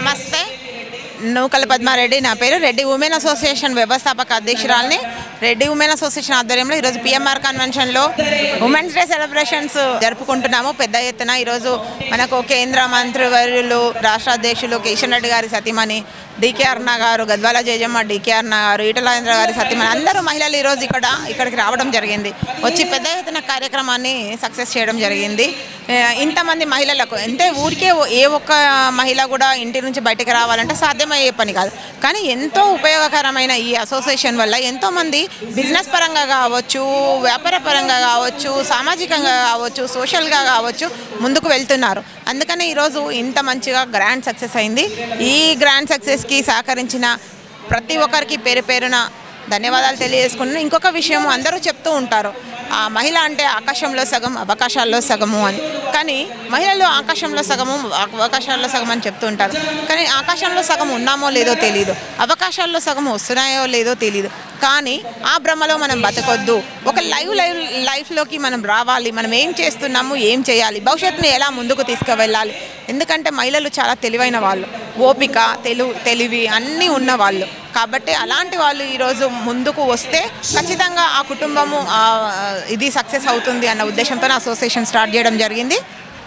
నమస్తే, నూకల పద్మారెడ్డి నా పేరు. రెడ్డి ఉమెన్ అసోసియేషన్ వ్యవస్థాపక అధ్యక్షురాలని. రెడ్డి ఉమెన్ అసోసియేషన్ ఆధ్వర్యంలో ఈరోజు పిఎంఆర్ కన్వెన్షన్లో ఉమెన్స్ డే సెలబ్రేషన్స్ జరుపుకుంటున్నాము పెద్ద ఎత్తున. ఈరోజు మనకు కేంద్ర మంత్రివర్యులు రాష్ట్ర అధ్యక్షులు కిషన్ రెడ్డి గారి సతీమణి డికే అరుణ గారు, గద్వాల జయజమ్మ డికే అరుణ గారు, ఈటలేంద్ర గారి సతీమణి అందరూ మహిళలు ఈరోజు ఇక్కడికి రావడం జరిగింది. వచ్చి పెద్ద ఎత్తున కార్యక్రమాన్ని సక్సెస్ చేయడం జరిగింది. ఇంతమంది మహిళలకు అంటే ఊరికే ఏ ఒక్క మహిళ కూడా ఇంటి నుంచి బయటకు రావాలంటే సాధ్యమయ్యే పని కాదు. కానీ ఎంతో ఉపయోగకరమైన ఈ అసోసియేషన్ వల్ల ఎంతోమంది బిజినెస్ పరంగా కావచ్చు, వ్యాపార పరంగా కావచ్చు, సామాజికంగా కావచ్చు, సోషల్గా కావచ్చు ముందుకు వెళ్తున్నారు. అందుకని ఈరోజు ఇంత మంచిగా గ్రాండ్ సక్సెస్ అయింది. ఈ గ్రాండ్ సక్సెస్కి సహకరించిన ప్రతి ఒక్కరికి పేరు పేరున ధన్యవాదాలు తెలియజేసుకున్నాను. ఇంకొక విషయం అందరూ చెప్తూ ఉంటారు, ఆ మహిళ అంటే ఆకాశంలో సగం అవకాశాల్లో సగము అని. కానీ మహిళలు ఆకాశంలో సగము అవకాశాల్లో సగం అని చెప్తూ ఉంటారు. కానీ ఆకాశంలో సగం ఉన్నామో లేదో తెలియదు, అవకాశాల్లో సగం వస్తున్నాయో లేదో తెలియదు. కానీ ఆ భ్రమలో మనం బతకొద్దు. ఒక లైఫ్లోకి మనం రావాలి. మనం ఏం చేస్తున్నాము, ఏం చేయాలి, భవిష్యత్తుని ఎలా ముందుకు తీసుకువెళ్ళాలి. ఎందుకంటే మహిళలు చాలా తెలివైన వాళ్ళు, ఓపిక, తెలివి అన్నీ ఉన్నవాళ్ళు. కాబట్టి అలాంటి వాళ్ళు ఈరోజు ముందుకు వస్తే ఖచ్చితంగా ఆ కుటుంబము ఇది సక్సెస్ అవుతుంది అన్న ఉద్దేశంతో అసోసియేషన్ స్టార్ట్ చేయడం జరిగింది.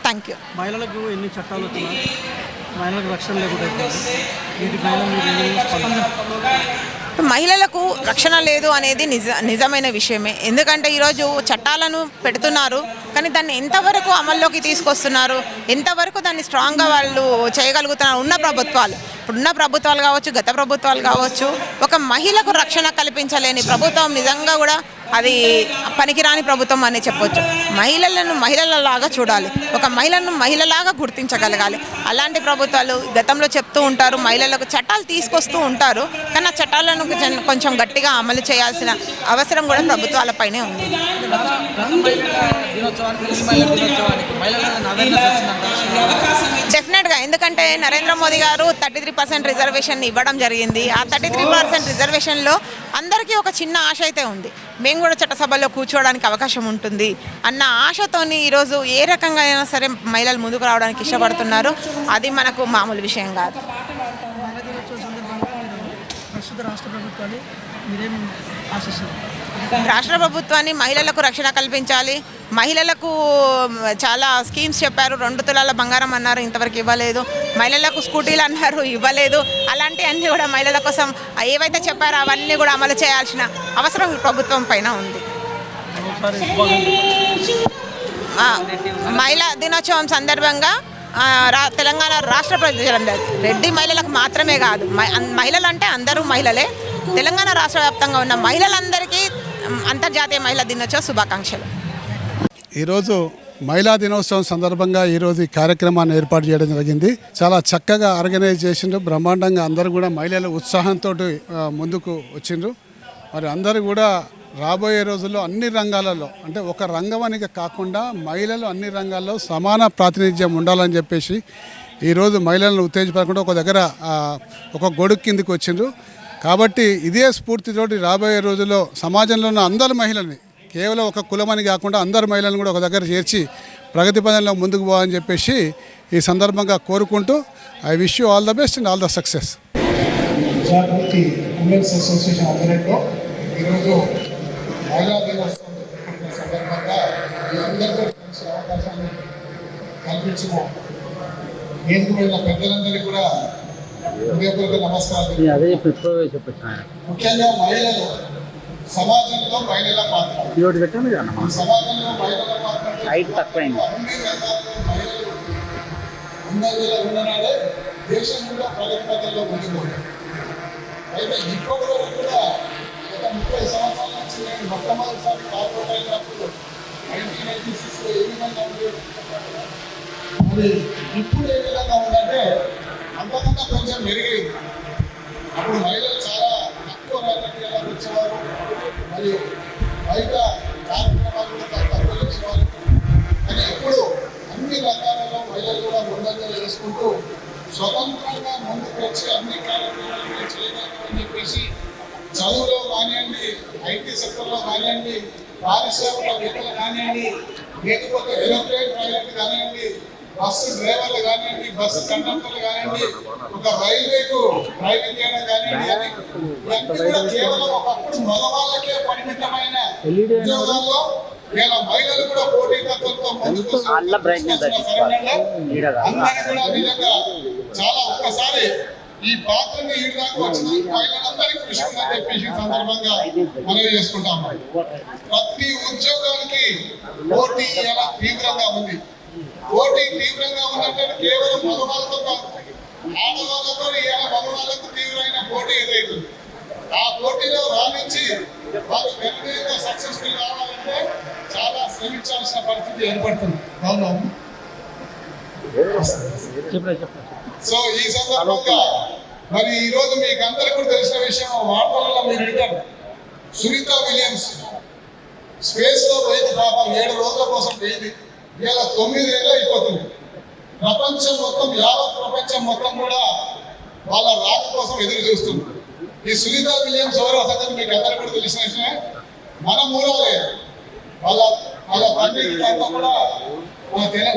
Thank you. మహిళలకు ఎన్ని చట్టాలు వచ్చినాయి, మహిళలకు రక్షణ లేకుండా మహిళలకు రక్షణ లేదు అనేది నిజమైన విషయమే. ఎందుకంటే ఈరోజు చట్టాలను పెడుతున్నారు, కానీ దాన్ని ఎంతవరకు అమల్లోకి తీసుకొస్తున్నారు, ఎంతవరకు దాన్ని స్ట్రాంగ్గా వాళ్ళు చేయగలుగుతున్నారు. ఇప్పుడున్న ప్రభుత్వాలు కావచ్చు, గత ప్రభుత్వాలు కావచ్చు, ఒక మహిళకు రక్షణ కల్పించలేని ప్రభుత్వం నిజంగా కూడా అది పనికిరాని ప్రభుత్వం అని చెప్పొచ్చు. మహిళలను మహిళలలాగా చూడాలి, ఒక మహిళను మహిళలాగా గుర్తించగలగాలి. అలాంటి ప్రభుత్వాలు గతంలో చెప్తూ ఉంటారు, మహిళలకు చట్టాలు తీసుకొస్తూ ఉంటారు, కానీ ఆ చట్టాలను కొంచెం గట్టిగా అమలు చేయాల్సిన అవసరం కూడా ప్రభుత్వాలపైనే ఉంది. డెఫినెట్గా, ఎందుకంటే నరేంద్ర మోదీ గారు 33% రిజర్వేషన్ ఇవ్వడం జరిగింది. ఆ 33% రిజర్వేషన్లో అందరికీ ఒక చిన్న ఆశ అయితే ఉంది, మేము కూడా చట్టసభలో కూర్చోవడానికి అవకాశం ఉంటుంది అన్న ఆశతోని ఈరోజు ఏ రకంగా అయినా సరే మహిళలు ముందుకు రావడానికి ఇష్టపడుతున్నారు. అది మనకు మామూలు విషయం కాదు. రాష్ట్ర ప్రభుత్వాన్ని మహిళలకు రక్షణ కల్పించాలి. మహిళలకు చాలా స్కీమ్స్ చెప్పారు. 2 తులాల బంగారం అన్నారు, ఇంతవరకు ఇవ్వలేదు. మహిళలకు స్కూటీలు అన్నారు, ఇవ్వలేదు. అలాంటివన్నీ కూడా మహిళల కోసం ఏవైతే చెప్పారో అవన్నీ కూడా అమలు చేయాల్సిన అవసరం ప్రభుత్వం పైన ఉంది. మహిళా దినోత్సవం సందర్భంగా తెలంగాణ రాష్ట్ర ప్రజలందరూ, రెడ్డి మహిళలకు మాత్రమే కాదు, మహిళలు అంటే అందరూ మహిళలే, తెలంగాణ రాష్ట్ర వ్యాప్తంగా ఉన్న మహిళలందరికీ అంతర్జాతీయ మహిళా దినోత్సవ శుభాకాంక్షలు. ఈరోజు మహిళా దినోత్సవం సందర్భంగా ఈరోజు ఈ కార్యక్రమాన్ని ఏర్పాటు చేయడం జరిగింది. చాలా చక్కగా ఆర్గనైజ్ చేసిండ్రు, బ్రహ్మాండంగా అందరూ కూడా మహిళలు ఉత్సాహంతో ముందుకు వచ్చిండ్రు. మరి అందరూ కూడా రాబోయే రోజుల్లో అన్ని రంగాలలో, అంటే ఒక రంగమనిగా కాకుండా మహిళలు అన్ని రంగాల్లో సమాన ప్రాతినిధ్యం ఉండాలని చెప్పేసి ఈరోజు మహిళలను ఉత్తేజపడకుండా ఒక దగ్గర ఒక గొడుగు కిందికి వచ్చిండ్రు. కాబట్టి ఇదే స్ఫూర్తితోటి రాబోయే రోజుల్లో సమాజంలో ఉన్న అందరు మహిళల్ని, కేవలం ఒక కులమని కాకుండా అందరు మహిళలను కూడా ఒక దగ్గర చేర్చి ప్రగతి పదంలో ముందుకు పోవాలని చెప్పేసి ఈ సందర్భంగా కోరుకుంటూ I wish you all the best and all the success. Women's association ఆధ్వర్యంలో ఈరోజు మహిళా దినోత్సవం సందర్భంగా అందరికీ మంచి అవకాశాన్ని కల్పించిన వేదికమైన పెద్దలందరికీ కూడా హృదయపూర్వక నమస్కారాలు. ముఖ్యంగా మహిళలు సమాజంలో మహిళల పాత్ర, సమాజంలో మహిళల పాత్ర ఉన్ననాడే దేశం కూడా ప్రగతి పథంలో ముందుకోండి. అయితే ఇప్పటి వరకు కూడా గత 30 సంవత్సరాల నుంచి నేను మొట్టమొదటిసారి కార్పొరేట్ అయినప్పుడు 1996లో ఏ విధంగా ఉండేది, మరి ఇప్పుడు ఏ విధంగా ఉందంటే అంతకన్నా కొంచెం మెరుగైంది. అప్పుడు మహిళలు చాలా తక్కువ రాజకీయాల్లో వచ్చేవారు, మరియు బయట కార్యక్రమాలు కూడా తక్కువ చేసేవారు. కానీ ఇప్పుడు అన్ని రంగాలలో మహిళలు కూడా ముందంజలు చేసుకుంటూ స్వతంత్రంగా ముందుకు వచ్చి అన్ని కార్యక్రమాలు చేయగలమని చెప్పేసి చదువులో కానివ్వండి, ఐటీ సెక్టర్లో కానివ్వండి, పారిశ్రామిక వేత్తలు కానివ్వండి, లేకపోతే ఏరోప్లేన్ పైలట్ కానివ్వండి, బస్సు డ్రైవర్లు కానివ్వండి, బస్సు కండక్టర్లు కానివ్వండి, ఒక రైల్వేకు డ్రైవింగ్ చేయడం కానివ్వండి, ఇవన్నీ కూడా కేవలం ఒకప్పుడు మగవాళ్ళకే పరిమితమైన ఉద్యోగాల్లో ఇలా మహిళలు కూడా పోటీతత్వంతో ముందుకు అందరినీ కూడా నిజంగా చాలా ఒక్కసారి ఈ పాత్రని ఈ దాకా వచ్చిన మహిళలందరికీ కృషి ఉందని చెప్పేసి సందర్భంగా మనవి చేసుకుంటాం. ప్రతి ఉద్యోగానికి పోటీ ఎలా తీవ్రంగా ఉంది. పోటీ తీవ్రంగా ఉన్నట్టు కేవలం మగవాళ్ళతో కాదు, ఆడవాళ్ళతో ఇలా మగవాళ్ళకు తీవ్రమైన పోటీ ఎదురవుతుంది. ఆ పోటీలో రాణించి వాళ్ళు గర్వంగా సక్సెస్ఫుల్ కావాలంటే చాలా శ్రమించాల్సిన పరిస్థితి ఏర్పడుతుంది. అవును. సో ఈ సందర్భంగా మరి ఈ రోజు మీకు అందరికీ కూడా తెలిసిన విషయం, వార్తలలో మీరు వింటారు, సునీత విలియమ్స్ స్పేస్ లో పోయింది. పాపం 7 రోజుల కోసం పోయింది. ఇలా 9 ఏళ్ళు అయిపోతుంది. ప్రపంచం మొత్తం, యావత్ ప్రపంచం మొత్తం కూడా వాళ్ళ రాక కోసం ఎదురు చూస్తుంది. ఈ సునీత విలియమ్స్ ఎవరు అసలు మీకు అందరికీ కూడా తెలిసిన విషయమే. మన మూలాలే. వాళ్ళ తండ్రికి అంతా కూడా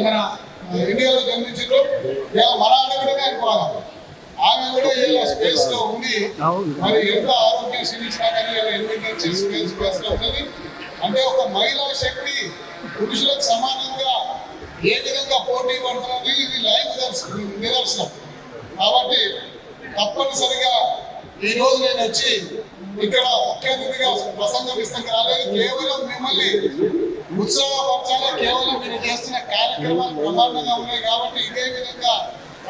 మన ఇండియాలో జన్మించారు. ఇలా మన ఆడవిడనే అనుకోవాలి. ఆమె కూడా ఇలా స్పేస్ లో ఉంది. మరి ఎంత ఆరోగ్యం క్షీణించినా కానీ ఇలా 8 నుంచి స్పేస్ లో ఉన్నది. అంటే ఒక మహిళా శక్తి పురుషులకు సమానంగా ఏ విధంగా పోటీ పడుతున్నది ఇది లైవ్ నిదర్శనం. కాబట్టి తప్పనిసరిగా ఈ రోజు నేను వచ్చి ఇక్కడ ముఖ్య అతిథిగా ప్రసంగం ఇస్తాను రాలేదు. కేవలం మిమ్మల్ని ఉత్సాహపరచాలి. కేవలం మీరు చేస్తున్న కార్యక్రమాలు ప్రధానంగా ఉన్నాయి కాబట్టి ఇదే విధంగా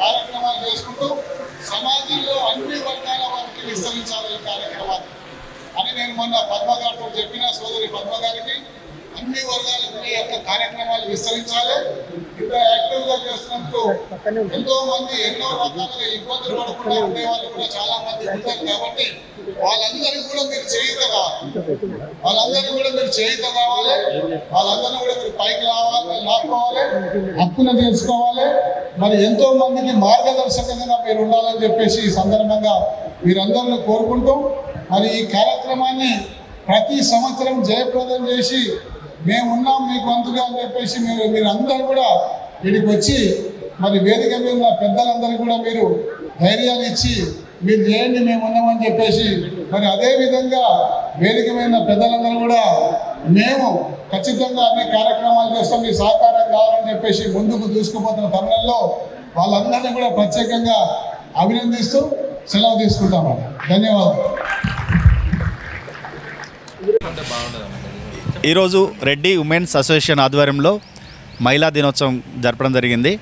కార్యక్రమాలు చేసుకుంటూ సమాజంలో అన్ని వర్గాల వారికి విస్తరించాలి ఈ కార్యక్రమాలు అని నేను మొన్న పద్మ గారితో చెప్పిన, సోదరి పద్మ గారికి అన్ని వర్గాలకు ఈ యొక్క కార్యక్రమాలు విస్తరించాలి. ఇంత యాక్టివ్ గా చేస్తున్నందుకు ఎంతో మంది ఎన్నో రకాలుగా ఇబ్బందులు పడకుండా ఉండే వాళ్ళు కూడా చాలా మంది ఉంటారు. కాబట్టి వాళ్ళందరికీ కూడా మీరు చేయూత కావాలి. వాళ్ళందరికీ కూడా మీరు చేయూత కావాలి. వాళ్ళందరినీ కూడా మీరు పైకి లాక్కోవాలి, హక్కును తెలుసుకోవాలి. మరి ఎంతో మందికి మార్గదర్శకంగా మీరు ఉండాలని చెప్పేసి ఈ సందర్భంగా మీరందరినీ కోరుకుంటూ మరి ఈ కార్యక్రమాన్ని ప్రతి సంవత్సరం జయప్రదం చేసి మేమున్నాం మీకు వంతుగా అని చెప్పేసి మీరందరూ కూడా వీడికి వచ్చి మరి వేదిక మీద ఉన్న పెద్దలందరికీ కూడా మీరు ధైర్యాన్ని ఇచ్చి మీరు చేయండి మేము ఉన్నామని చెప్పేసి, మరి అదేవిధంగా వేదిక మీద ఉన్న పెద్దలందరూ కూడా మేము ఖచ్చితంగా అన్ని కార్యక్రమాలు చేస్తాం, మీ సహకారం కావాలని చెప్పేసి ముందుకు దూసుకుపోతున్న తరుణంలో వాళ్ళందరినీ కూడా ప్రత్యేకంగా అభినందిస్తూ సెలవు తీసుకుంటామని. ధన్యవాదాలు. ఈరోజు రెడ్డి ఉమెన్స్ అసోసియేషన్ ఆధ్వర్యంలో మహిళా దినోత్సవం జరపడం జరిగింది.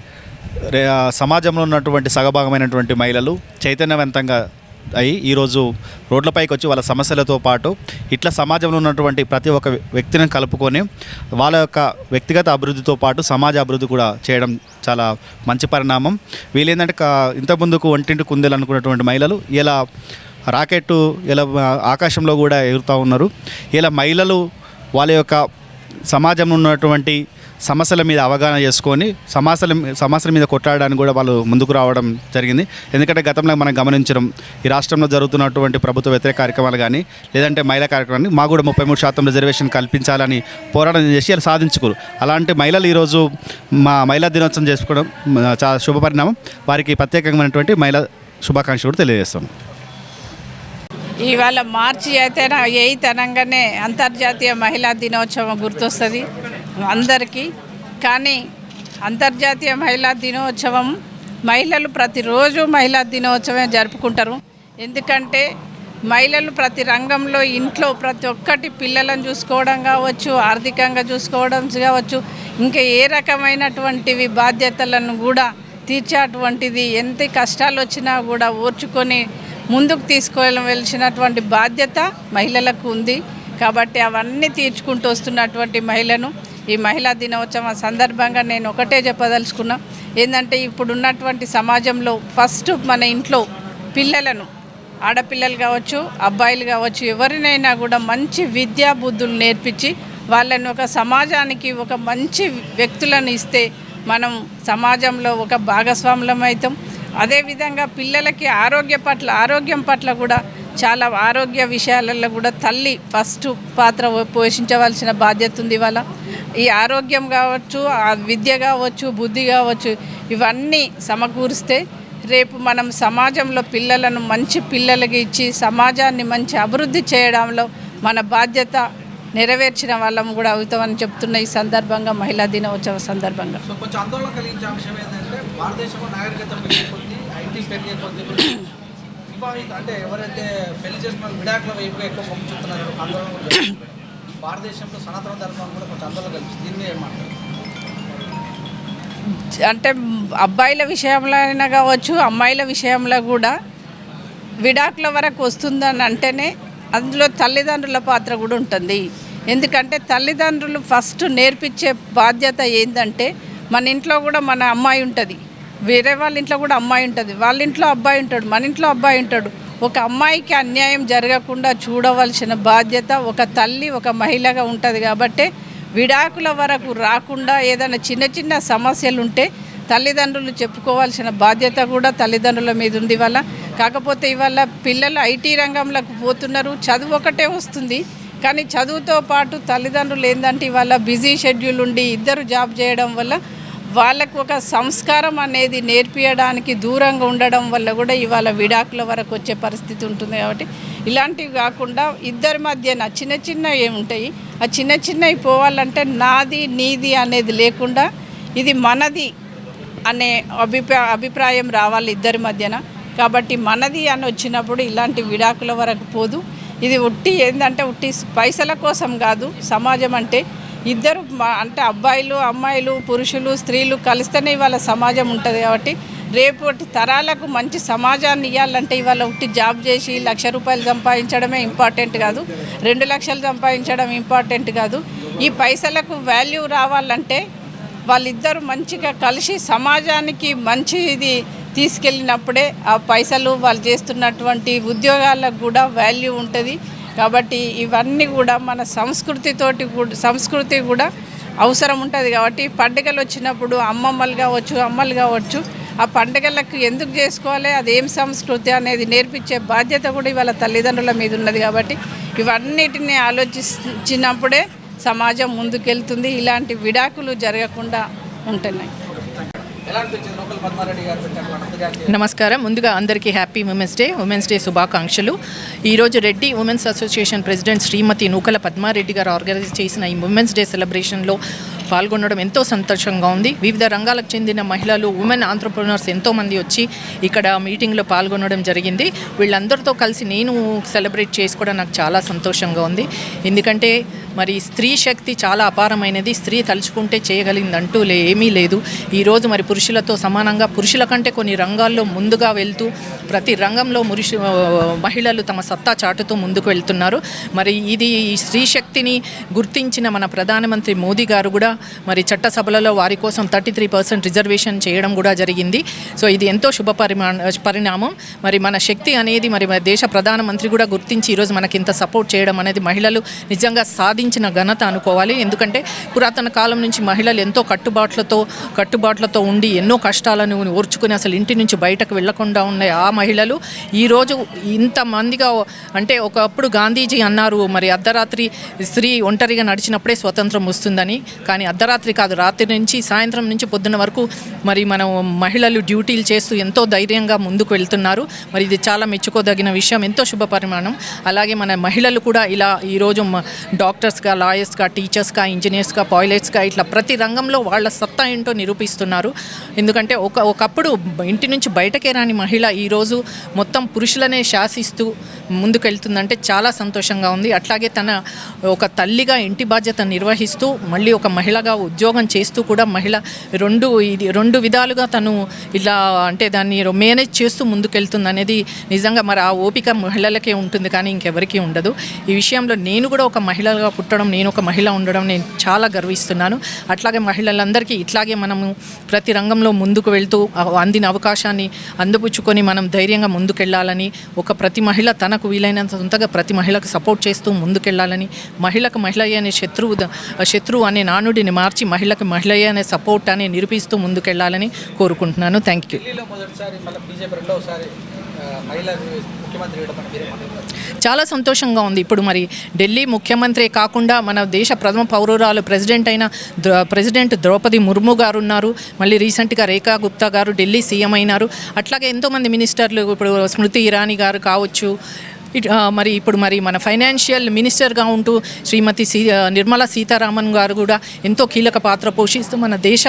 సమాజంలో ఉన్నటువంటి సగభాగమైనటువంటి మహిళలు చైతన్యవంతంగా అయి ఈరోజు రోడ్లపైకి వచ్చి వాళ్ళ సమస్యలతో పాటు ఇట్లా సమాజంలో ఉన్నటువంటి ప్రతి ఒక్క వ్యక్తిని కలుపుకొని వాళ్ళ యొక్క వ్యక్తిగత అభివృద్ధితో పాటు సమాజ అభివృద్ధి కూడా చేయడం చాలా మంచి పరిణామం. వీళ్ళేంటంటే ఇంతకుముందుకు ఒంటింటి కుందేలు అనుకున్నటువంటి మహిళలు ఇలా రాకెట్టు ఇలా ఆకాశంలో కూడా ఎగురుతూ ఉన్నారు. ఇలా మహిళలు వాళ్ళ యొక్క సమాజంలో ఉన్నటువంటి సమస్యల మీద అవగాహన చేసుకొని సమస్యల మీద కొట్లాడడానికి కూడా వాళ్ళు ముందుకు రావడం జరిగింది. ఎందుకంటే గతంలో మనం గమనించడం ఈ రాష్ట్రంలో జరుగుతున్నటువంటి ప్రభుత్వ వ్యతిరేక కార్యక్రమాలు కానీ లేదంటే మహిళా కార్యక్రమాన్ని మాకు కూడా 33% రిజర్వేషన్ కల్పించాలని పోరాటం చేసి అది సాధించుకోరు. అలాంటి మహిళలు ఈరోజు మా మహిళా దినోత్సవం చేసుకోవడం చాలా శుభపరిణామం. వారికి ప్రత్యేకమైనటువంటి మహిళా శుభాకాంక్షలు కూడా తెలియజేస్తాం. ఇవాళ మార్చి అయితే 8 అనగానే అంతర్జాతీయ మహిళా దినోత్సవం గుర్తొస్తుంది అందరికీ. కానీ అంతర్జాతీయ మహిళా దినోత్సవం మహిళలు ప్రతిరోజు మహిళా దినోత్సవం జరుపుకుంటారు. ఎందుకంటే మహిళలు ప్రతి రంగంలో ఇంట్లో ప్రతి ఒక్కటి పిల్లలను చూసుకోవడం కావచ్చు, ఆర్థికంగా చూసుకోవడం కావచ్చు, ఇంకా ఏ రకమైనటువంటివి బాధ్యతలను కూడా తీర్చేటువంటిది, ఎంత కష్టాలు వచ్చినా కూడా ఓర్చుకొని ముందుకు తీసుకువెళ్ళవలసినటువంటి బాధ్యత మహిళలకు ఉంది. కాబట్టి అవన్నీ తీర్చుకుంటూ వస్తున్నటువంటి మహిళను ఈ మహిళా దినోత్సవం సందర్భంగా నేను ఒకటే చెప్పదలుచుకున్నా. ఏంటంటే ఇప్పుడున్నటువంటి సమాజంలో ఫస్ట్ మన ఇంట్లో పిల్లలను, ఆడపిల్లలు కావచ్చు అబ్బాయిలు కావచ్చు, ఎవరినైనా కూడా మంచి విద్యా బుద్ధులు నేర్పించి వాళ్ళని ఒక సమాజానికి ఒక మంచి వ్యక్తులను ఇస్తే మనం సమాజంలో ఒక భాగస్వాములం అవుతాం. అదేవిధంగా పిల్లలకి ఆరోగ్యం పట్ల కూడా చాలా ఆరోగ్య విషయాలలో కూడా తల్లి ఫస్ట్ పాత్ర పోషించవలసిన బాధ్యత ఉంది ఇవాళ. ఈ ఆరోగ్యం కావచ్చు, ఆ విద్య కావచ్చు, బుద్ధి కావచ్చు, ఇవన్నీ సమకూరిస్తే రేపు మనం సమాజంలో పిల్లలను మంచి పిల్లలకి ఇచ్చి సమాజాన్ని మంచి అభివృద్ధి చేయడంలో మన బాధ్యత నెరవేర్చిన వాళ్ళం కూడా అవుతామని చెప్తున్న ఈ సందర్భంగా మహిళా దినోత్సవ సందర్భంగా. సో కొంచెం ఆందోళన కలిగించే అంశం ఏంటంటే భారతదేశంలో నాగరికత పెరిగే కొద్దీ, ఐటీ పెరిగే కొద్దీ వివాహిత అంటే ఎవరైతే పెళ్లి చేసుకున్న విడాకుల వైపుగా ఎక్కువ పంపుతున్నారు ఆందోళన కూడా జరుగుతుంది. భారతదేశంలో సనాతన ధర్మం కూడా కొంచెం ఆందోళన కలిగింది. దీన్ని ఏమంటారు? అంటే అబ్బాయిల విషయంలో అయినా కావచ్చు, అమ్మాయిల విషయంలో కూడా విడాకుల వరకు వస్తుందని అంటేనే అందులో తల్లిదండ్రుల పాత్ర కూడా ఉంటుంది. ఎందుకంటే తల్లిదండ్రులు ఫస్ట్ నేర్పించే బాధ్యత ఏంటంటే, మన ఇంట్లో కూడా మన అమ్మాయి ఉంటుంది, వేరే వాళ్ళ ఇంట్లో కూడా అమ్మాయి ఉంటుంది, వాళ్ళ ఇంట్లో అబ్బాయి ఉంటాడు, మన ఇంట్లో అబ్బాయి ఉంటాడు. ఒక అమ్మాయికి అన్యాయం జరగకుండా చూడవలసిన బాధ్యత ఒక తల్లి, ఒక మహిళగా ఉంటుంది. కాబట్టి విడాకుల వరకు రాకుండా ఏదైనా చిన్న చిన్న సమస్యలు ఉంటే తల్లిదండ్రులు చెప్పుకోవాల్సిన బాధ్యత కూడా తల్లిదండ్రుల మీద ఉంది ఇవాళ. కాకపోతే ఇవాళ పిల్లలు ఐటీ రంగంలోకి పోతున్నారు, చదువు ఒకటే వస్తుంది. కానీ చదువుతో పాటు తల్లిదండ్రులు ఏంటంటే ఇవాళ బిజీ షెడ్యూల్ ఉండి ఇద్దరు జాబ్ చేయడం వల్ల వాళ్ళకు ఒక సంస్కారం అనేది నేర్పించడానికి దూరంగా ఉండడం వల్ల కూడా ఇవాళ విడాకుల వరకు వచ్చే పరిస్థితి ఉంటుంది. కాబట్టి ఇలాంటివి కాకుండా ఇద్దరి మధ్యన చిన్న చిన్నవి ఏముంటాయి, ఆ చిన్న చిన్నవి పోవాలంటే నాది నీది అనేది లేకుండా ఇది మనది అనే అభిప్రాయం రావాలి ఇద్దరి మధ్యన. కాబట్టి మనది అని వచ్చినప్పుడు ఇలాంటి విడాకుల వరకు పోదు. ఇది ఉట్టి ఏంటంటే ఉట్టి పైసల కోసం కాదు. సమాజం అంటే ఇద్దరు అంటే అబ్బాయిలు, అమ్మాయిలు, పురుషులు, స్త్రీలు కలిస్తేనే ఇవాళ సమాజం ఉంటుంది. కాబట్టి రేపటి తరాలకు మంచి సమాజాన్ని ఇవ్వాలంటే ఇవాళ ఉట్టి జాబ్ చేసి 1,00,000 రూపాయలు సంపాదించడమే ఇంపార్టెంట్ కాదు, 2 లక్షలు సంపాదించడం ఇంపార్టెంట్ కాదు. ఈ పైసలకు వాల్యూ రావాలంటే వాళ్ళిద్దరూ మంచిగా కలిసి సమాజానికి మంచిది తీసుకెళ్ళినప్పుడే ఆ పైసలు వాళ్ళు చేస్తున్నటువంటి ఉద్యోగాలకు కూడా వాల్యూ ఉంటుంది. కాబట్టి ఇవన్నీ కూడా మన సంస్కృతి కూడా అవసరం ఉంటుంది. కాబట్టి పండుగలు వచ్చినప్పుడు అమ్మమ్మలు కావచ్చు, ఆ పండుగలకు ఎందుకు చేసుకోవాలి, అదేం సంస్కృతి అనేది నేర్పించే బాధ్యత కూడా ఇవాళ తల్లిదండ్రుల మీద ఉన్నది. కాబట్టి ఇవన్నిటిని ఆలోచించినప్పుడే సమాజం ముందుకెళ్తుంది. ఇలాంటి విడాకులు జరగకుండా ఉంటున్నాయి. నమస్కారం. ముందుగా అందరికీ హ్యాపీ ఉమెన్స్ డే శుభాకాంక్షలు. ఈరోజు రెడ్డి ఉమెన్స్ అసోసియేషన్ ప్రెసిడెంట్ శ్రీమతి నూకల పద్మారెడ్డి గారు ఆర్గనైజ్ చేసిన ఈ ఉమెన్స్ డే సెలబ్రేషన్లో పాల్గొనడం ఎంతో సంతోషంగా ఉంది. వివిధ రంగాలకు చెందిన మహిళలు, ఉమెన్ ఆంట్రప్రెనర్స్ ఎంతోమంది వచ్చి ఇక్కడ మీటింగ్లో పాల్గొనడం జరిగింది. వీళ్ళందరితో కలిసి నేను సెలబ్రేట్ చేసుకోవడం నాకు చాలా సంతోషంగా ఉంది. ఎందుకంటే మరి స్త్రీ శక్తి చాలా అపారమైనది. స్త్రీ తలుచుకుంటే చేయగలిగిందంటూ ఏమీ లేదు. ఈరోజు మరి పురుషులతో సమానంగా, పురుషుల కంటే కొన్ని రంగాల్లో ముందుగా వెళ్తూ ప్రతి రంగంలో మహిళలు తమ సత్తా చాటుతూ ముందుకు వెళ్తున్నారు. మరి ఇది ఈ స్త్రీ శక్తిని గుర్తించిన మన ప్రధానమంత్రి మోదీ గారు కూడా మరి చట్టసభలలో వారి కోసం 33% రిజర్వేషన్ చేయడం కూడా జరిగింది. సో ఇది ఎంతో శుభ పరిణామం. మరి మన శక్తి అనేది మరి దేశ ప్రధానమంత్రి కూడా గుర్తించి ఈరోజు మనకి ఇంత సపోర్ట్ చేయడం అనేది మహిళలు నిజంగా సాధించిన ఘనత అనుకోవాలి. ఎందుకంటే పురాతన కాలం నుంచి మహిళలు ఎంతో కట్టుబాట్లతో ఉండి ఎన్నో కష్టాలను ఓర్చుకుని అసలు ఇంటి నుంచి బయటకు వెళ్లకుండా ఉన్న ఆ మహిళలు ఈరోజు ఇంతమందిగా, అంటే ఒకప్పుడు గాంధీజీ అన్నారు మరి అర్ధరాత్రి స్త్రీ ఒంటరిగా నడిచినప్పుడే స్వతంత్రం వస్తుందని. కానీ అర్ధరాత్రి కాదు, రాత్రి నుంచి సాయంత్రం నుంచి పొద్దున్న వరకు మరి మనం మహిళలు డ్యూటీలు చేస్తూ ఎంతో ధైర్యంగా ముందుకు వెళ్తున్నారు. మరి ఇది చాలా మెచ్చుకోదగిన విషయం, ఎంతో శుభ పరిమాణం. అలాగే మన మహిళలు కూడా ఇలా ఈరోజు డాక్టర్స్గా, లాయర్స్గా, టీచర్స్గా, ఇంజనీర్స్గా, పైలట్స్గా ఇట్లా ప్రతి రంగంలో వాళ్ళ సత్తా ఏంటో నిరూపిస్తున్నారు. ఎందుకంటే ఒకప్పుడు ఇంటి నుంచి బయటకే రాని మహిళ ఈరోజు మొత్తం పురుషులనే శాసిస్తూ ముందుకెళ్తుందంటే చాలా సంతోషంగా ఉంది. అట్లాగే తన ఒక తల్లిగా ఇంటి బాధ్యత నిర్వహిస్తూ మళ్ళీ ఒక మహిళగా ఉద్యోగం చేస్తూ కూడా మహిళ రెండు విధాలుగా తను ఇలా అంటే దాన్ని మేనేజ్ చేస్తూ ముందుకెళ్తుంది అనేది నిజంగా మరి ఆ ఓపిక మహిళలకే ఉంటుంది, కానీ ఇంకెవరికీ ఉండదు. ఈ విషయంలో నేను కూడా ఒక మహిళగా పుట్టడం, నేను ఒక మహిళ ఉండడం నేను చాలా గర్విస్తున్నాను. అట్లాగే మహిళలందరికీ ఇట్లాగే మనము ప్రతి రంగంలో ముందుకు వెళ్తూ అందిన అవకాశాన్ని అందిపుచ్చుకొని మనం ధైర్యంగా ముందుకెళ్లాలని, ప్రతి మహిళ తనకు వీలైనంత సొంతగా ప్రతి మహిళకు సపోర్ట్ చేస్తూ ముందుకెళ్లాలని, మహిళకు మహిళ అనే శత్రువు అనే నానుడిని మార్చి మహిళకు మహిళ అనే సపోర్ట్ అని నిరూపిస్తూ ముందుకెళ్లాలని కోరుకుంటున్నాను. Thank you. మహిళలు ముఖ్యమంత్రి వేయడం మీరేమంటారు? చాలా సంతోషంగా ఉంది. ఇప్పుడు మరి ఢిల్లీ ముఖ్యమంత్రి కాకుండా మన దేశ ప్రథమ పౌరురాలు ప్రెసిడెంట్ ద్రౌపది ముర్ము గారు ఉన్నారు. మళ్ళీ రీసెంట్గా రేఖా గుప్తా గారు ఢిల్లీ సీఎం అయినారు. అట్లాగే ఎంతోమంది మినిస్టర్లు, ఇప్పుడు స్మృతి ఇరానీ గారు కావచ్చు, మరి ఇప్పుడు మరి మన ఫైనాన్షియల్ మినిస్టర్గా ఉంటూ శ్రీమతి నిర్మలా సీతారామన్ గారు కూడా ఎంతో కీలక పాత్ర పోషిస్తూ మన దేశ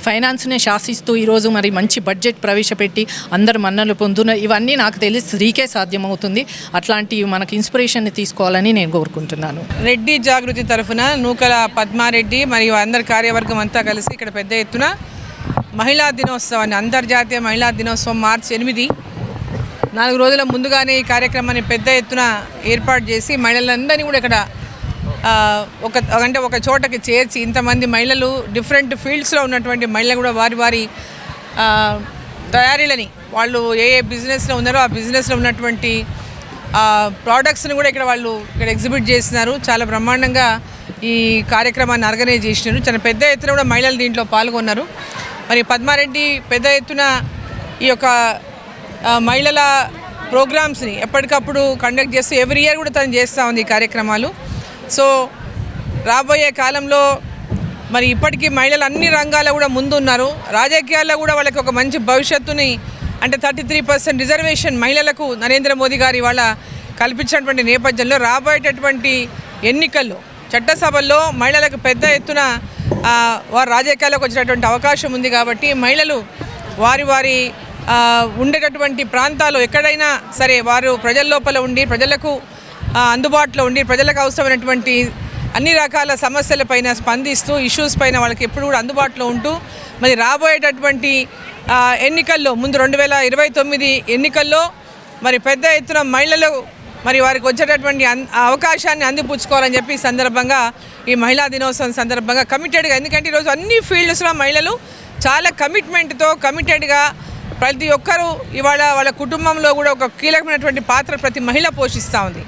ఫైనాన్స్నే శాసిస్తూ ఈరోజు మరి మంచి బడ్జెట్ ప్రవేశపెట్టి అందరు మన్నలు పొందుతున్న ఇవన్నీ నాకు తెలిసి స్త్రీకే సాధ్యమవుతుంది. అట్లాంటి మనకి ఇన్స్పిరేషన్ని తీసుకోవాలని నేను కోరుకుంటున్నాను. రెడ్డి జాగృతి తరఫున నూకల పద్మారెడ్డి మరియు అందరి కార్యవర్గం అంతా కలిసి ఇక్కడ పెద్ద ఎత్తున మహిళా దినోత్సవాన్ని, అంతర్జాతీయ మహిళా దినోత్సవం మార్చి 8 4 రోజుల ముందుగానే ఈ కార్యక్రమాన్ని పెద్ద ఎత్తున ఏర్పాటు చేసి మహిళలందరినీ కూడా ఇక్కడ ఒక చోటకి చేర్చి ఇంతమంది మహిళలు డిఫరెంట్ ఫీల్డ్స్లో ఉన్నటువంటి మహిళలు కూడా వారి తయారీలని వాళ్ళు ఏ బిజినెస్లో ఉన్నారో ఆ బిజినెస్లో ఉన్నటువంటి ప్రోడక్ట్స్ని కూడా ఇక్కడ ఎగ్జిబిట్ చేస్తున్నారు. చాలా బ్రహ్మాండంగా ఈ కార్యక్రమాన్ని ఆర్గనైజ్ చేసినారు. చాలా పెద్ద ఎత్తున కూడా మహిళలు దీంట్లో పాల్గొన్నారు. మరి పద్మారెడ్డి పెద్ద ఎత్తున ఈ యొక్క మహిళల ప్రోగ్రామ్స్ని ఎప్పటికప్పుడు కండక్ట్ చేస్తూ ఎవ్రీ ఇయర్ కూడా తను చేస్తూ ఉంది ఈ కార్యక్రమాలు. సో రాబోయే కాలంలో మరి ఇప్పటికీ మహిళలు అన్ని రంగాల్లో కూడా ముందు ఉన్నారు. రాజకీయాల్లో కూడా వాళ్ళకి ఒక మంచి భవిష్యత్తుని, అంటే 33% రిజర్వేషన్ మహిళలకు నరేంద్ర మోదీ గారు ఇవాళ కల్పించినటువంటి నేపథ్యంలో రాబోయేటటువంటి ఎన్నికల్లో చట్టసభల్లో మహిళలకు పెద్ద ఎత్తున వారు రాజకీయాల్లోకి వచ్చినటువంటి అవకాశం ఉంది. కాబట్టి మహిళలు వారి ఉండేటటువంటి ప్రాంతాలు ఎక్కడైనా సరే వారు ప్రజల లోపల ఉండి ప్రజలకు అందుబాటులో ఉండి ప్రజలకు అవసరమైనటువంటి అన్ని రకాల సమస్యలపైన స్పందిస్తూ ఇష్యూస్ పైన వాళ్ళకి ఎప్పుడు కూడా అందుబాటులో ఉంటూ మరి రాబోయేటటువంటి ఎన్నికల్లో ముందు 2029 ఎన్నికల్లో మరి పెద్ద ఎత్తున మహిళలు మరి వారికి వచ్చేటటువంటి అవకాశాన్ని అందిపుచ్చుకోవాలని చెప్పి ఈ సందర్భంగా ఈ మహిళా దినోత్సవం సందర్భంగా కమిటెడ్గా, ఎందుకంటే ఈరోజు అన్ని ఫీల్డ్స్లో మహిళలు చాలా కమిటెడ్గా ప్రతి ఒక్కరూ ఇవాళ వాళ్ళ కుటుంబంలో కూడా ఒక కీలకమైనటువంటి పాత్ర ప్రతి మహిళ పోషిస్తూ ఉంది.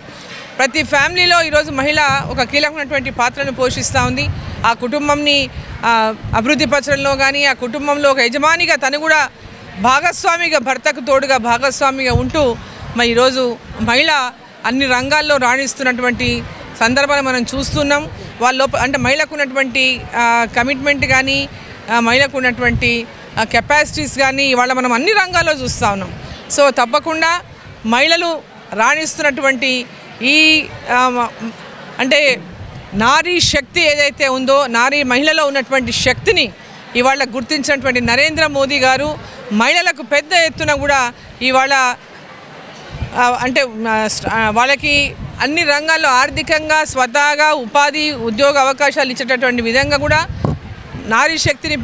ప్రతి ఫ్యామిలీలో ఈరోజు మహిళ ఒక కీలకమైనటువంటి పాత్రను పోషిస్తూ ఉంది. ఆ కుటుంబంని అభివృద్ధి పరచడంలో కానీ ఆ కుటుంబంలో ఒక యజమానిగా తను కూడా భాగస్వామిగా, భర్తకు తోడుగా భాగస్వామిగా ఉంటూ మరి ఈరోజు మహిళ అన్ని రంగాల్లో రాణిస్తున్నటువంటి సందర్భాలు మనం చూస్తున్నాం. అంటే మహిళకు ఉన్నటువంటి కమిట్మెంట్ కానీ మహిళకు ఉన్నటువంటి కెపాసిటీస్ కానీ ఇవాళ మనం అన్ని రంగాల్లో చూస్తూ ఉన్నాం. సో తప్పకుండా మహిళలు రాణిస్తున్నటువంటి ఈ అంటే నారీ శక్తి ఏదైతే ఉందో, మహిళలో ఉన్నటువంటి శక్తిని ఇవాళ గుర్తించినటువంటి నరేంద్ర మోదీ గారు మహిళలకు పెద్ద ఎత్తున కూడా ఇవాళ అంటే వాళ్ళకి అన్ని రంగాల్లో ఆర్థికంగా స్వతహాగా ఉద్యోగ అవకాశాలు ఇచ్చేటటువంటి విధంగా కూడా నారీ శక్తిని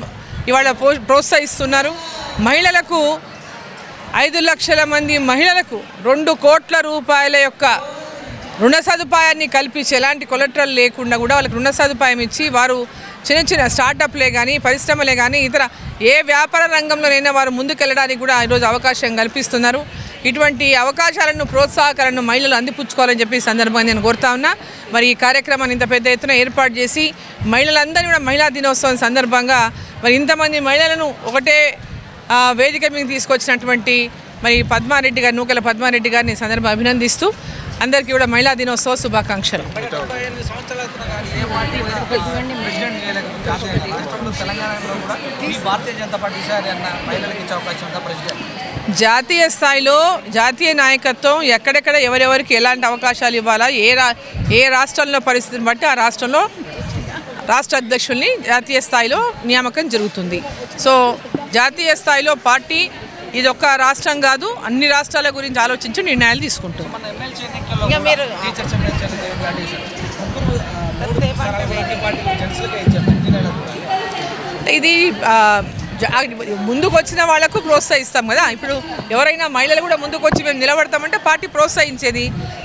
ఇవాళ ప్రోత్సహిస్తున్నారు. మహిళలకు 5 లక్షల మంది మహిళలకు 2 కోట్ల రూపాయల యొక్క రుణ సదుపాయాన్ని కల్పించి ఎలాంటి కొలెటరల్ లేకుండా కూడా వాళ్ళకి రుణ సదుపాయం ఇచ్చి వారు చిన్న స్టార్టప్లే కానీ పరిశ్రమలే కానీ ఇతర ఏ వ్యాపార రంగంలోనైనా వారు ముందుకెళ్ళడానికి కూడా ఈరోజు అవకాశం కల్పిస్తున్నారు. ఇటువంటి అవకాశాలను ప్రోత్సాహకాలను మహిళలు అందిపుచ్చుకోవాలని చెప్పి ఈ సందర్భంగా నేను కోరుతా ఉన్నా. మరి ఈ కార్యక్రమాన్ని ఇంత పెద్ద ఎత్తున ఏర్పాటు చేసి మహిళలందరినీ కూడా మహిళా దినోత్సవం సందర్భంగా మరి ఇంతమంది మహిళలను ఒకటే వేదిక మీద తీసుకొచ్చినటువంటి మరి నూకల పద్మారెడ్డి గారిని సందర్భంగా అభినందిస్తూ అందరికీ కూడా మహిళా దినోత్సవ శుభాకాంక్షలు. జాతీయ స్థాయిలో జాతీయ నాయకత్వం ఎక్కడెక్కడ ఎవరెవరికి ఎలాంటి అవకాశాలు ఇవ్వాలా, ఏ రాష్ట్రంలో పరిస్థితిని బట్టి ఆ రాష్ట్రంలో రాష్ట్ర అధ్యక్షుల్ని జాతీయ స్థాయిలో నియామకం జరుగుతుంది. సో జాతీయ స్థాయిలో పార్టీ ఇది ఒక్క రాష్ట్రం కాదు, అన్ని రాష్ట్రాల గురించి ఆలోచించి నిర్ణయాలు తీసుకుంటుంది. ఇది ముందుకు వచ్చిన వాళ్లకు ప్రోత్సహిస్తాం కదా. ఇప్పుడు ఎవరైనా మహిళలు కూడా ముందుకు వచ్చి మేము నిలబడతామంటే పార్టీ ప్రోత్సహించేది.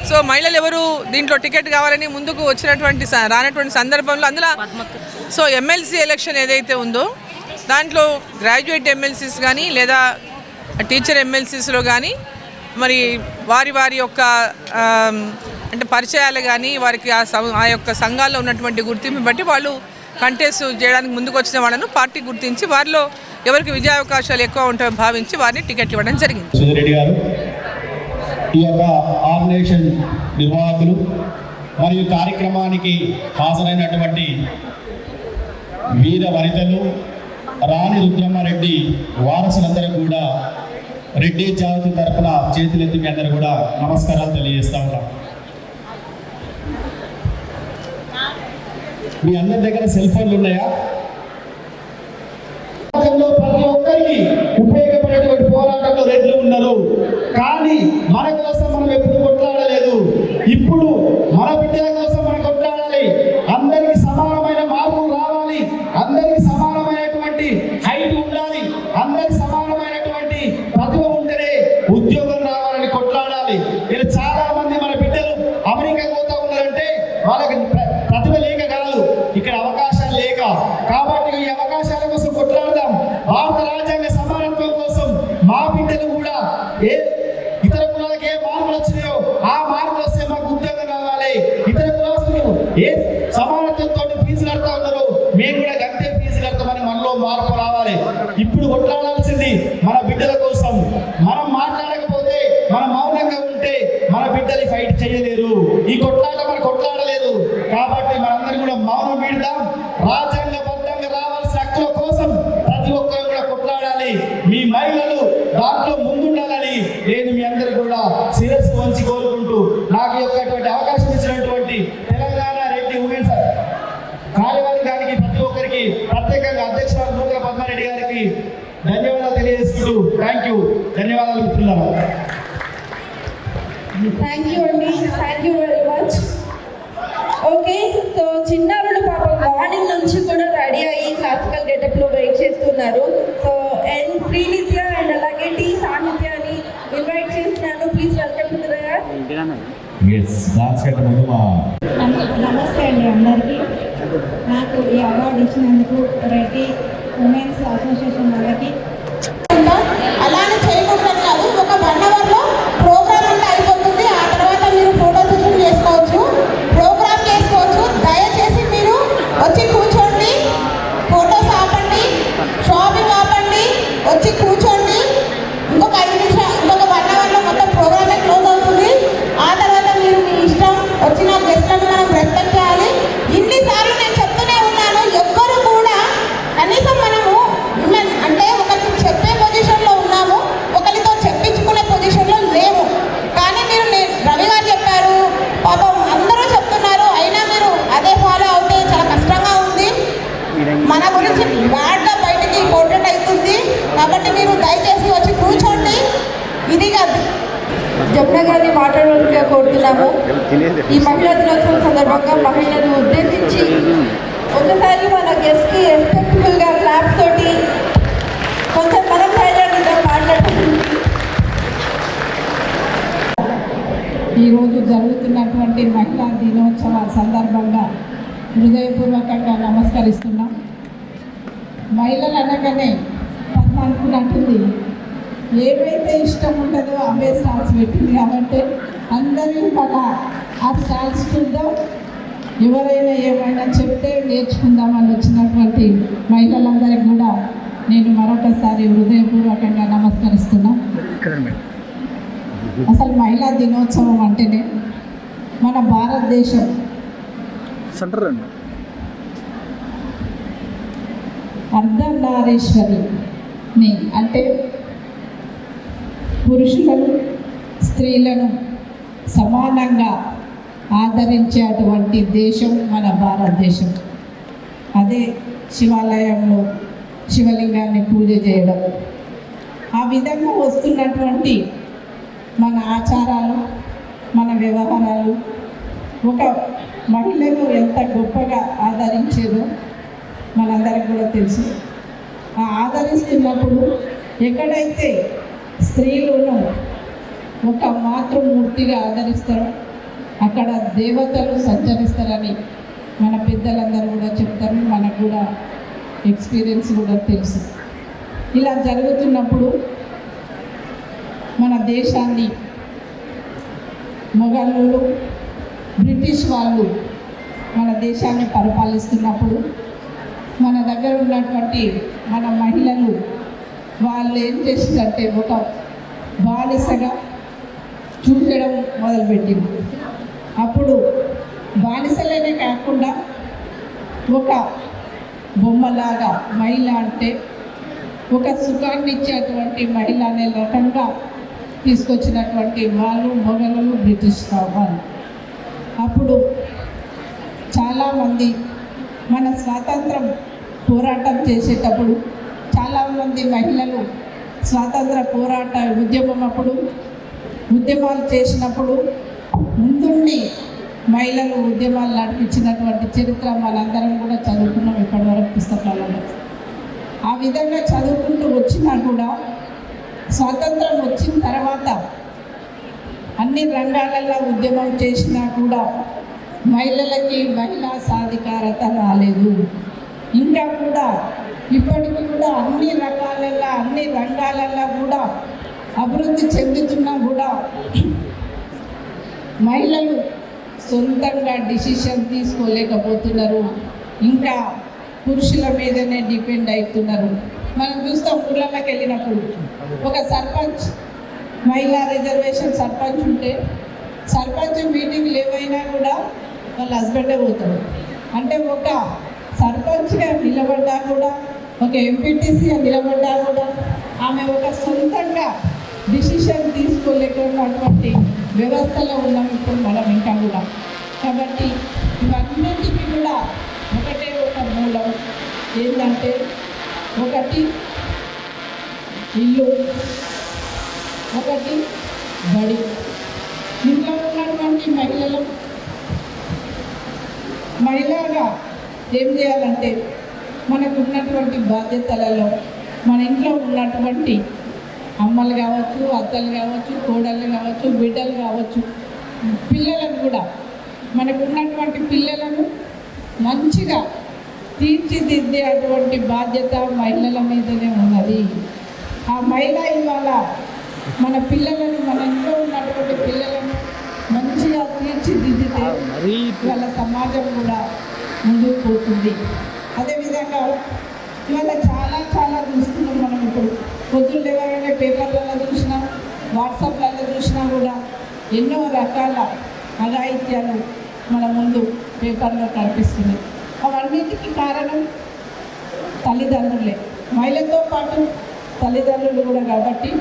సో మహిళలు ఎవరు దీంట్లో టికెట్ కావాలని ముందుకు రానటువంటి సందర్భంలో అందులో సో ఎమ్మెల్సీ ఎలక్షన్ ఏదైతే ఉందో దాంట్లో గ్రాడ్యుయేట్ ఎమ్మెల్సీస్ కానీ లేదా టీచర్ ఎమ్మెల్సీస్లో కానీ మరి వారి యొక్క అంటే పరిచయాలు కానీ వారికి ఆ యొక్క సంఘాల్లో ఉన్నటువంటి గుర్తింపు బట్టి వాళ్ళు కంటెస్ట్ చేయడానికి ముందుకు వచ్చిన వాళ్ళను పార్టీ గుర్తించి వారిలో ఎవరికి విజయావకాశాలు ఎక్కువ ఉంటాయో భావించి వారిని టికెట్ ఇవ్వడం జరిగింది. ఈ యొక్క ఆర్గనైజేషన్ నిర్వాహకులు మరియు కార్యక్రమానికి హాజరైనటువంటి వీర వనితలు, రాణి రుద్రమారెడ్డి వారసులందరూ కూడా రెడ్డి జాతి తరఫున చేతులెత్తి మీ అందరూ కూడా నమస్కారాలు తెలియజేస్తూ ఉంటాం. మీ అందరి దగ్గర సెల్ ఫోన్లు ఉన్నాయా? ప్రతి ఒక్కరికి ఉపయోగపడేటువంటి పోరాటంలో రెడ్లు ఉన్నారు. కానీ మన కోసం మనం ఎప్పుడు కొట్లాడలేదు. ఇప్పుడు మన బిడ్డల కోసం మనం కొట్లాడాలి. అందరికి సమానమైన మార్పులు రావాలి. అందరికి సమానమైనటువంటి హైట్ ఉండాలి. అందరికి సమానమైనటువంటి ప్రతిభ ఉంటేనే ఉద్యోగం రావాలని కొట్లాడాలి. ఇలా చాలా మంది మన బిడ్డలు అమెరికా పోతా ఉన్నారంటే వాళ్ళకి ప్రతిభ లేక కాదు, ఇక్కడ అవకాశాలు లేక. కాబట్టి ఈ అవకాశాల కోసం కొట్లాడదాం. భారత రాజ్యాంగ సమానత్వం కోసం మా బిడ్డలు కూడా ఇతర కులాలకు ఏ మార్పులు వచ్చినాయో ఆ మార్పులు వస్తే మాకు ఉద్యోగం రావాలి. ఇతర కులాసులు ఏ సమానత్వంతో ఫీజులు కడతా ఉన్నారు, మేము కూడా గంటే ఫీజు కడతామని మనలో మార్పు రావాలి. ఇప్పుడు కొట్లాడాల్సింది మన బిడ్డల కోసం. మనం మాట్లాడకపోతే, మనం మౌనంగా ఉంటే మన బిడ్డలు ఫైట్ చేయలేరు. ఈ కొట్లాట మనం కొట్లాడలేదు. కాబట్టి మనందరం కూడా మౌనం వీడదాం. రాజ్యాంగబద్ధంగా రావాల్సిన హక్కుల కోసం ప్రతి ఒక్కరు కూడా కొట్లాడాలి. మీ మహిళలు దాంట్లో ముందుండాలని నేను మీ అందరూ కూడా శిరస్సు వంచి కోరుకుంటూ, నాకు యొక్కటువంటి అవకాశం ఇచ్చినటువంటి తెలంగాణ రెడ్డి ఉమెన్స్ కార్యవర్గానికి ప్రతి ఒక్కరికి ప్రత్యేకంగా అధ్యక్షురాలు నూకల పద్మారెడ్డి గారికి ధన్యవాదాలు తెలియజేసుకుంటూ థ్యాంక్ యూ. ధన్యవాదాలు మిత్రులారా. థ్యాంక్ యూ అండి, thank you very much. Okay, so చిన్నారులు పాపం మార్నింగ్ నుంచి కూడా రెడీ అయ్యి క్లాసికల్ గెటప్లో వెయిట్ చేస్తున్నారు. సో అండ్ శ్రీనిత్య అండ్ అలాగే టీ సాహిత్యాన్ని ఇన్వైట్ చేస్తున్నాను. ప్లీజ్ వెల్కమ్ టు ద నమస్తే అండి అందరికీ. నాకు ఈ అవార్డు ఇచ్చినందుకు రెడ్డి ఉమెన్స్ అసోసియేషన్ వాళ్ళకి. అలానే చేయకూడదని కాదు, ఒక 1 అవర్లో ప్రోగ్రామ్ అంతా అయిపోతుంది. ఆ తర్వాత మీరు ఫోటో సెషన్ చేసుకోవచ్చు, ప్రోగ్రామ్ చేసుకోవచ్చు. దయచేసి మీరు వచ్చి కూర్చోండి, ఫొటోస్ ఆపండి, షాపింగ్ ఆపండి, వచ్చి కూర్చోండి. ఇంకొక 5 నిమిషాలు, ఇంకొక 1 అవర్లో మొత్తం ప్రోగ్రామే క్లోజ్ అవుతుంది. ఆ తర్వాత మీరు మీ ఇష్టం వచ్చిన గెస్ట్లను మనం రెస్పెక్ట్ చేయాలి. ఇన్నిసార్లు నేను చెప్తూనే ఉన్నాను, ఎవ్వరు కూడా కనీసం మనము అంటే ఒకరికి చెప్పే పొజిషన్లో ఉన్నాము, ఒకరితో చెప్పించుకునే పొజిషన్లో లేము. కానీ మీరు రవి గారు చెప్పారు, పాపం అందరూ చెప్తున్నారు, అయినా మీరు అదే ఫాలో అవుతే చాలా కష్టంగా ఉంది. మన గురించి బ్యాడ్గా బయటికి పోర్ట్రేట్ అవుతుంది. కాబట్టి మీరు దయచేసి వచ్చి కూర్చోండి. ఇది కాదు, జమున గారిని మాట్లాడవలసిగా కోరుతున్నాము. ఈ మహిళా దినోత్సవం సందర్భంగా మహిళలను ఉద్దేశించి ఒకసారి మన గెస్ట్కి రెస్పెక్ట్ఫుల్గా క్లాప్స్ తోటి కొంచెం మనం సైలెంట్గా మాట్లాడుతుంది. ఈరోజు జరుగుతున్నటువంటి మహిళా దినోత్సవ సందర్భంగా హృదయపూర్వకంగా నమస్కరిస్తున్నాం. మహిళలు అనగానే పద్మ అనుకున్నట్టుంది, ఏవైతే ఇష్టం ఉంటుందో అవే స్టాల్స్ పెట్టింది. కాబట్టి అందరూ మన ఆ స్టాల్స్ చూద్దాం, ఎవరైనా ఏమైనా చెప్తే నేర్చుకుందామని వచ్చినటువంటి మహిళలందరికీ కూడా నేను మరొకసారి హృదయపూర్వకంగా నమస్కరిస్తున్నా. అసలు మహిళా దినోత్సవం అంటేనే మన భారతదేశం అర్ధనారీశ్వరిని అంటే పురుషులను స్త్రీలను సమానంగా ఆదరించేటువంటి దేశం మన భారతదేశం. అదే శివాలయంలో శివలింగాన్ని పూజ చేయడం, ఆ విధంగా వస్తున్నటువంటి మన ఆచారాలు, మన వ్యవహారాలు ఒక మహిళను ఎంత గొప్పగా ఆదరించేదో మనందరికి కూడా తెలుసు. ఆ ఆదరిస్తున్నప్పుడు ఎక్కడైతే స్త్రీలను ఒక మాతృమూర్తిగా ఆదరిస్తారో అక్కడ దేవతలు సంచరిస్తారని మన పెద్దలందరూ కూడా చెప్తారు. మనకు కూడా ఎక్స్పీరియన్స్ కూడా తెలుసు. ఇలా జరుగుతున్నప్పుడు మన దేశాన్ని మొఘలులు, బ్రిటిష్ వాళ్ళు మన దేశాన్ని పరిపాలిస్తున్నప్పుడు మన దగ్గర ఉన్నటువంటి మన మహిళలు వాళ్ళు ఏం చేసిందంటే ఒక బానిసగా చూపించడం మొదలుపెట్టింది. అప్పుడు బానిసలనే కాకుండా ఒక బొమ్మలాగా మహిళ అంటే ఒక సుఖాన్ని ఇచ్చేటువంటి మహిళ అనే రకంగా తీసుకొచ్చినటువంటి వాళ్ళు మొఘలు బ్రిటిష్ వాళ్ళు. అప్పుడు చాలామంది మన స్వాతంత్రం పోరాటం చేసేటప్పుడు చాలామంది మహిళలు స్వాతంత్ర పోరాట ఉద్యమం అప్పుడు ఉద్యమాలు చేసినప్పుడు ముందుండి మహిళలు ఉద్యమాలు నడిపించినటువంటి చరిత్ర మనందరం కూడా చదువుకున్నాం ఇప్పటివరకు పుస్తకాలలో. ఆ విధంగా చదువుకుంటూ వచ్చినా కూడా స్వాతంత్రం వచ్చిన తర్వాత అన్ని రంగాలలో ఉద్యమం చేసినా కూడా మహిళలకి మహిళా సాధికారత రాలేదు. ఇంకా కూడా ఇప్పటికీ కూడా అన్ని రకాలలో అన్ని రంగాలలో కూడా అభివృద్ధి చెందుతున్నా కూడా మహిళలు సొంతంగా డిసిషన్ తీసుకోలేకపోతున్నారు. ఇంకా పురుషుల మీదనే డిపెండ్ అవుతున్నారు. మనం చూస్తాం ఊళ్ళకి వెళ్ళినప్పుడు ఒక సర్పంచ్ మహిళా రిజర్వేషన్ సర్పంచ్ ఉంటే సర్పంచ్ మీటింగ్లు ఏవైనా కూడా వాళ్ళ హస్బెండే పోతాడు. అంటే ఒక సర్పంచ్గా నిలబడ్డా కూడా ఒక ఎంపీటీసీగా నిలబడ్డా కూడా ఆమె ఒక సొంతంగా డిసిషన్ తీసుకోలేకున్నటువంటి వ్యవస్థలో ఉన్నాం ఇప్పుడు మనం ఇంకా కూడా. కాబట్టి ఇవన్నిటికీ కూడా ఒకటే ఒక మూలం ఏంటంటే ఒకటి ఇల్లు, ఒకటి బడి. ఇంట్లో ఉన్నటువంటి మహిళగా ఏం చేయాలంటే మనకు ఉన్నటువంటి బాధ్యతలలో మన ఇంట్లో ఉన్నటువంటి అమ్మలు కావచ్చు, అత్తలు కావచ్చు, కోడళ్ళు కావచ్చు, బిడ్డలు కావచ్చు, పిల్లలను కూడా మనకు ఉన్నటువంటి పిల్లలను మంచిగా తీర్చిదిద్దే అటువంటి బాధ్యత మహిళల మీదనే ఉన్నది. ఆ మహిళ ఇవాళ మన పిల్లలను మన ఇంట్లో ఉన్నటువంటి పిల్లలను మంచిగా తీర్చిదిద్దితే ఇవాళ సమాజం కూడా ముందుకు పోతుంది. అదేవిధంగా ఇవాళ చాలా చాలా చూస్తున్నాం మనం. ఇప్పుడు పొద్దున్న ఎవరైనా పేపర్లలో చూసినా వాట్సాప్లలో చూసినా కూడా ఎన్నో రకాల అఘాయిత్యాలు మన ముందు పేపర్లో కనిపిస్తున్నాయి. అవన్నిటికీ కారణం తల్లిదండ్రులే, మహిళతో పాటు తల్లిదండ్రులు కూడా. కాబట్టి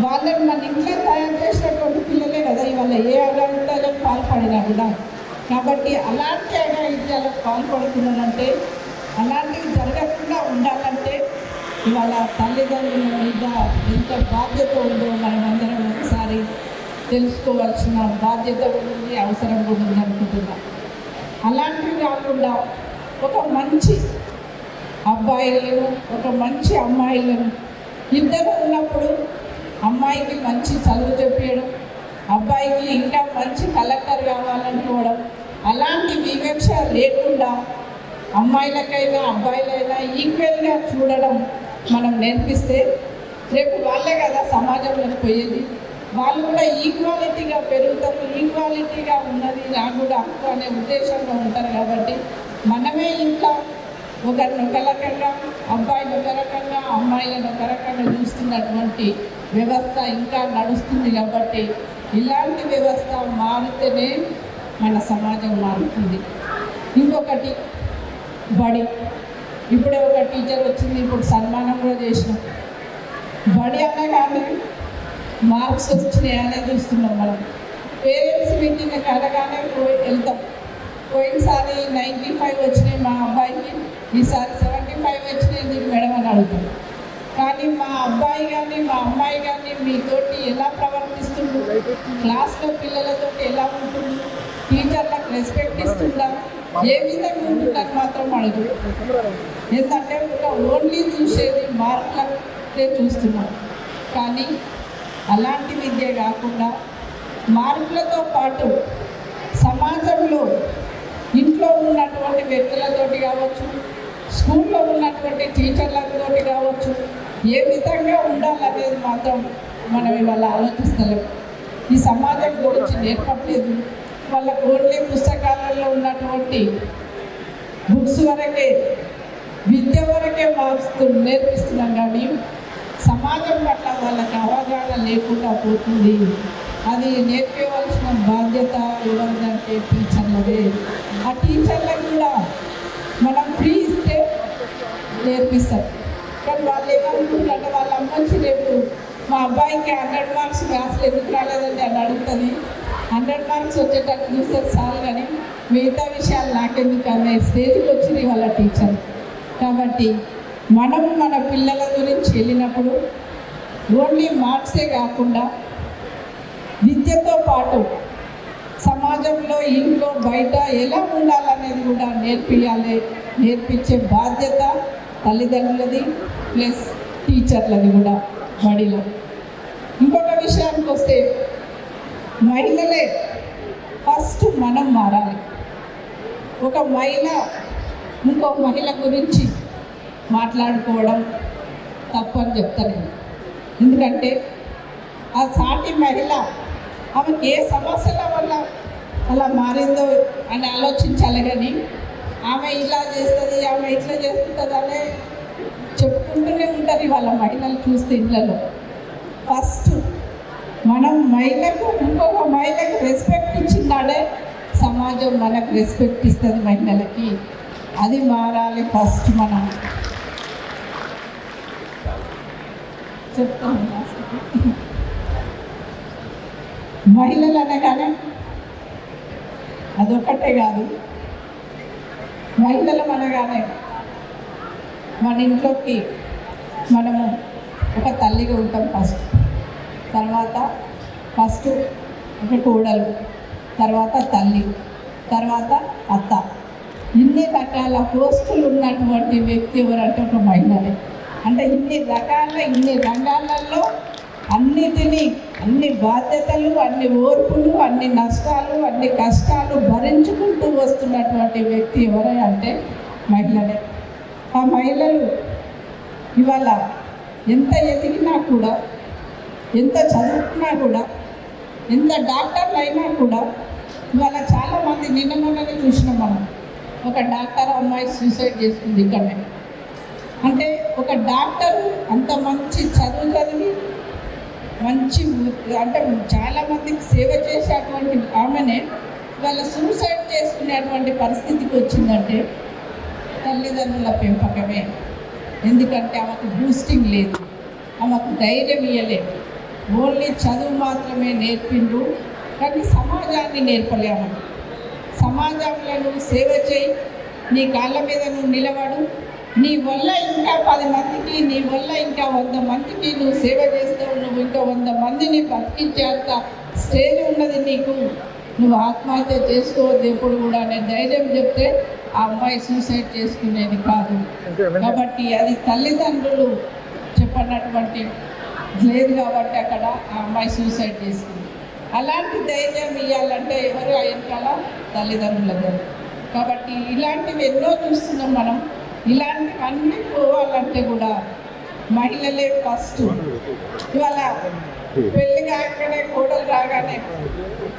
వాళ్ళని మన ఇంట్లో తయారు చేసినటువంటి పిల్లలే కదా ఇవాళ ఏ అఘాయిత్యాలకు పాల్పడినా కూడా. కాబట్టి అలాంటి అఘాయిత్యాలకు పాల్పడుతున్నారంటే అలాంటివి జరగకుండా ఉండాలంటే ఇవాళ తల్లిదండ్రుల మీద ఎంత బాధ్యత ఉందో మనం అందరం ఒకసారి తెలుసుకోవాల్సిన బాధ్యత ఉంది, అవసరం కూడా ఉంది అనుకుంటున్నాం. అలాంటివి కాకుండా ఒక మంచి అబ్బాయిలను ఒక మంచి అమ్మాయిలను ఇద్దరు ఉన్నప్పుడు అమ్మాయికి మంచి చదువు చెప్పేయడం, అబ్బాయికి ఇంకా మంచి కలెక్టర్ కావాలనుకోవడం, అలాంటి వివక్ష లేకుండా అమ్మాయిలకైనా అబ్బాయిలైనా ఈక్వల్గా చూడడం మనం నేర్పిస్తే రేపు వాళ్ళే కదా సమాజంలోకి పోయేది. వాళ్ళు కూడా ఈక్వాలిటీగా పెరుగుతారు, ఈక్వాలిటీగా ఉన్నది నాకు కూడా హక్కు అనే ఉద్దేశంలో ఉంటారు. కాబట్టి మనమే ఇంట్లో ఒకరిని ఒక రకంగా, అబ్బాయిని ఒక రకంగా, అమ్మాయిలను ఒక రకంగా చూస్తున్నటువంటి వ్యవస్థ ఇంకా నడుస్తుంది. కాబట్టి ఇలాంటి వ్యవస్థ మారితేనే మన సమాజం మారుతుంది. ఇంకొకటి బడి. ఇప్పుడే ఒక టీచర్ వచ్చింది, ఇప్పుడు సన్మానం కూడా చేసినాం. బడి అనగానే మార్క్స్ వచ్చినాయి అనే చూస్తున్నాం మనం. పేరెంట్స్ మీటింగ్ అనగానే వెళ్తాం. పోయినసారి 95 వచ్చినాయి మా అబ్బాయికి, ఈసారి 75 వచ్చినాయి ఎందుకు మేడం అని అడుగుతాం. కానీ మా అబ్బాయి కానీ మా అమ్మాయి కానీ మీతోటి ఎలా ప్రవర్తిస్తుండ్రు, క్లాస్లో పిల్లలతో ఎలా ఉంటుండ్రు, టీచర్లకు రెస్పెక్ట్ ఇస్తుందా, ఏ విధంగా ఉంటుందని మాత్రం అడుగు. ఎందుకంటే ఒక ఓన్లీ చూసేది మార్కులకే చూస్తున్నాం. కానీ అలాంటి విద్య కాకుండా మార్కులతో పాటు సమాజంలో ఇంట్లో ఉన్నటువంటి వ్యక్తులతోటి కావచ్చు, స్కూల్లో ఉన్నటువంటి టీచర్లతోటి కావచ్చు, ఏ విధంగా ఉండాలనేది మాత్రం మనం ఇవాళ ఆలోచిస్తలేం. ఈ సమాజం గురించి నేర్పట్లేదు. వాళ్ళకు ఓన్లీ పుస్తకాలలో ఉన్నటువంటి బుక్స్ వరకే, విద్య వరకే నేర్పిస్తున్నాం. కానీ సమాజం పట్ల వాళ్ళకి అవగాహన లేకుండా పోతుంది. అది నేర్పించవలసిన బాధ్యత ఎవరిదంటే టీచర్లదే. ఆ టీచర్లకు కూడా మనం ఫ్రీ ఇస్తే నేర్పిస్తారు. కానీ వాళ్ళు ఏమనుకుంటారంటే వాళ్ళ అమ్మ వచ్చి రేపు మా అబ్బాయికి 100 మార్క్స్ మ్యాథ్స్లో ఎందుకు రాలేదండి అని అడుగుతుంది. 100 మార్క్స్ వచ్చేటట్టు చూస్తారు చాలు, కానీ మిగతా విషయాలు నాకెందుకు అనే స్టేజ్కి వచ్చింది వాళ్ళ టీచర్. కాబట్టి మనం మన పిల్లల గురించి వెళ్ళినప్పుడు ఓన్లీ మార్క్సే కాకుండా విద్యతో పాటు సమాజంలో, ఇంట్లో, బయట ఎలా ఉండాలనేది కూడా నేర్పించే బాధ్యత తల్లిదండ్రులది ప్లస్ టీచర్లది కూడా బడిలో. ఇంకొక విషయానికి వస్తే మహిళలే ఫస్ట్ మనం మారాలి. ఒక మహిళ ఇంకో మహిళ గురించి మాట్లాడుకోవడం తప్పని చెప్తాను. ఎందుకంటే ఆ సాటి మహిళ ఆమెకి ఏ సమస్యల వల్ల అలా మారిందో అని ఆలోచించాలి. కానీ ఆమె ఇలా చేస్తుంది, ఆమె ఇట్లా చేస్తుంది అనే చెప్పుకుంటూనే ఉంటుంది వాళ్ళ మహిళలు చూస్తే ఇళ్ళలో. ఫస్ట్ మనం మహిళకు ఇంకొక మహిళకి రెస్పెక్ట్ ఇచ్చినాడే సమాజం మనకు రెస్పెక్ట్ ఇస్తుంది మహిళలకి. అది మారాలి ఫస్ట్. మనం చెప్తాను మహిళలు అనగానే అదొక్కటే కాదు, మహిళలు అనగానే మన ఇంట్లోకి మనము ఒక తల్లిగా ఉంటాం ఫస్ట్ ఒక కోడలు, తర్వాత తల్లి, తర్వాత అత్త. ఇన్ని రకాల పోస్టులు ఉన్నటువంటి వ్యక్తి ఎవరంటే ఒక మహిళలే. అంటే ఇన్ని రంగాలలో అన్ని బాధ్యతలు, అన్ని ఓర్పులు, అన్ని నష్టాలు, అన్ని కష్టాలు భరించుకుంటూ వస్తున్నటువంటి వ్యక్తి ఎవరై అంటే మహిళలే. ఆ మహిళలు ఇవాళ ఎంత ఎదిగినా కూడా, ఎంత చదువుకున్నా కూడా, ఎంత డాక్టర్లు అయినా కూడా ఇవాళ చాలామంది నిన్న మొన్ననే చూసినాం మనం. ఒక డాక్టర్ అమ్మాయి సూసైడ్ చేసుకుంది ఇక్కడనే. అంటే ఒక డాక్టర్ అంత మంచి చదివి మంచి అంటే చాలామందికి సేవ చేసేటువంటి ఆమెనే వాళ్ళ సూసైడ్ చేసుకునేటువంటి పరిస్థితికి వచ్చిందంటే తల్లిదండ్రుల పెంపకమే. ఎందుకంటే ఆమెకు బూస్టింగ్ లేదు, ఆమెకు ధైర్యం ఇవ్వలేదు. ఓన్లీ చదువు మాత్రమే నేర్పిండు, కానీ సమాజాన్ని నేర్పలేము. సమాజంలో నువ్వు సేవ చేయి, నీ కాళ్ళ మీద నువ్వు నిలబడు, నీ వల్ల ఇంకా 10 మందికి, నీ వల్ల ఇంకా 100 మందికి నువ్వు సేవ చేస్తావు, నువ్వు ఇంకా 100 మందిని బతికించేంత స్టేజ్ ఉన్నది నీకు, నువ్వు ఆత్మహత్య చేసుకోవద్దు ఎప్పుడు కూడా అనే ధైర్యం చెప్తే ఆ అమ్మాయి సూసైడ్ చేసుకునేది కాదు. కాబట్టి అది తల్లిదండ్రులు చెప్పినటువంటి లేదు కాబట్టి అక్కడ ఆ అమ్మాయి సూసైడ్ చేసుకుంది. అలాంటి ధైర్యం ఇవ్వాలంటే ఎవరు వెనకాల తల్లిదండ్రుల. కాబట్టి ఇలాంటివి ఎన్నో చూస్తున్నాం మనం. ఇలాంటివన్నీ పోవాలంటే కూడా మహిళలే ఫస్ట్. ఇవాళ పెళ్ళి కాగానే, కోడలు రాగానే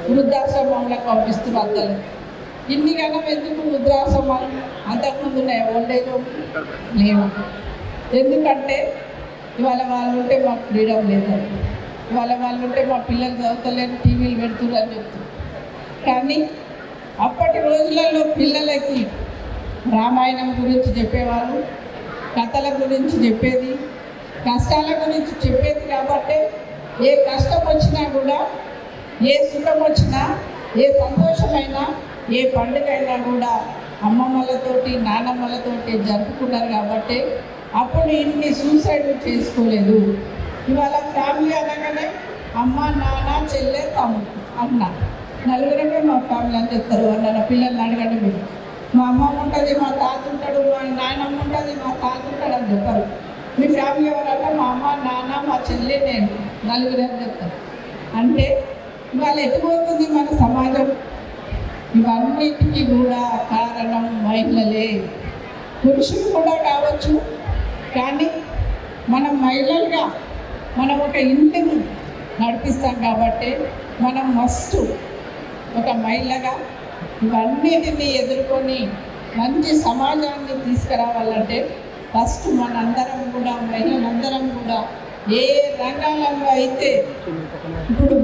వృద్ధాశ్రమంలో పంపిస్తున్నారు అద్దలు. ఇన్ని గణం ఎందుకు వృద్ధాశ్రమాలు? అంతకుముందు ఓల్డేజ్ లేవు. ఎందుకంటే ఇవాళ వాళ్ళు ఉంటే మాకు ఫ్రీడమ్ లేదు, ఇవాళ వాళ్ళు ఉంటే మా పిల్లలు చదువుతలేని టీవీలు పెడుతున్నారు అని చెప్తున్నారు. కానీ అప్పటి రోజులలో పిల్లలకి రామాయణం గురించి చెప్పేవారు, కథల గురించి చెప్పేది, కష్టాల గురించి చెప్పేది. కాబట్టి ఏ కష్టం వచ్చినా కూడా, ఏ సుఖం వచ్చినా, ఏ సంతోషమైనా, ఏ పండుగైనా కూడా అమ్మమ్మలతోటి, నానమ్మలతోటి జరుపుకున్నారు. కాబట్టి అప్పుడు ఇన్ని సూసైడ్ చేసుకోలేదు. ఇవాళ ఫ్యామిలీ అనగానే అమ్మ, నాన్న, చెల్లె, తమ్ముడు, అన్న, నలుగురమే మా ఫ్యామిలీ అని చెప్తారు. అన్న పిల్లల్ని అడగండి మీరు. మా అమ్మమ్మ ఉంటుంది, మా తాత ఉంటాడు, మా నాయనమ్మ ఉంటుంది, మా తాత ఉంటాడు అని చెప్పారు. మీ ఫ్యామిలీ ఎవరంటే మా అమ్మ, నాన్న, మా చెల్లి, నేను, నలుగురే అని చెప్తారు. అంటే ఇవాళ ఎటుపోతుంది మన సమాజం? ఇవన్నిటికీ కూడా కారణం మహిళలే. పురుషులు కూడా కావచ్చు, కానీ మనం మహిళలుగా మనం ఒక ఇంటిని నడిపిస్తాం కాబట్టి మనం మస్ట్ ఒక మహిళగా ఇవన్నిటిని ఎదుర్కొని మంచి సమాజాన్ని తీసుకురావాలంటే ఫస్ట్ మనందరం కూడా, మహిళలందరం కూడా ఏ రంగాలలో అయితే ఇప్పుడు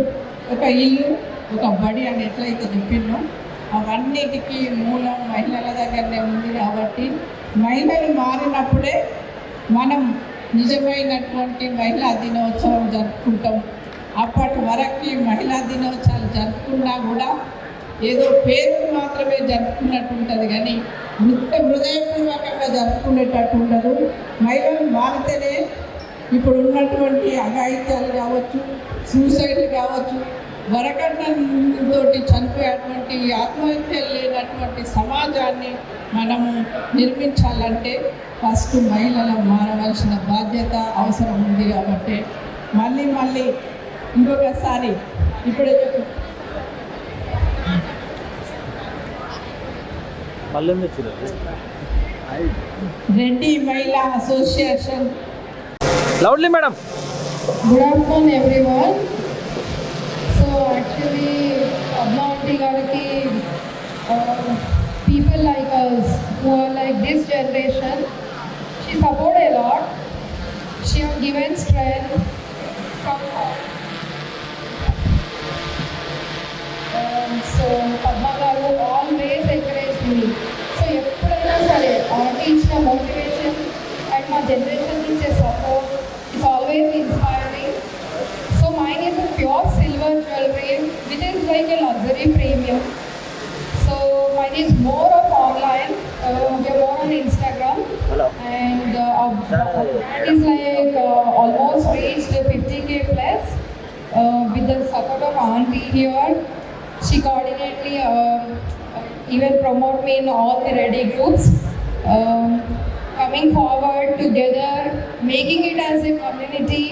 ఒక ఇల్లు, ఒక బడి అని ఎట్లయితే చెప్పిందో అవన్నిటికీ మూలం మహిళల దగ్గరనే ఉంది. కాబట్టి మహిళలు మారినప్పుడే మనం నిజమైనటువంటి మహిళా దినోత్సవం జరుపుకుంటాం. అప్పటి వరకు మహిళా దినోత్సవాలు జరుపుకున్నా కూడా ఏదో పేరు మాత్రమే జరుపుకున్నట్టు ఉంటుంది, కానీ హృదయపూర్వకంగా జరుపుకునేటట్టు ఉండదు. మహిళలు మారితేనే ఇప్పుడు ఉన్నటువంటి అఘాయిత్యాలు కావచ్చు, సూసైడ్లు కావచ్చు, వరకట్నంతోటి చనిపోయేటువంటి ఆత్మహత్యలు లేనటువంటి సమాజాన్ని మనము నిర్మించాలంటే ఫస్ట్ మహిళలు మారవలసిన బాధ్యత అవసరం ఉంది. కాబట్టి మళ్ళీ ఇంకొకసారి ఇప్పుడే చెప్పు రెడ్డి మహిళా association. Loudly madam. Good afternoon everyone. So actually Padma Aunty gariki people like us who are like this generation, she support a lot. She have given strength from her. So Padma garu always encourage me. So eppudaina sare aunty ichina motivation and ma generation nunche support is always inspiring. So mine is a pure silver jewelry which is like a luxury premium. So mine is more of online, we are more on Instagram. Hello. And our brand is like almost reached 50k plus with the support of auntie here. She coordinately even promote me in all the ready groups. Coming forward together, making it as a community,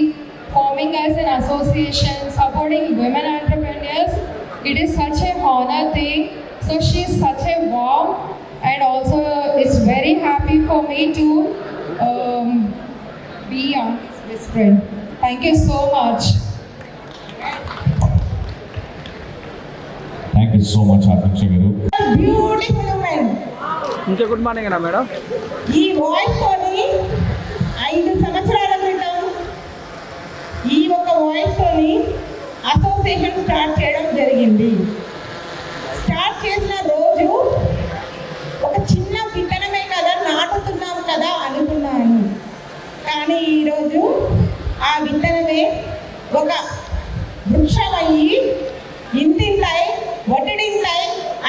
forming as an association, supporting women entrepreneurs. It is such a honor thing. So she is such a warm, and also it's very happy for me to be Auntie's best friend. Thank you so much. Thank you so much, Akanksha garu. Beautiful woman. ఇంకా good morning అన్నా madam. ఈ voice తోని 5 సంవత్సరాల క్రితం ఈ ఒక voice తోని association start చేయడం జరిగింది. స్టార్ట్ చేసిన రోజు ఒక చిన్న విత్తనమే కదా నాటుతున్నాం కదా అనుకున్నాను. కానీ ఈరోజు ఆ విత్తనమే ఒక వృక్షమయ్యి ఇంటింటై వటిడింటై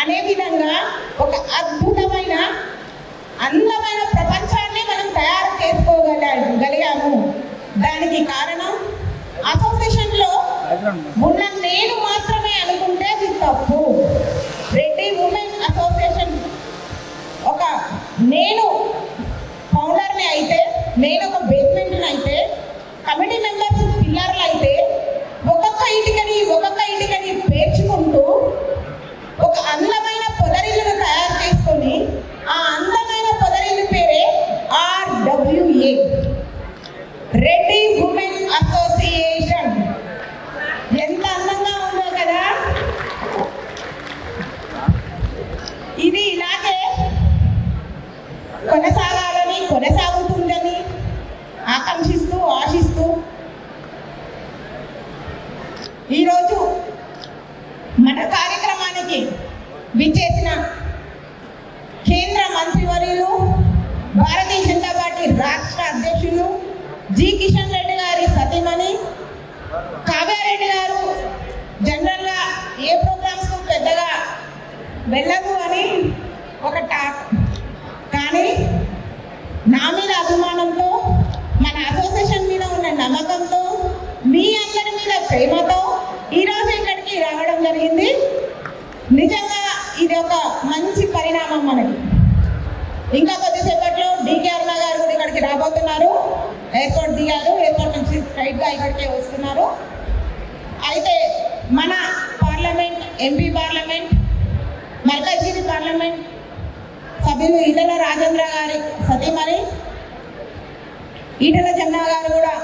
అనే విధంగా ఒక అద్భుతమైన అందమైన ప్రపంచాన్ని మనం తయారు చేసుకోగలిగాము. దానికి కారణం అసోసియేషన్లో ఉన్న నేను మాత్రమే అనుకుంటే అది తప్పు. రెడ్డి ఉమెన్ అసోసియేషన్ ఒక నేను ఫౌండర్ని అయితే, నేను ఒక బేస్మెంట్ని అయితే, కమిటీ మెంబర్స్ పిల్లర్లు అయితే ఒక్కొక్క ఇటుకని పేర్చుకుంటూ ఒక అందమైన పొదరిల్లును తయారు చేసుకొని ఆ అందమైన పొదరిల్లు పేరే RWA, రెడ్డి ఉమెన్ అసోసియేషన్. ఎంత అందంగా ఉందో కదా. ఇది ఇలాగే కొనసాగుతుందని ఆశిస్తూ ఈరోజు మన కార్యక్రమానికి విచ్చేసిన కేంద్ర మంత్రివర్యులు, భారతీయ జనతా పార్టీ రాష్ట్ర అధ్యక్షులు జి కిషన్ రెడ్డి గారి సతీమణి కావ్యారెడ్డి గారు జనరల్గా ఏ ప్రోగ్రామ్స్కు పెద్దగా వెళ్ళదు అని ఒక టాక్, కానీ నా మీద అభిమానంతో, మన అసోసియేషన్ మీద ఉన్న నమ్మకంతో, మీ అందరి మీద ప్రేమతో ఈరోజు ఇక్కడికి రావడం జరిగింది. నిజంగా ఇది ఒక మంచి పరిణామం మనకి. ఇంకా కొద్దిసేపట్లో డికే అరుణ గారు కూడా ఇక్కడికి రాబోతున్నారు. ఎయిర్పోర్ట్ దిగారు, ఎయిర్పోర్ట్ నుంచి స్ట్రైట్గా ఇక్కడికే వస్తున్నారు. అయితే మన parliament, MP parliament, Malkajgiri parliament సభ్యులు ఈటెల రాజేంద్ర గారి సతీమణి ఈటెల జమున గారు కూడా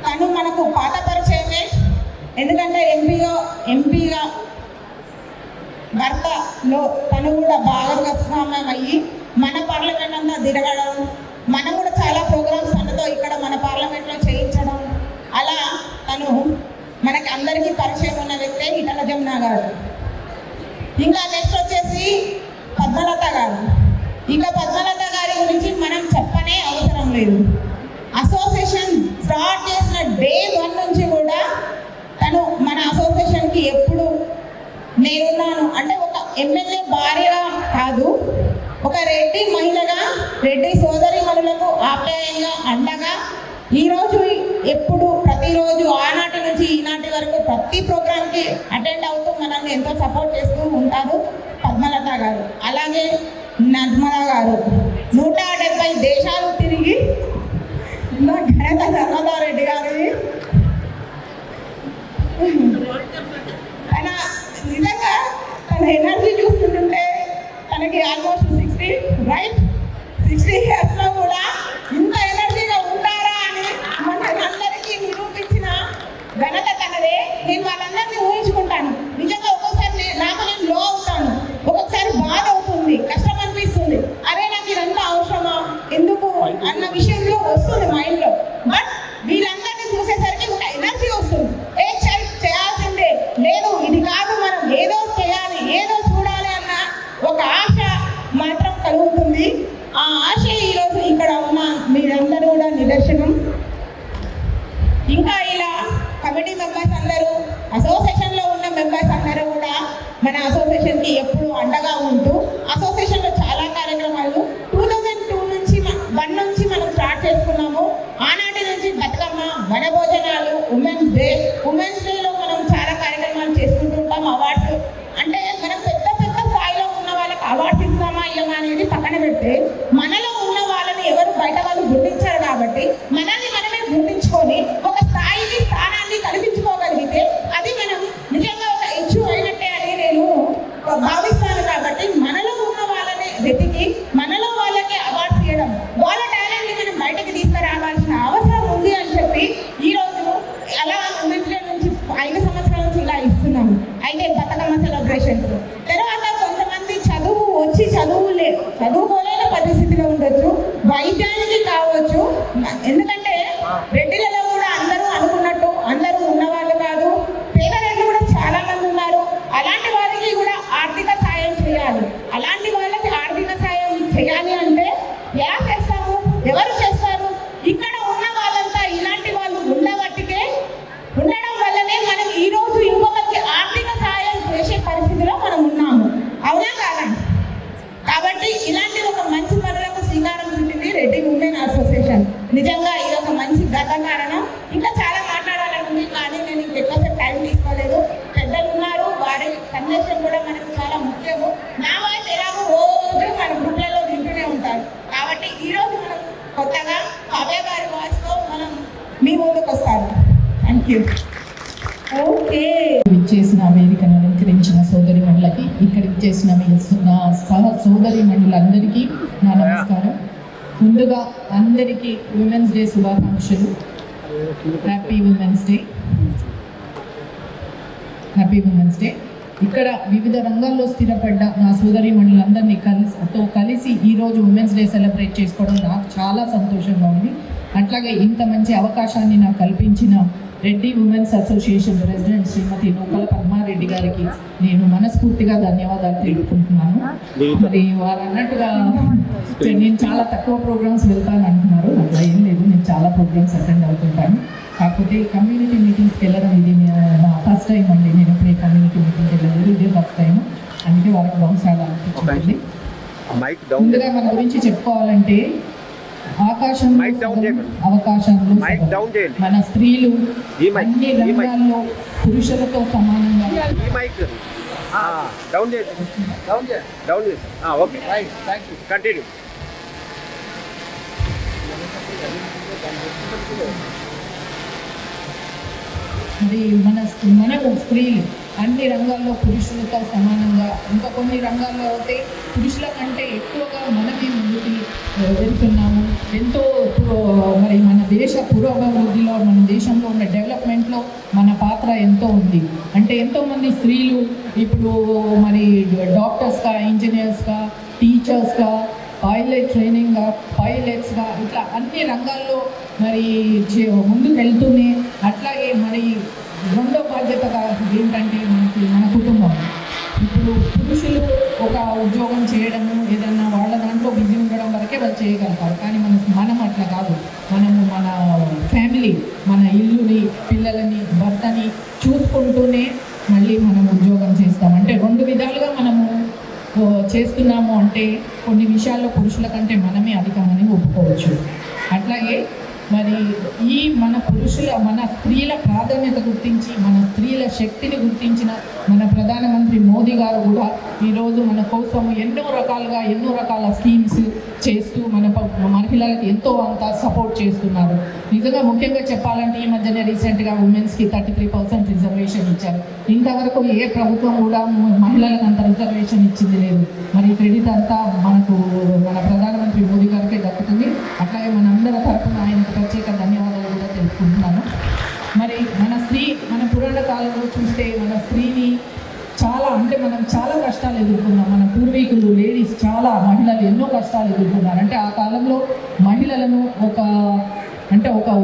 తను మనకు పాత పరిచయమే. ఎందుకంటే ఎంపీగా భర్తలో తను కూడా భాగస్వామ్యం అయ్యి మన పార్లమెంట్ అంతా తిరగడం, మనం కూడా చాలా ప్రోగ్రామ్స్ తనతో ఇక్కడ మన పార్లమెంట్లో చేయించడం, అలా తను మనకి అందరికీ పరిచయం ఉన్న వ్యక్తే ఈటల జమున గారు. ఇంకా నెక్స్ట్ వచ్చేసి పద్మలత గారు. ఇంకా పద్మలత గారి గురించి మనం చెప్పనే అవసరం లేదు. అసోసియేషన్ స్టార్ట్ చేసిన డే 1 నుంచి కూడా తను మన అసోసియేషన్కి ఎప్పుడు నేనున్నాను అంటే ఒక ఎమ్మెల్యే భార్యగా కాదు, ఒక రెడ్డి మహిళగా, రెడ్డి సోదరి మనులకు ఆప్యాయంగా అండగా ఈరోజు ఎప్పుడు ప్రతిరోజు ఆనాటి నుంచి ఈనాటి వరకు ప్రతి ప్రోగ్రామ్కి అటెండ్ అవుతూ మనల్ని ఎంతో సపోర్ట్ చేస్తూ ఉంటారు పద్మలత గారు. అలాగే నర్మదా గారు 170 దేశాలు తిరిగి నా ఘనత నర్మదా రెడ్డి గారి. తన నిజంగా తన ఎనర్జీ చూస్తుంటే తనకి ఆల్మోస్ట్ 60 ఇయర్స్లో కూడా ఇంత ఎనర్జీగా ఉంటారా అని మనందరికీ నిరూపించిన ఘనత తనదే. నేను వాళ్ళందరినీ ఊహించుకుంటాను. నిజంగా ఒక్కొక్కసారి నేను లో అవుతాను, ఒక్కొక్కసారి బాధ అవుతుంది, కష్టం అనిపిస్తుంది. అరే నాకు ఇదంతా అవసరమా, ఎందుకు అన్న విషయంలో వస్తుంది మైండ్లో. బట్ వీళ్ళందరినీ చూసేసరికి ఒక ఎనర్జీ వస్తుంది. చేయాల్సిందే, లేదు ఇది కాదు, మనం ఏదో చేయాలి, ఏదో చూడాలి అన్న ఒక ఆశ మాత్రం కలుగుతుంది. ఆ ఆశ ఈరోజు ఇక్కడ ఉన్న మీరందరూ కూడా నిదర్శనం. ఇంకా ఇలా కమిటీ మెంబర్స్ అందరూ, అసోసియేషన్లో ఉన్న మెంబర్స్ అందరూ కూడా మన అసోసియేషన్కి ఎప్పుడు అండగా ఉంటూ అసోసియేషన్లో చాలా కార్యక్రమాలు 2002 నుంచి 1 నుంచి మనం స్టార్ట్ చేసుకున్నాము. ఆనాటి నుంచి బతుకమ్మ, వనభోజనాలు, ఉమెన్స్ డేలో మనం చాలా కార్యక్రమాలు చేసుకుంటుంటాం. అవార్డ్స్ అంటే మనం పెద్ద స్థాయిలో ఉన్న వాళ్ళకి అవార్డ్స్ ఇస్తామా ఇవ్వమా అనేది పక్కన పెడితే మనలో ఉన్న వాళ్ళని ఎవరు బయట వాళ్ళు గుర్తించారు కాబట్టి మనల్ని మనమే గుర్తించుకొని ఒక స్థానాన్ని కల్పించుకోగలిగితే అది మనం నిజంగా ఒక ఇష్యూ అయినట్టే అని నేను భావిస్తాను. కాబట్టి మనలో ఉన్న వాళ్ళని వెతికి మనలో వాళ్ళకి అవార్డ్స్ ఇవ్వడం, వాళ్ళ టాలెంట్ని మనం బయటకి తీసుకురావాల్సిన అవసరం ఉంది అని చెప్పి ఈరోజు అలా ఉమెన్స్ డే నుంచి 5 సంవత్సరాల నుంచి ఇలా ఇస్తున్నాము. అయితే బతుకమ్మ సెలబ్రేషన్స్ తర్వాత కొంతమంది చదువుకోలేని పరిస్థితిలో ఉండొచ్చు, వైద్యానికి కావచ్చు. ఎందుకంటే రెడ్డిలలో కూడా అందరూ అనుకున్నట్టు అందరూ ఉన్నవాళ్ళు కాదు, పేద రెడ్లు కూడా చాలా మంది ఉన్నారు. అలాంటి వారికి కూడా ఆర్థిక సాయం చేయాలి. అలాంటి వాళ్ళకి ఆర్థిక సాయం చేయాలి అంటే ఎలా చేస్తాము, ఎవరు చేస్తారు? ఇక్కడ ఉన్న వాళ్ళంతా ఇలాంటి వాళ్ళు ఉండడం వల్లనే మనం ఈరోజు ఇంకొకరికి ఆర్థిక సాయం చేసే పరిస్థితిలో మనం ఉన్నాము. అవునా కాదా? కాబట్టి ఇలాంటి ఒక మంచి పనులకు శ్రీకారం చుట్టింది రెడ్డి ఉమెన్ అసోసియేషన్. నిజంగా ఇది ఒక మంచి గర్వకారణం. ఇంకా చాలా మాట్లాడాలని ఉంది, కానీ నేను ఎక్కువసేపు టైం తీసుకోలేదు. పెద్దలు ఉన్నారు, వారి సందేశం కూడా మనకు చాలా ముఖ్యము. నా వాయిస్ ఎలాగో రోజు మన గ్రూప్లలో వింటూనే ఉంటారు. కాబట్టి ఈరోజు మనం కొత్తగా కావ్య గారి వాయిస్తో మనం మీ ముందుకు వస్తాము. Thank you. ఓకే, చేసిన వేదికను అలంకరించిన సోదరి మండలకి, ఇక్కడికి చేసిన నా సోదరి మండలందరికీ నా నమస్కారం. ముందుగా అందరికీ ఉమెన్స్ డే శుభాకాంక్షలు. Happy women's day. ఇక్కడ వివిధ రంగాల్లో స్థిరపడ్డ నా సోదరి మండలందరినీ కలిసి ఈరోజు ఉమెన్స్ డే సెలబ్రేట్ చేసుకోవడం నాకు చాలా సంతోషంగా ఉంది. అట్లాగే ఇంత మంచి అవకాశాన్ని నాకు కల్పించిన రెడ్డి ఉమెన్స్ అసోసియేషన్ ప్రెసిడెంట్ శ్రీమతి నూకల పద్మారెడ్డి గారికి నేను మనస్ఫూర్తిగా ధన్యవాదాలు తెలుపుకుంటున్నాను. మరి వారు అన్నట్టుగా నేను చాలా తక్కువ ప్రోగ్రామ్స్ వెళ్తాను అంటున్నారు. అట్లా ఏం లేదు, నేను చాలా ప్రోగ్రామ్స్ అటెండ్ అవుతుంటాను. కాకపోతే కమ్యూనిటీ మీటింగ్స్కి వెళ్ళడం ఇది నా ఫస్ట్ టైం అండి. నేను ఇప్పుడు కమ్యూనిటీ మీటింగ్కి వెళ్ళలేదు, ఇదే ఫస్ట్ టైం. అందుకే వారికి బహుశా అనిపించింది. ముందుగా మన గురించి చెప్పుకోవాలంటే అవకాశాలు మన స్త్రీలు అన్ని రంగాల్లో పురుషులతో సమానంగా మరి మనము స్త్రీలు అన్ని రంగాల్లో పురుషులతో సమానంగా, ఇంకా కొన్ని రంగాల్లో అయితే పురుషుల కంటే ఎక్కువగా మనమే ముందుకు వెళ్తున్నాము. ఎంతో మరి మన దేశ పురోభివృద్ధిలో, మన దేశంలో ఉన్న డెవలప్మెంట్లో మన పాత్ర ఎంతో ఉంది. అంటే ఎంతోమంది స్త్రీలు ఇప్పుడు మరి డాక్టర్స్గా, ఇంజనీర్స్గా, టీచర్స్గా, పైలట్స్గా ఇట్లా అన్ని రంగాల్లో మరి ముందుకు వెళ్తూనే అట్లాగే మరి రెండో బాధ్యతగా ఏంటంటే మన కుటుంబం. ఇప్పుడు పురుషులు ఒక ఉద్యోగం చేయడము ఏదన్నా వాళ్ళ దాంట్లో బిజీ ఉండడం వరకే వాళ్ళు చేయగలుగుతారు. కానీ మనం అట్లా కాదు. మనము మన ఫ్యామిలీ, మన ఇల్లుని, పిల్లలని, భర్తని చూసుకుంటూనే మళ్ళీ మనం ఉద్యోగం చేస్తాం. అంటే రెండు విధాలుగా మనము చేస్తున్నాము. అంటే కొన్ని విషయాల్లో పురుషుల కంటే మనమే అధికమని ఒప్పుకోవచ్చు. అట్లాగే మరి మన స్త్రీల ప్రాధాన్యత గుర్తించి, మన స్త్రీల శక్తిని గుర్తించిన మన ప్రధానమంత్రి మోదీ గారు కూడా ఈరోజు మన కోసం ఎన్నో రకాల స్కీమ్స్ చేస్తూ మన మహిళలకు ఎంతో అంత సపోర్ట్ చేస్తున్నారు. నిజంగా ముఖ్యంగా చెప్పాలంటే ఈ మధ్యనే రీసెంట్గా ఉమెన్స్కి 33% రిజర్వేషన్ ఇచ్చారు. ఇంతవరకు ఏ ప్రభుత్వం కూడా మహిళలకు అంత రిజర్వేషన్ ఇచ్చింది లేదు. మరి క్రెడిట్ అంతా మన ప్రధానమంత్రి మోదీ గారికే దక్కుతుంది. అట్లాగే మనందరి తరఫున ఆయనకు ప్రత్యేక ధన్యవాదాలు కూడా తెలుపుకుంటున్నాను. మరి మన పురాణ కాలంలో చూస్తే మన స్త్రీని మనం చాలా కష్టాలు ఎదుర్కొన్నాం. మన పూర్వీకులు లేడీస్ మహిళలు ఎన్నో కష్టాలు ఎదుర్కొన్నారు. అంటే ఆ కాలంలో మహిళలను ఒక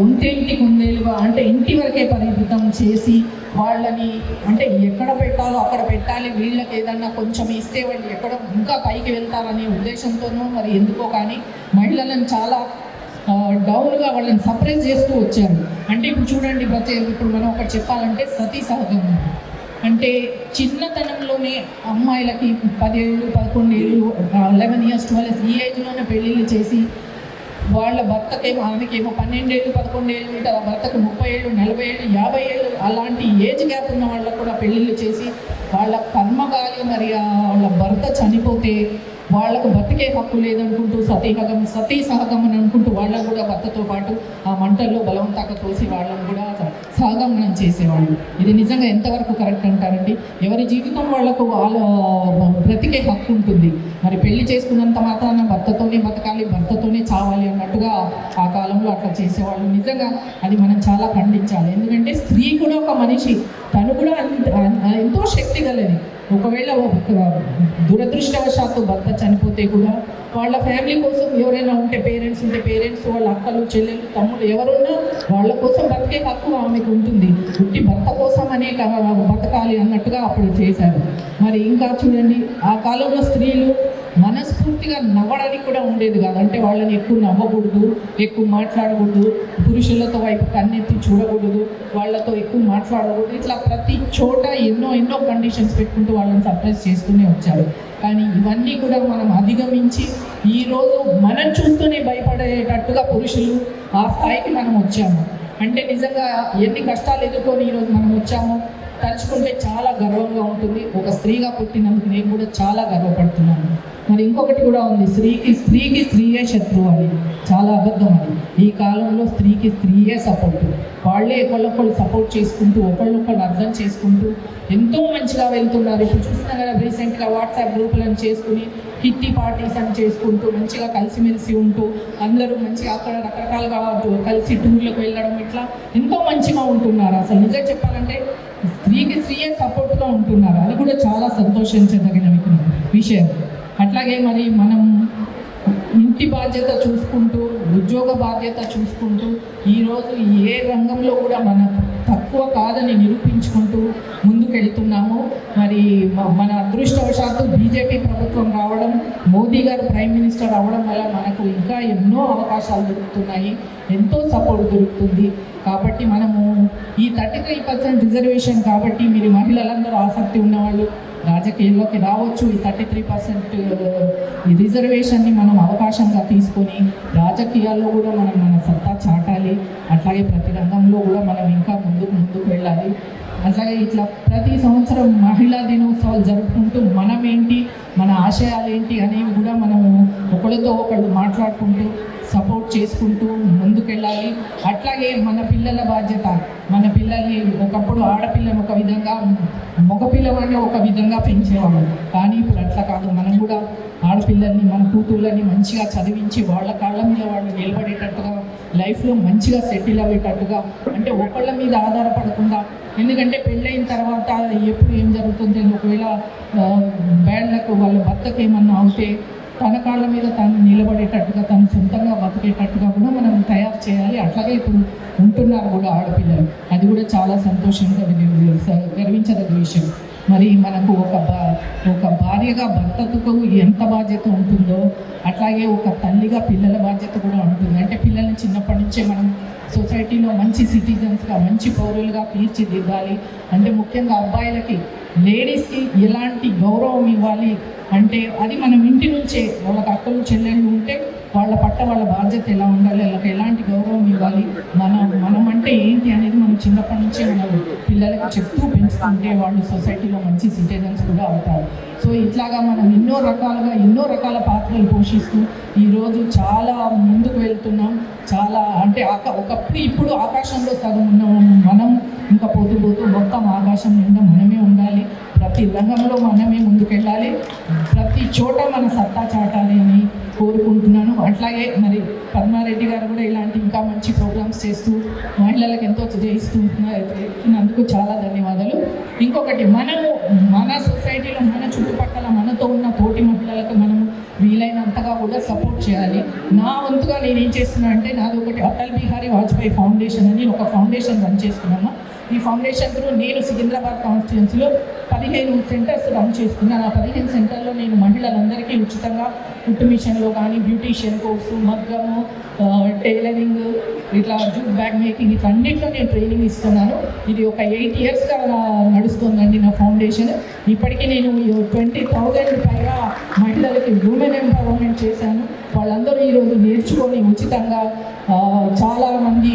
ఒంటింటి కుందేలుగా అంటే ఇంటి వరకే పరిమితం చేసి వాళ్ళని అంటే ఎక్కడ పెట్టాలో అక్కడ పెట్టాలి, వీళ్ళకి ఏదన్నా కొంచెం ఇస్తే వాళ్ళు ఎక్కడ ఇంకా పైకి వెళ్తారనే ఉద్దేశంతోనూ మరి ఎందుకో కానీ మహిళలను చాలా డౌన్గా వాళ్ళని సప్రెస్ చేస్తూ వచ్చారు. అంటే ఇప్పుడు చూడండి, ఇప్పుడు మనం ఒకటి చెప్పాలంటే సతీ సహగమనం అంటే చిన్నతనంలోనే అమ్మాయిలకి 10 ఏళ్ళు 11 ఏళ్ళు 11 years 12 years ఈ ఏజ్లోనే పెళ్ళిళ్ళు చేసి వాళ్ళ భర్తకేమో ఆమెకేమో 12 ఏళ్ళు 11 ఏళ్ళు ఉంటుంది, భర్తకు 30 ఏళ్ళు 40 ఏళ్ళు 50 ఏళ్ళు అలాంటి ఏజ్ గ్యాప్ ఉన్న వాళ్ళకు కూడా పెళ్ళిళ్ళు చేసి వాళ్ళ కర్మగాలి మరి వాళ్ళ భర్త చనిపోతే వాళ్ళకు బతికే హక్కు లేదనుకుంటూ సతీ సహగమనం అనుకుంటూ వాళ్ళకు కూడా భర్తతో పాటు ఆ మంటల్లో బలవంతంగా తోసి వాళ్ళని కూడా సహగమనం చేసేవాళ్ళు. ఇది నిజంగా ఎంతవరకు కరెక్ట్ అంటారండి? ఎవరి జీవితం వాళ్ళకు బ్రతికే హక్కు ఉంటుంది. మరి పెళ్లి చేసుకున్నంత మాత్రాన భర్తతోనే బతకాలి, భర్తతోనే చావాలి అన్నట్టుగా ఆ కాలంలో అట్లా చేసేవాళ్ళు. నిజంగా అది మనం చాలా ఖండించాలి. ఎందుకంటే స్త్రీ కూడా ఒక మనిషి, తను కూడా ఎంతో శక్తి గలది. ఒకవేళ దురదృష్టవశాత్తు భర్త చనిపోతే కూడా వాళ్ళ ఫ్యామిలీ కోసం ఎవరైనా ఉంటే పేరెంట్స్ వాళ్ళ అక్కలు చెల్లెలు తమ్ముడు ఎవరున్నా వాళ్ళ కోసం బతికే హక్కు ఆమెకు ఉంటుంది. పుట్టి భర్త కోసం అనే బతకాలి అన్నట్టుగా అప్పుడు చేశారు. మరి ఇంకా చూడండి, ఆ కాలంలో స్త్రీలు మనస్ఫూర్తిగా నవ్వడానికి కూడా ఉండేది కాదు. అంటే వాళ్ళని ఎక్కువ నవ్వకూడదు, ఎక్కువ మాట్లాడకూడదు, పురుషులతో వైపు కన్నెత్తి చూడకూడదు, వాళ్ళతో ఎక్కువ మాట్లాడకూడదు. ఇట్లా ప్రతి చోట ఎన్నో కండిషన్స్ పెట్టుకుంటూ వాళ్ళని సప్రెస్ చేస్తూనే వచ్చారు. కానీ ఇవన్నీ కూడా మనం అధిగమించి ఈరోజు మనం చూస్తూనే భయపడేటట్టుగా పురుషులు ఆ స్థాయికి మనం వచ్చాము. అంటే నిజంగా ఎన్ని కష్టాలు ఎదుర్కొని ఈరోజు మనం వచ్చామో తలుచుకుంటే చాలా గర్వంగా ఉంటుంది. ఒక స్త్రీగా పుట్టినందుకు నేను కూడా చాలా గర్వపడుతున్నాను. మరి ఇంకొకటి కూడా ఉంది, స్త్రీకి స్త్రీయే శత్రువు అని. చాలా అబద్ధం అది. ఈ కాలంలో స్త్రీయే సపోర్టు. వాళ్ళే ఒకళ్ళొకళ్ళు సపోర్ట్ చేసుకుంటూ ఒకళ్ళొకళ్ళు అర్థం చేసుకుంటూ ఎంతో మంచిగా వెళ్తున్నారు. ఇప్పుడు చూస్తున్నా కదా, రీసెంట్గా వాట్సాప్ గ్రూపులను చేసుకుని కిట్టి పార్టీస్ అని చేసుకుంటూ మంచిగా కలిసిమెలిసి ఉంటూ అందరూ మంచిగా అక్కడ రకరకాలుగా కలిసి టూర్లకు వెళ్ళడం ఇట్లా ఎంతో మంచిగా ఉంటున్నారు. అసలు నిజం చెప్పాలంటే స్త్రీకి స్త్రీయే సపోర్ట్గా ఉంటున్నారు. అది కూడా చాలా సంతోషించదగిన విషయం. అట్లాగే మరి మనం ఇంటి బాధ్యత చూసుకుంటూ ఉద్యోగ బాధ్యత చూసుకుంటూ ఈరోజు ఏ రంగంలో కూడా మనం తక్కువ కాదని నిరూపించుకుంటూ ముందుకెళ్తున్నాము. మరి మన అదృష్టవశాత్తు బీజేపీ ప్రభుత్వం రావడం, మోదీ గారు ప్రైమ్ మినిస్టర్ అవ్వడం వల్ల మనకు ఇంకా ఎన్నో అవకాశాలు దొరుకుతున్నాయి, ఎంతో సపోర్ట్ దొరుకుతుంది. కాబట్టి మనము ఈ 33% రిజర్వేషన్ కాబట్టి మీరు మహిళలందరూ ఆసక్తి ఉన్నవాళ్ళు రాజకీయాల్లోకి రావచ్చు. ఈ 33% రిజర్వేషన్ని మనం అవకాశంగా తీసుకొని రాజకీయాల్లో కూడా మనం మన సత్తా చాటాలి. అట్లాగే ప్రతి రంగంలో కూడా మనం ఇంకా ముందుకు వెళ్ళాలి. అట్లాగే ఇట్లా ప్రతి సంవత్సరం మహిళా దినోత్సవాలు జరుపుకుంటూ మనమేంటి, మన ఆశయాలు ఏంటి అనేవి కూడా మనము ఒకళ్ళతో ఒకళ్ళు మాట్లాడుకుంటూ సపోర్ట్ చేసుకుంటూ ముందుకెళ్ళాలి. అట్లాగే మన పిల్లల బాధ్యత, మన పిల్లల్ని ఒకప్పుడు ఆడపిల్లని ఒక విధంగా మగపిల్లవాడిని ఒక విధంగా పెంచేవాళ్ళు. కానీ ఇప్పుడు అట్లా కాదు. మనం కూడా ఆడపిల్లల్ని మన కూతుళ్ళని మంచిగా చదివించి వాళ్ళ కాళ్ళ మీద వాళ్ళు నిలబడేటట్టుగా లైఫ్లో మంచిగా సెటిల్ అయ్యేటట్టుగా, అంటే ఒకళ్ళ మీద ఆధారపడకుండా. ఎందుకంటే పెళ్ళైన తర్వాత ఎప్పుడు ఏం జరుగుతుంది, ఒకవేళ బ్యాడ్లకు వాళ్ళ భర్తకు ఏమన్నా అవుతే తన కాళ్ళ మీద తను నిలబడేటట్టుగా తను సొంతంగా బతికేటట్టుగా కూడా మనం తయారు చేయాలి. అట్లాగే ఇప్పుడు ఉంటున్నారు కూడా ఆడపిల్లలు. అది కూడా చాలా సంతోషంగా గర్వించదగ్గ విషయం. మరి మనకు ఒక భార్యగా భర్తకు ఎంత బాధ్యత ఉంటుందో అట్లాగే ఒక తల్లిగా పిల్లల బాధ్యత కూడా ఉంటుంది. అంటే పిల్లల్ని చిన్నప్పటి నుంచే మనం సొసైటీలో మంచి సిటిజన్స్గా మంచి పౌరులుగా తీర్చిదిద్దాలి. అంటే ముఖ్యంగా అబ్బాయిలకి లేడీస్కి ఎలాంటి గౌరవం ఇవ్వాలి అంటే అది మనం ఇంటి నుంచే వాళ్ళకి అక్కలు చెల్లెళ్ళు ఉంటే వాళ్ళ పట్ల వాళ్ళ బాధ్యత ఎలా ఉండాలి, వాళ్ళకి ఎలాంటి గౌరవం ఇవ్వాలి, మనం అంటే ఏంటి అనేది మనం చిన్నప్పటి నుంచే మనం పిల్లలకి చెప్తూ పెంచుతుంటే వాళ్ళు సొసైటీలో మంచి సిటిజన్స్ కూడా అవుతారు. సో ఇట్లాగా మనం ఎన్నో రకాల పాత్రలు పోషిస్తూ ఈరోజు చాలా ముందుకు వెళ్తున్నాం. చాలా అంటే ఒకప్పుడు ఇప్పుడు ఆకాశంలో సగం ఉన్నాం మనం, ఇంకా పోతూ మొత్తం ఆకాశం నిండా మనమే ఉండాలి. ప్రతి రంగంలో మనమే ముందుకెళ్ళాలి. ప్రతి చోట మన సత్తా చాటాలి అని కోరుకుంటున్నాను. అట్లాగే మరి పద్మారెడ్డి గారు కూడా ఇలాంటి ఇంకా మంచి ప్రోగ్రామ్స్ చేస్తూ మహిళలకు ఎంతో చేస్తున్నందుకు చాలా ధన్యవాదాలు. ఇంకొకటి మన సొసైటీలో మన చుట్టుపక్కల మనతో ఉన్న తోటి మహిళలకు మనము వీలైనంతగా కూడా సపోర్ట్ చేయాలి. నా వంతుగా నేను ఏం చేస్తున్నా అంటే నాది ఒకటి అటల్ బిహారీ వాజ్పేయి ఫౌండేషన్ అని ఒక ఫౌండేషన్ రన్ చేస్తున్నాము. ఈ ఫౌండేషన్ త్రూ నేను సికింద్రాబాద్ కాన్స్టిట్యున్సీలో 15 సెంటర్స్ రన్ చేస్తున్నాను. ఆ 15 సెంటర్లో నేను మహిళలందరికీ ఉచితంగా కుట్టు మిషన్లో కానీ బ్యూటీషియన్ కోర్సు, మగ్గము, టైలరింగ్, ఇట్లా జూట్ బ్యాగ్ మేకింగ్ ఇట్లా అన్నింటిలో నేను ట్రైనింగ్ ఇస్తున్నాను. ఇది ఒక 8 ఇయర్స్గా నడుస్తుందండి నా ఫౌండేషన్. ఇప్పటికీ నేను 20,000 పైగా మహిళలకి ఉమెన్ ఎంపవర్మెంట్ చేశాను. వాళ్ళందరూ ఈరోజు నేర్చుకొని ఉచితంగా చాలామంది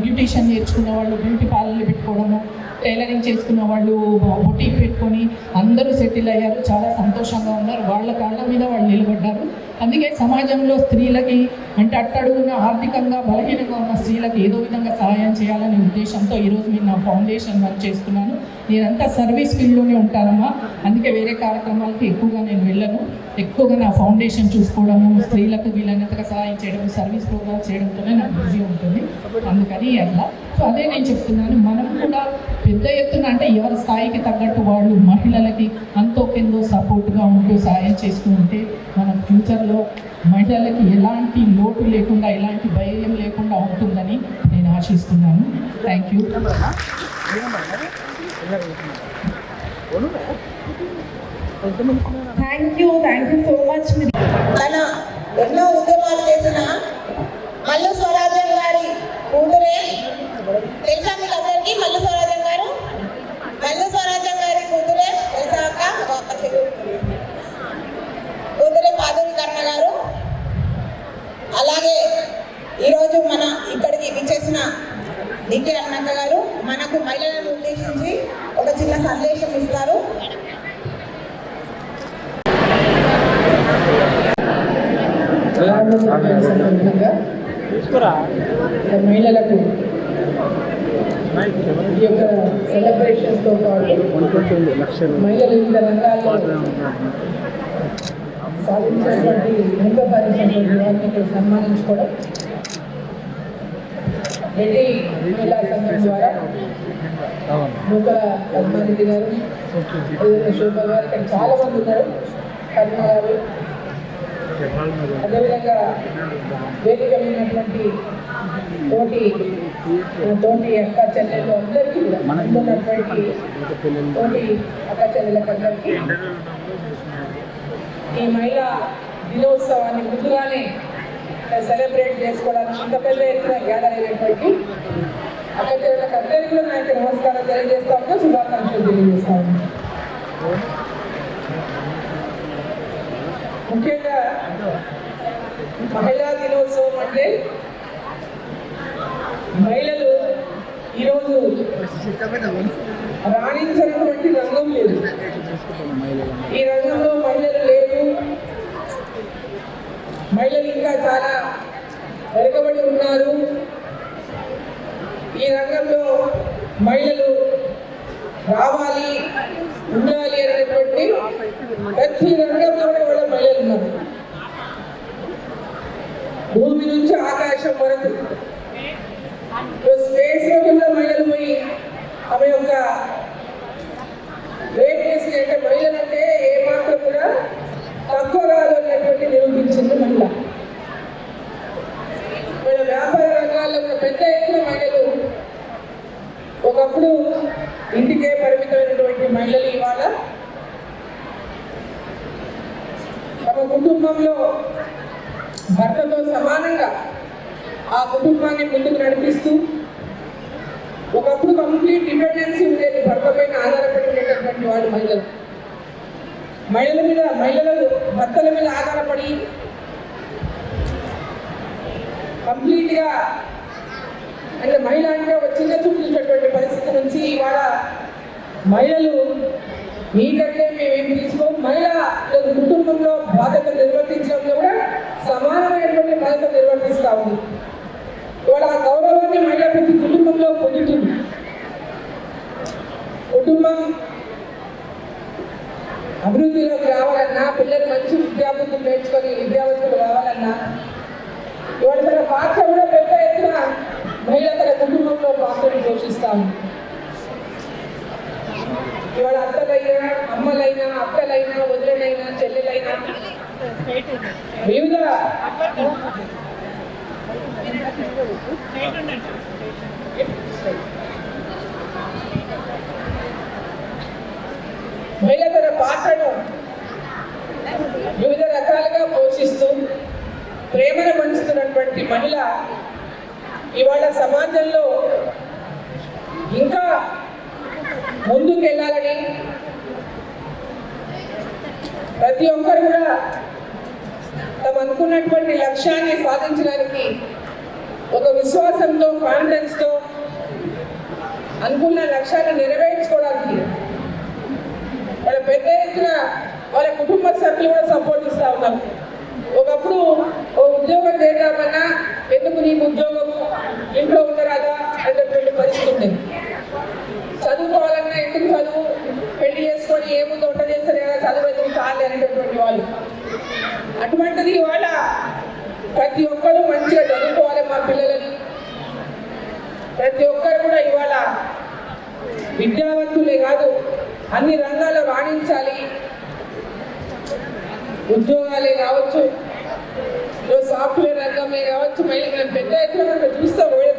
బ్యూటీషియన్ నేర్చుకున్న వాళ్ళు బ్యూటీ పార్లర్లు పెట్టుకోవడము, టైలరింగ్ చేసుకున్న వాళ్ళు బొటీక్ పెట్టుకొని అందరూ సెటిల్ అయ్యారు. చాలా సంతోషంగా ఉన్నారు. వాళ్ళ కాళ్ళ మీద వాళ్ళు నిలబడ్డారు. అందుకే సమాజంలో స్త్రీలకి అంటే అట్టడుగున ఆర్థికంగా బలహీనంగా ఉన్న స్త్రీలకు ఏదో విధంగా సహాయం చేయాలనే ఉద్దేశంతో ఈరోజు నేను నా ఫౌండేషన్ రన్ చేస్తున్నాను. నేనంతా సర్వీస్ ఫీల్డ్లోనే ఉంటానమ్మా. అందుకే వేరే కార్యక్రమాలకి ఎక్కువగా నేను వెళ్ళను. ఎక్కువగా నా ఫౌండేషన్ చూసుకోవడము, స్త్రీలకు వీలైనంతగా సహాయం చేయడం, సర్వీస్ ప్రోగ్రామ్స్ చేయడంతోనే నాకు బిజీ ఉంటుంది. అందుకని అట్లా సో అదే నేను చెప్తున్నాను. మనం కూడా పెద్ద ఎత్తున అంటే ఎవరి స్థాయికి తగ్గట్టు వాళ్ళు మహిళలకి అంతో కిందో సపోర్ట్గా ఉంటూ సహాయం చేస్తూ ఉంటే మనం ఫ్యూచర్లో మహిళలకి ఎలాంటి లోటు లేకుండా ఎలాంటి భయం లేకుండా ఉంటుందని నేను ఆశిస్తున్నాను. Thank you. Thank you so much. తన ఎన్నో ఉద్యమాలు చేసిన మల్లు స్వరాజ్యం గారి కూతురే తెలుసా మీకు అందరికీ? మల్లు స్వరాజ్యం గారు కూతురే తెలుసా అక్క? కూతురే పాదూరి కర్ణ గారు. అలాగే ఈరోజు మన ఇక్కడికి విచ్చేసిన డికే అన్నక్క గారు మనకు మహిళలను ఉద్దేశించి ఒక చిన్న సందేశం ఇస్తారు. మహిళలకు ఈ యొక్క సెలబ్రేషన్స్తో పాటు మహిళలు వివిధ రంగాల్లో సాధించినటువంటి ముందుసారించినటువంటి వారిని సన్మానించుకోవడం రెడ్డి మహిళా సంఘం ద్వారా నూకల పద్మారెడ్డి గారు, శోభ గారు, ఇక్కడ చాలా మంది ఉన్నారు, కర్ణ గారు, అదేవిధంగా వేదిక ఉన్నటువంటి తోటి అక్క చెల్లెలు అందరికీ కూడా ఉన్నటువంటి తోటి అక్క చెల్లెలకు అందరికీ ఈ మహిళా దినోత్సవాన్ని ముందుగానే సెలబ్రేట్ చేసుకోవడానికి ఇంత పెద్ద ఎత్తున గ్యాదర్ అయినటువంటి అక్క చెల్లెలకు అందరికీ కూడా నాకు నమస్కారం తెలియజేస్తా ఉన్నా, శుభాకాంక్షలు తెలియజేస్తా ఉన్నా. ముఖ్యంగా మహిళా దినోత్సవం అంటే మహిళలు ఈరోజు రాణించినటువంటి రంగం లేదు. ఈ రంగంలో మహిళలు లేరు. మహిళలు ఇంకా చాలా వెనుకబడి ఉన్నారు. ఈ రంగంలో మహిళలు రావాలి, ఉండాలి అనేటువంటి ప్రతి రంగంలోనే కూడా మహిళలు ఉన్నారు. భూమి నుంచి ఆకాశం వరకు స్పేస్ లో కూడా మహిళలు పోయి ఆమె యొక్క రేట్ చేసి అంటే మహిళలంటే ఏ మాత్రం కూడా తక్కువ కాదు అనేటువంటి తమ కుటుంబంలో భర్తతో సమానంగా ఆ కుటుంబాన్ని ముందుకు నడిపిస్తూ, ఒకప్పుడు కంప్లీట్ డిపెండెన్సీ ఉండేది, భర్త పైన ఆధారపడి ఉండేటటువంటి వాళ్ళు మహిళలు భర్తల మీద ఆధారపడి కంప్లీట్గా అంటే మహిళ అంటే ఒక చిన్న చూపు చూసేటువంటి పరిస్థితి నుంచి ఇవాళ మహిళలు మీకంటే మేమేం తీసుకోం, మహిళ కుటుంబంలో బాధ్యత నిర్వర్తించడంలో కూడా సమానమైనటువంటి బాధ్యత నిర్వర్తిస్తూ ఉంది. ఇవాళ ఆ గౌరవాన్ని మహిళ ప్రతి కుటుంబంలో పొందుతుంది. కుటుంబం అభివృద్ధిలోకి రావాలన్నా, పిల్లలు మంచి విద్యాబుద్ధులు నేర్చుకొని విద్యావంతులు కావాలన్నా ఇవాళ తన పాత్ర కూడా పెద్ద ఎత్తున మహిళ తన కుటుంబంలో పాత్రను పోషిస్తాము. ఇవాళ అత్తలైనా, అమ్మలైనా, అక్కలైనా, వదిలైనా, చెల్లెలైనా వివిధ మహిళ తన పాత్రను వివిధ రకాలుగా పోషిస్తూ ప్రేమను పంచుతున్నటువంటి మహిళ ఇవాళ సమాజంలో ఇంకా ముందుకు వెళ్ళాలని ప్రతి ఒక్కరు కూడా తమ అనుకున్నటువంటి లక్ష్యాన్ని సాధించడానికి ఒక విశ్వాసంతో, కాన్ఫిడెన్స్తో అనుకున్న లక్ష్యాన్ని నెరవేర్చుకోవడానికి వాళ్ళ పెద్ద ఎత్తున వాళ్ళ కుటుంబ సభ్యులు కూడా సపోర్ట్ ఇస్తూ ఉన్నారు. ఒకప్పుడు ఓ ఉద్యోగం చేద్దామన్నా ఎందుకు నీకు ఉద్యోగము, ఇంట్లో ఉండరాదా అనేటువంటి పరిస్థితి ఉండేది. చదువుకోవాలన్నా ఎందుకు చదువు, పెళ్లి చేసుకొని ఏముందో వంట చేస్తారు కదా, చదువు ఎందుకు చాలు అనేటటువంటి వాళ్ళు. అటువంటిది ఇవాళ ప్రతి ఒక్కరూ మంచిగా చదువుకోవాలి మా పిల్లలని, ప్రతి ఒక్కరు కూడా ఇవాళ విద్యావంతులే కాదు అన్ని రంగాల్లో రాణించాలి, ఉద్యోగాలే కావచ్చు, సాఫ్ట్వేర్ రంగమే కావచ్చు. మళ్ళీ మేము పెద్ద ఎత్తున మనం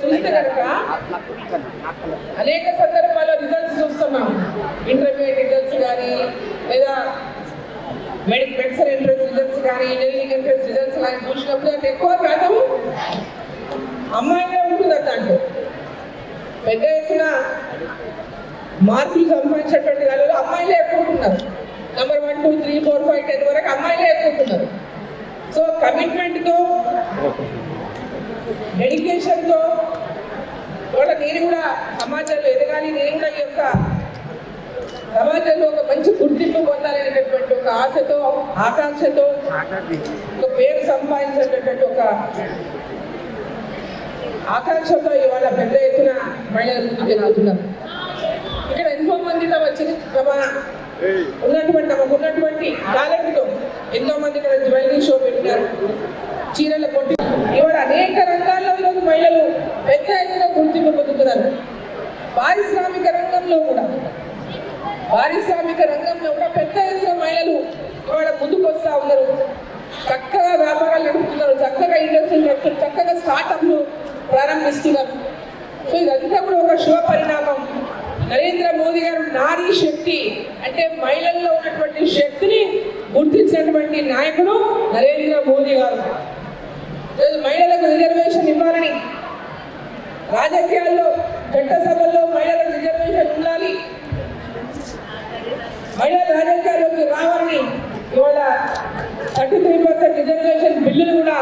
చూస్తే కనుక అనేక సందర్భాల్లో రిజల్ట్స్ చూస్తున్నాం. ఇంటర్మీడియట్ రిజల్ట్స్ కానీ, లేదా మెడిసిన్ ఎంట్రన్స్ రిజల్ట్స్ కానీ, ఇంజనీరింగ్ ఎంట్రన్స్ రిజల్ట్స్ కానీ చూసినప్పుడు అంటే ఎక్కువ శాతం అమ్మాయిలే ఉంటుందట. అంటే పెద్ద ఎత్తున మార్కులు సంపాదించేటువంటి వాళ్ళు అమ్మాయిలే ఎక్కువ ఉంటున్నారు. నెంబర్ 1, 2, 3, 4, 5, 10 వరకు అమ్మాయిలే ఎక్కువ ఉంటున్నారు. సో కమిట్మెంట్తో, డెడికేషన్తో కూడా నేను కూడా సమాజంలో ఎదగాలి, నేను కూడా ఈ యొక్క సమాజంలో ఒక మంచి గుర్తింపు పొందాలనేటటువంటి ఒక ఆశతో, ఆకాంక్షతో, ఒక పేరు సంపాదించేటటువంటి ఒక ఆకాంక్షతో ఇవాళ పెద్ద ఎత్తున మహిళలు ముందుకు ఎదుగుతున్నారు. ఇక్కడ ఎంతో మంది ఉన్నటువంటి టాలెంట్తో ఎంతో మంది ఇక్కడ జ్యువెలరీ షో పెట్టినారు, చీరల పోటీ, ఇవాళ అనేక రంగాల్లో ఈరోజు మహిళలు పెద్ద ఎత్తున గుర్తింపు పొందుతున్నారు. పారిశ్రామిక రంగంలో కూడా పెద్ద ఎత్తున మహిళలు ఇవాళ ముందుకు వస్తూ ఉన్నారు. చక్కగా వ్యాపారాలు నడుపుతున్నారు, చక్కగా ఇండస్ట్రీలు నడుపుతున్నారు, చక్కగా స్టార్టప్లు ప్రారంభిస్తున్నారు. సో ఇదంతా కూడా ఒక శుభ పరిణామం. నరేంద్ర మోదీ గారు నారీ శక్తి అంటే మహిళల్లో ఉన్నటువంటి శక్తిని గుర్తించినటువంటి నాయకుడు నరేంద్ర మోదీ గారు. మహిళలకు రిజర్వేషన్ ఇవ్వాలని, రాజకీయాల్లో చట్టసభల్లో మహిళలకు రిజర్వేషన్ ఉండాలి, మహిళలు రాజకీయాల్లోకి రావాలని ఇవాళ 33% రిజర్వేషన్ బిల్లును కూడా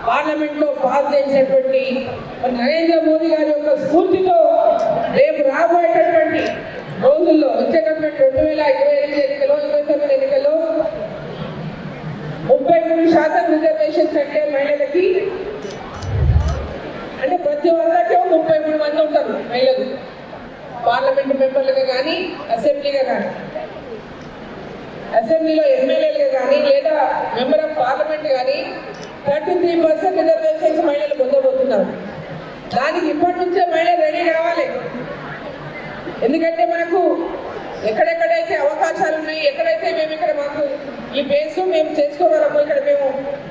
పార్లమెంట్లో పాస్ చేసినటువంటి నరేంద్ర మోదీ గారి యొక్క స్ఫూర్తితో రేపు రాబోయేటటువంటి రోజుల్లో వచ్చేటటువంటి 2028 ఎన్నికల్లో, 29 ఎన్నికల్లో 33% రిజర్వేషన్స్ అంటే మహిళలకి అంటే ప్రతి ఒక్కరికీ 33 మంది ఉంటారు మహిళలు, పార్లమెంట్ మెంబర్లుగా కానీ, అసెంబ్లీగా కానీ, అసెంబ్లీలో ఎమ్మెల్యేలుగా కానీ, లేదా మెంబర్ ఆఫ్ పార్లమెంట్ కానీ 33% రిజర్వేషన్స్ మహిళలు పొందబోతున్నారు. దానికి ఇప్పటి నుంచే మహిళలు రెడీ కావాలి. ఎందుకంటే మనకు ఎక్కడెక్కడైతే అవకాశాలు ఉన్నాయి, ఎక్కడైతే మేము ఇక్కడ మాకు ఈ బేస్ మేము చేసుకోగలము, ఇక్కడ మేము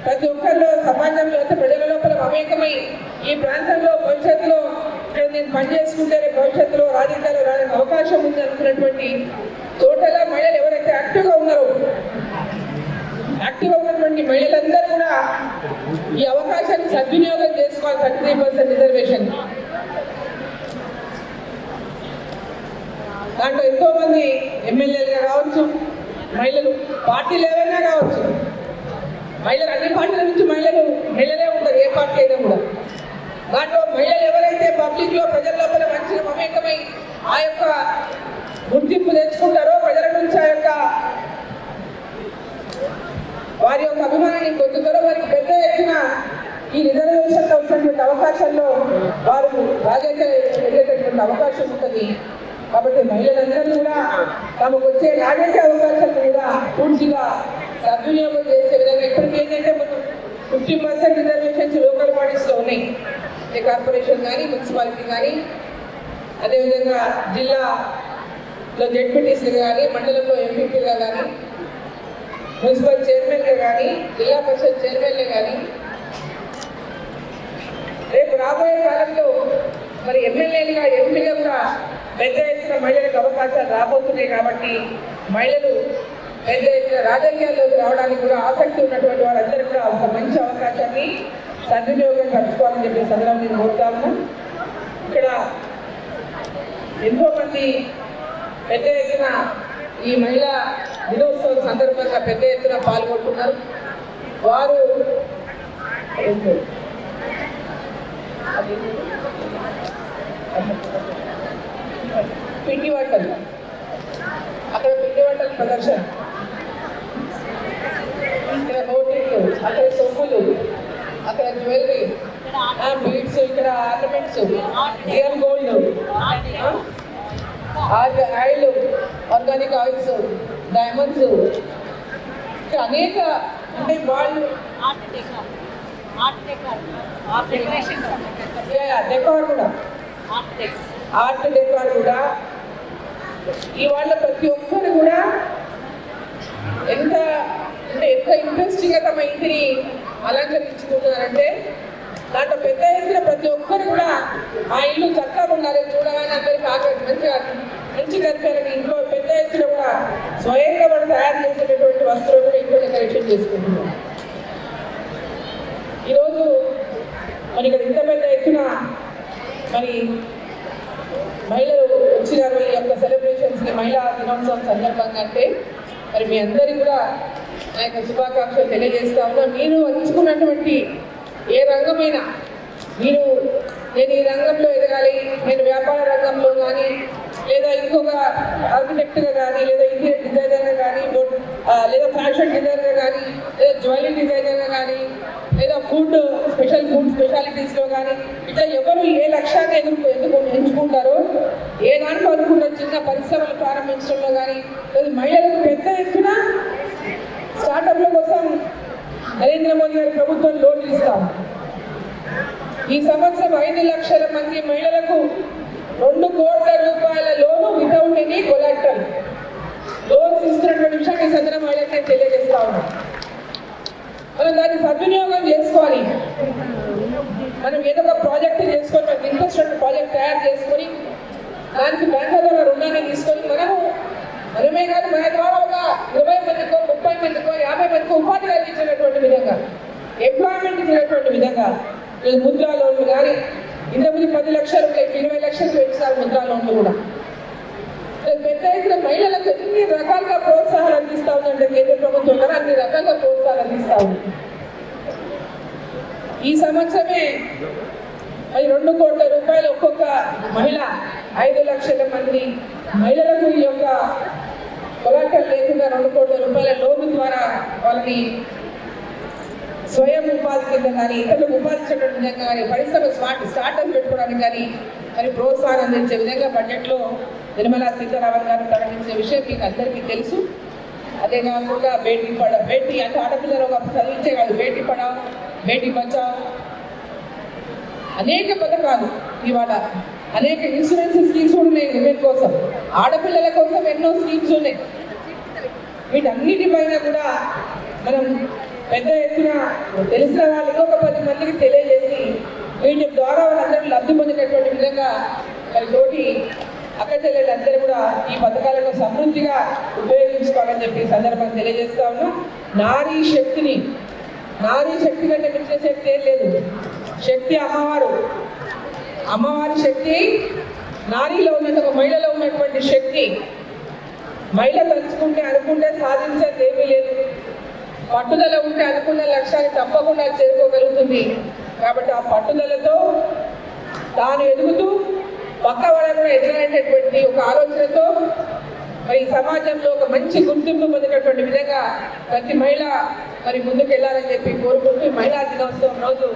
ప్రతి ఒక్కరిలో సమాజంలో ప్రజల లోపల మమేకమై ఈ ప్రాంతంలో భవిష్యత్తులో ఇక్కడ నేను పనిచేసుకుంటే భవిష్యత్తులో రాజకీయాలు రావడానికి అవకాశం ఉంది అనుకున్నటువంటి చోటలా మహిళలు ఎవరు మహిళలు పార్టీలు ఏవైనా కావచ్చు, మహిళలు అన్ని పార్టీల నుంచి మహిళలే ఉంటారు, ఏ పార్టీ అయినా కూడా. దాంట్లో మహిళలు ఎవరైతే పబ్లిక్లో ప్రజల లోపల మంచిగా మమేకమై ఆ యొక్క గుర్తింపు తెచ్చుకుంటారో, ప్రజల నుంచి ఆ యొక్క వారి యొక్క అభిమానాన్ని పొందుతారో, వారికి పెద్ద ఎత్తున ఈ రిజర్వేషన్లో వచ్చినటువంటి అవకాశాల్లో వారు రాజకీయ వెళ్ళేటటువంటి అవకాశం ఉంటుంది. కాబట్టి మహిళలందరూ కూడా తమకు వచ్చే రాజకీయ అవకాశాలను కూడా పూర్తిగా సద్వినియోగం చేసే విధంగా, ఇప్పటికీ ఏంటంటే మనం 50% రిజర్వేషన్స్ లోకల్ బాడీస్లో ఉన్నాయి, కార్పొరేషన్ కానీ మున్సిపాలిటీ కానీ, అదేవిధంగా జిల్లాలో జెడ్పీటీసీలు కానీ, మండలంలో ఎంపీపీగా కానీ, మున్సిపల్ చైర్మన్గా కానీ, జిల్లా పరిషత్ చైర్మన్లే కానీ, రేపు రాబోయే కాలంలో మరి ఎమ్మెల్యేలుగా ఎంపీగా కూడా పెద్ద ఎత్తున మహిళలకు అవకాశాలు రాబోతున్నాయి. కాబట్టి మహిళలు పెద్ద ఎత్తున రాజకీయాల్లోకి రావడానికి కూడా ఆసక్తి ఉన్నటువంటి వాళ్ళందరూ కూడా ఒక మంచి అవకాశాన్ని సద్వినియోగం పరచుకోవాలని చెప్పి సందర్భం నేను కోరుతాను. ఇక్కడ ఎంతోమంది పెద్ద ఎత్తున ఈ మహిళా దినోత్సవం సందర్భంగా పెద్ద ఎత్తున పాల్గొంటున్నారు. వారు పిండి వంటలు, అక్కడ పిండి వంటల ప్రదర్శన, ఇక్కడ బోటింగ్లు, అక్కడ సొమ్ములు, అక్కడ జ్యువెలరీ, బీడ్స్, ఇక్కడ ornaments, real gold, oil, organic oils, diamonds, ఇక్కడ అనేక అంటే వాళ్ళు డెకార్ కూడా, ఆర్ట్ డెకార్ కూడా, ఇవాళ ప్రతి ఒక్కరు కూడా ఎంత ఇంట్రెస్టింగ్గా తమ ఇంటిని అలంకరించుకుంటున్నారంటే, దాంట్లో పెద్ద ఎత్తున ప్రతి ఒక్కరు కూడా ఆ ఇల్లు చక్కగా ఉండాలి, చూడగానే అందరికీ మంచి కనిపించాలని ఇంట్లో పెద్ద ఎత్తున కూడా స్వయంగా మనం తయారు చేసేటటువంటి వస్తువులు కూడా ఇంట్లో డెకరేషన్ చేసుకుంటున్నాం. ఈరోజు మరి ఇక్కడ ఇంత పెద్ద ఎత్తున మరి మహిళలు వచ్చినారు ఈ యొక్క సెలబ్రేషన్స్కి, మహిళా దినోత్సవం సందర్భంగా. అంటే మరి మీ అందరికీ కూడా నా యొక్క శుభాకాంక్షలు తెలియజేస్తా ఉన్నా. మీరు ఎంచుకున్నటువంటి ఏ రంగమైనా, నేను ఈ రంగంలో ఎదగాలి, నేను వ్యాపార రంగంలో కానీ, లేదా ఇంకొక ఆర్కిటెక్ట్గా కానీ, లేదా ఇంటీరియర్ డిజైనర్గా కానీ, లేదా ఫ్యాషన్ డిజైనర్గా కానీ, లేదా జ్యువెలరీ డిజైనర్గా కానీ, లేదా స్పెషాలిటీస్లో కానీ, ఇట్లా ఎవరు ఏ లక్ష్యాన్ని ఎంచుకుంటారో, ఏ దాంట్లో అనుకుంటారో, చిన్న పరిశ్రమలు ప్రారంభించడంలో కానీ, లేదా మహిళలకు పెద్ద ఎత్తున స్టార్టప్ల కోసం నరేంద్ర మోదీ గారి ప్రభుత్వం లోన్లు ఇస్తాం. ఈ సంవత్సరం 5 లక్షల మంది మహిళలకు 2 కోట్ల రూపాయల లోను వితౌట్ ఎనీ కొలాటరల్ లోన్స్ ఇస్తున్నటువంటి విషయాన్ని సందర్భం మహిళలకి తెలియజేస్తా ఉన్నాం. మనం దాన్ని సద్వినియోగం చేసుకోవాలి. మనం ఏదో ఒక ప్రాజెక్ట్ చేసుకొని, మనకి ఇంట్రెస్ట్ ఉన్న ప్రాజెక్ట్ తయారు చేసుకొని, దానికి బ్యాంకుల ద్వారా రుణాన్ని తీసుకొని మనమే కాదు, మన ద్వారా ఒక 20 మందికో 30 మందికో 50 మందికో ఉపాధి కలిగించేటటువంటి విధంగా, ఎంప్లాయ్మెంట్ ఇచ్చినటువంటి విధంగా ముద్రా లోన్లు కానీ, ఇంతకుముందు 10 లక్షలు 20 లక్షలు పెంచుతారు ముద్రా లోన్లు కూడా. పెద్ద ఎత్తున మహిళలకు ఎన్ని రకాలుగా ప్రోత్సాహాలు అందిస్తూ ఉందంటే కేంద్ర ప్రభుత్వం కూడా అన్ని రకాలుగా ప్రోత్సాహాలు అందిస్తూ ఉంది. ఈ సంవత్సరమే 2 కోట్ల రూపాయలు ఒక్కొక్క మహిళ, 5 లక్షల మంది మహిళలకు ఈ యొక్క కొలాటరల్ లేకుండా 2 కోట్ల రూపాయల లోన్ ద్వారా వాళ్ళని స్వయం ఉపాధి కింద కానీ, ఇతరులకు ఉపాధి చేయడం విధంగా కానీ, పరిశ్రమ స్టార్టప్ పెట్టుకోవడానికి కానీ మరి ప్రోత్సాహం అందించే విధంగా బడ్జెట్లో నిర్మలా సీతారామన్ గారు ప్రకటించే విషయం మీకు అందరికీ తెలుసు. అదే కాకుండా బేటీ అంటే ఆడపిల్లలు ఒక చదివించే కాదు, బేటీ పడావ్, బేటీ బచావ్, అనేక పథకాలు, ఇవాళ అనేక ఇన్సూరెన్స్ స్కీమ్స్ ఉన్నాయి విమెన్ కోసం, ఆడపిల్లల కోసం ఎన్నో స్కీమ్స్ ఉన్నాయి. వీటన్నిటిపైన కూడా మనం పెద్ద ఎత్తున తెలిసిన వాళ్ళకి ఒక 10 మందికి తెలియజేసి వీటి ద్వారా వాళ్ళందరూ లబ్ధి పొందేటటువంటి విధంగా మరి తోటి అక్క చెల్లెళ్ళందరూ కూడా ఈ పథకాలను సమృద్ధిగా ఉపయోగించుకోవాలని చెప్పి సందర్భంగా తెలియజేస్తా ఉన్నాం. నారీ శక్తి కంటే మించిన శక్తి ఏం లేదు. శక్తి అమ్మవారి శక్తి, నారీలో ఉన్నటువంటి మహిళలో ఉన్నటువంటి శక్తి మహిళ తలుచుకుంటే అనుకుంటే సాధించేది ఏమీ లేదు. పట్టుదల ఉంటే అనుకున్న లక్ష్యాన్ని తప్పకుండా చేరుకోగలుగుతుంది. కాబట్టి ఆ పట్టుదలతో తాను ఎదుగుతూ పక్క వాళ్ళను కూడా ఎదురైనటువంటి ఒక ఆలోచనతో మరి సమాజంలో ఒక మంచి గుర్తింపు పొందినటువంటి విధంగా ప్రతి మహిళ మరి ముందుకు వెళ్ళాలని చెప్పి కోరుకుంటూ మహిళా దినోత్సవం రోజు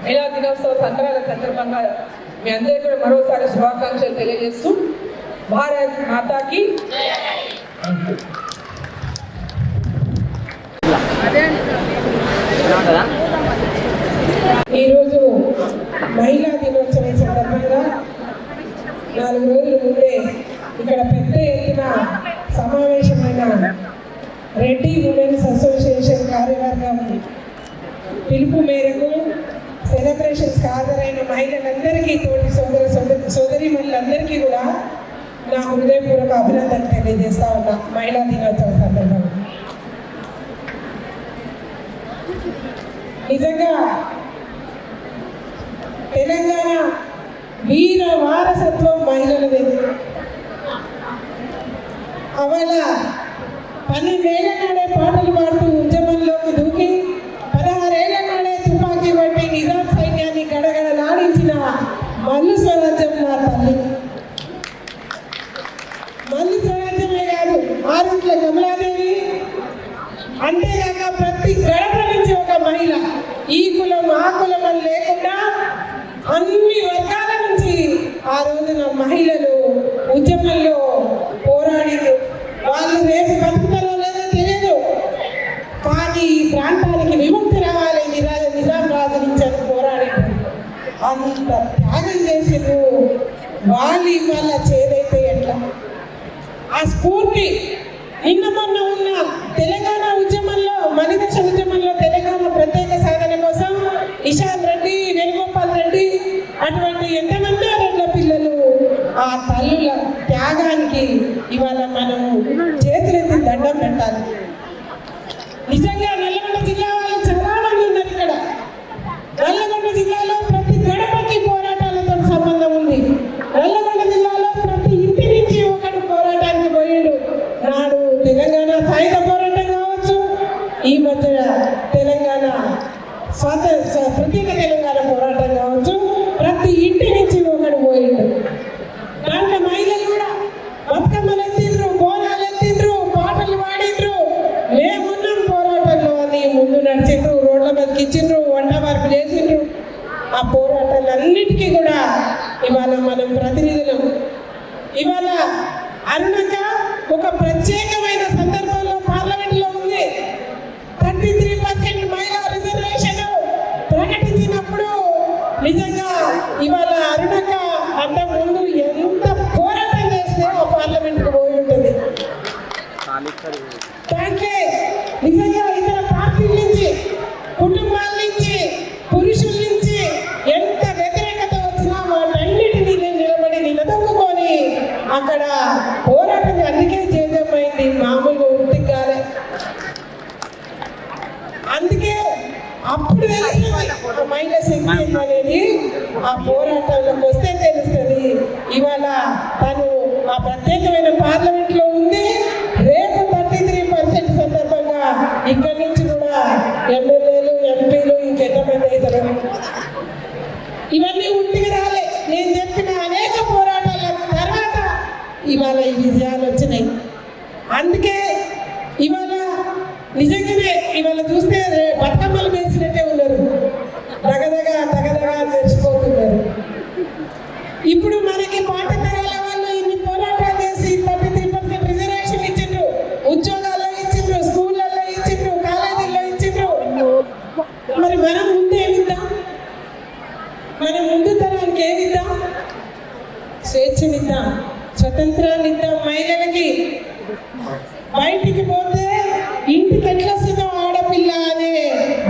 మహిళా దినోత్సవ సంబరాల సందర్భంగా మీ అందరికీ కూడా మరోసారి శుభాకాంక్షలు తెలియజేస్తూ భారత్ మాతాకి ఈరోజు మహిళా దినోత్సవం సందర్భంగా 4 రోజుల ముందే ఇక్కడ పెద్ద ఎత్తున సమావేశమైన రెడ్డి ఉమెన్స్ అసోసియేషన్ కార్యవర్గం పిలుపు మేరకు సెలబ్రేషన్స్కి హాజరైన మహిళలందరికీ తోటి సోదరీమణులందరికీ కూడా నా హృదయపూర్వక అభినందనలు తెలియజేస్తా ఉన్నా మహిళా దినోత్సవం సందర్భంగా. నిజంగా తెలంగాణ వీర వారసత్వం మహిళలదే. అవల 12 ఏళ్ల నాడే పాటలు పాడుతూ ఉద్యమంలోకి దూకి 16 ఏళ్ల నాడే తుపాకీ పట్టి నిజాం సైన్యాన్ని గడగడలాడించిన మల్లు స్వరాజ్యం నా తల్లి. మల్లు స్వరాజ్యమే కాదు, ఆరుట్ల కమలాదేవి, అంతేగాక ప్రతి గడప నుంచి ఒక మహిళ, ఈ కులం ఆ కులం అని లేకుండా అన్ని వర్గాల నుంచి ఆ రోజున మహిళలు ఉద్యమంలో పోరాడారు. వాళ్ళు రేపు బతుకుతారో లేదో తెలియదు, కానీ ఈ ప్రాంతానికి విముక్తి రావాలి నిజాం రాజు నుంచి అని పోరాడారు. అంత త్యాగం చేసిండ్రు. వాళ్ళు ఇవాళ చేదైతే ఎట్లా? ఆ స్ఫూర్తి నిన్న మొన్న ఉన్న తెలంగాణ ఉద్యమంలో, మలిదశ ఉద్యమంలో తెలంగాణ ప్రత్యేక సాధన కోసం ఇషాన్ రెడ్డి, వేణుగోపాల్ రెడ్డి అటువంటి ఎంతమంది రెడ్ల పిల్లలు ఆ తల్లుల త్యాగానికి ఇవాళ మనము చేతులెత్తి దండం పెట్టాలి. నిజంగా నల్లగొండ జిల్లా వాళ్ళు చాలా మంది ఉన్నారు ఇక్కడ. నల్లగొండ జిల్లాలో ప్రతి గడపకి పోరాటాలతో సంబంధం ఉంది. నల్లగొండ జిల్లాలో ప్రతి ఇంటి నుంచి ఒకడు పోరాటానికి పోయిండు. నాడు తెలంగాణ సాయుధ పోరాటం కావచ్చు, ఈ మధ్య తెలంగాణ ప్రత్యేక తెలంగాణ పోరాటం కావచ్చు, ప్రతి ఇంటి నుంచి ఒకడు పోయిండు. దాంట్లో మహిళలు కూడా బతుకమ్మలు ఎత్తిండ్రు, బోనాలు ఎత్తిండ్రు, పాటలు పాడిండ్రు, మేమున్నాం పోరాటంలో అని ముందు నడిచిండ్రు, రోడ్ల మీదకి ఇచ్చిండ్రు, వంట మార్పు చేసిండ్రు. ఆ పోరాటాలన్నిటికీ కూడా ఇవాళ మనం ప్రతినిధులం. ఇవాళ అరుణక ఒక ప్రత్యేకమైన సందర్భంలో పార్లమెంట్లో ఉంది. 33% మహిళా రిజర్వేషన్ ప్రకటించినప్పుడు నిజంగా ఇవాళ అరుణక అంత ముందు ఎంత పోరాటం చేస్తే ఆ పార్లమెంట్కి పోయి ఉంటుంది. దాంట్లో నిజంగా ఇతర పార్టీల నుంచి, కుటుంబాల నుంచి, పురుషుల నుంచి ఎంత వ్యతిరేకత వచ్చినా వాటన్నిటినీ నిలబడి నిలదొక్కుకొని అక్కడ పోరాటం అందుకే చేజమైంది, మామూలుగా ఉత్తికి కాలే. అందుకే అప్పుడు తెలుస్తుంది మహిళా శక్తి అనేది. ఆ పోరాటంలోకి వస్తే తెలుస్తుంది. ఇవాళ తను ఆ ప్రత్యేకమైన పార్లమెంట్లో ఉంది. రేపు 33% సందర్భంగా ఇక్కడి నుంచి కూడా ఎమ్మెల్యేలు, ఎంపీలు ఇంకెంతమంది అవుతారు. ఇవన్నీ ఉట్టిగా రాలే. నేను చెప్పిన అనేక పోరాటాల తర్వాత ఇవాళ ఈ విజయాలు వచ్చినాయి. అందుకే ఇవాళ నిజంగానే ఇవాళ చూస్తే బతుకమ్మలు వేసినట్టే ఉన్నారు, దగదగా తెచ్చిపోతున్నారు. ఇప్పుడు మనకి పాత తరాల వాళ్ళు ఇన్ని పోరాటాలు చేసి 33% రిజర్వేషన్ ఇచ్చిండ్రు, ఉద్యోగాల్లో ఇచ్చిండ్రు, స్కూళ్ళల్లో ఇచ్చిండ్రు, కాలేజీల్లో ఇచ్చిండ్రు. మరి మనం ముందు ఏమిద్దాం? మనం ముందు తరానికి ఏమిద్దాం? స్వేచ్ఛనిద్దాం, స్వతంత్రాన్ని ఇద్దాం. మహిళలకి బయటికి పోతే ఇంటికి ఎట్లా వస్తుందో ఆడపిల్ల అనే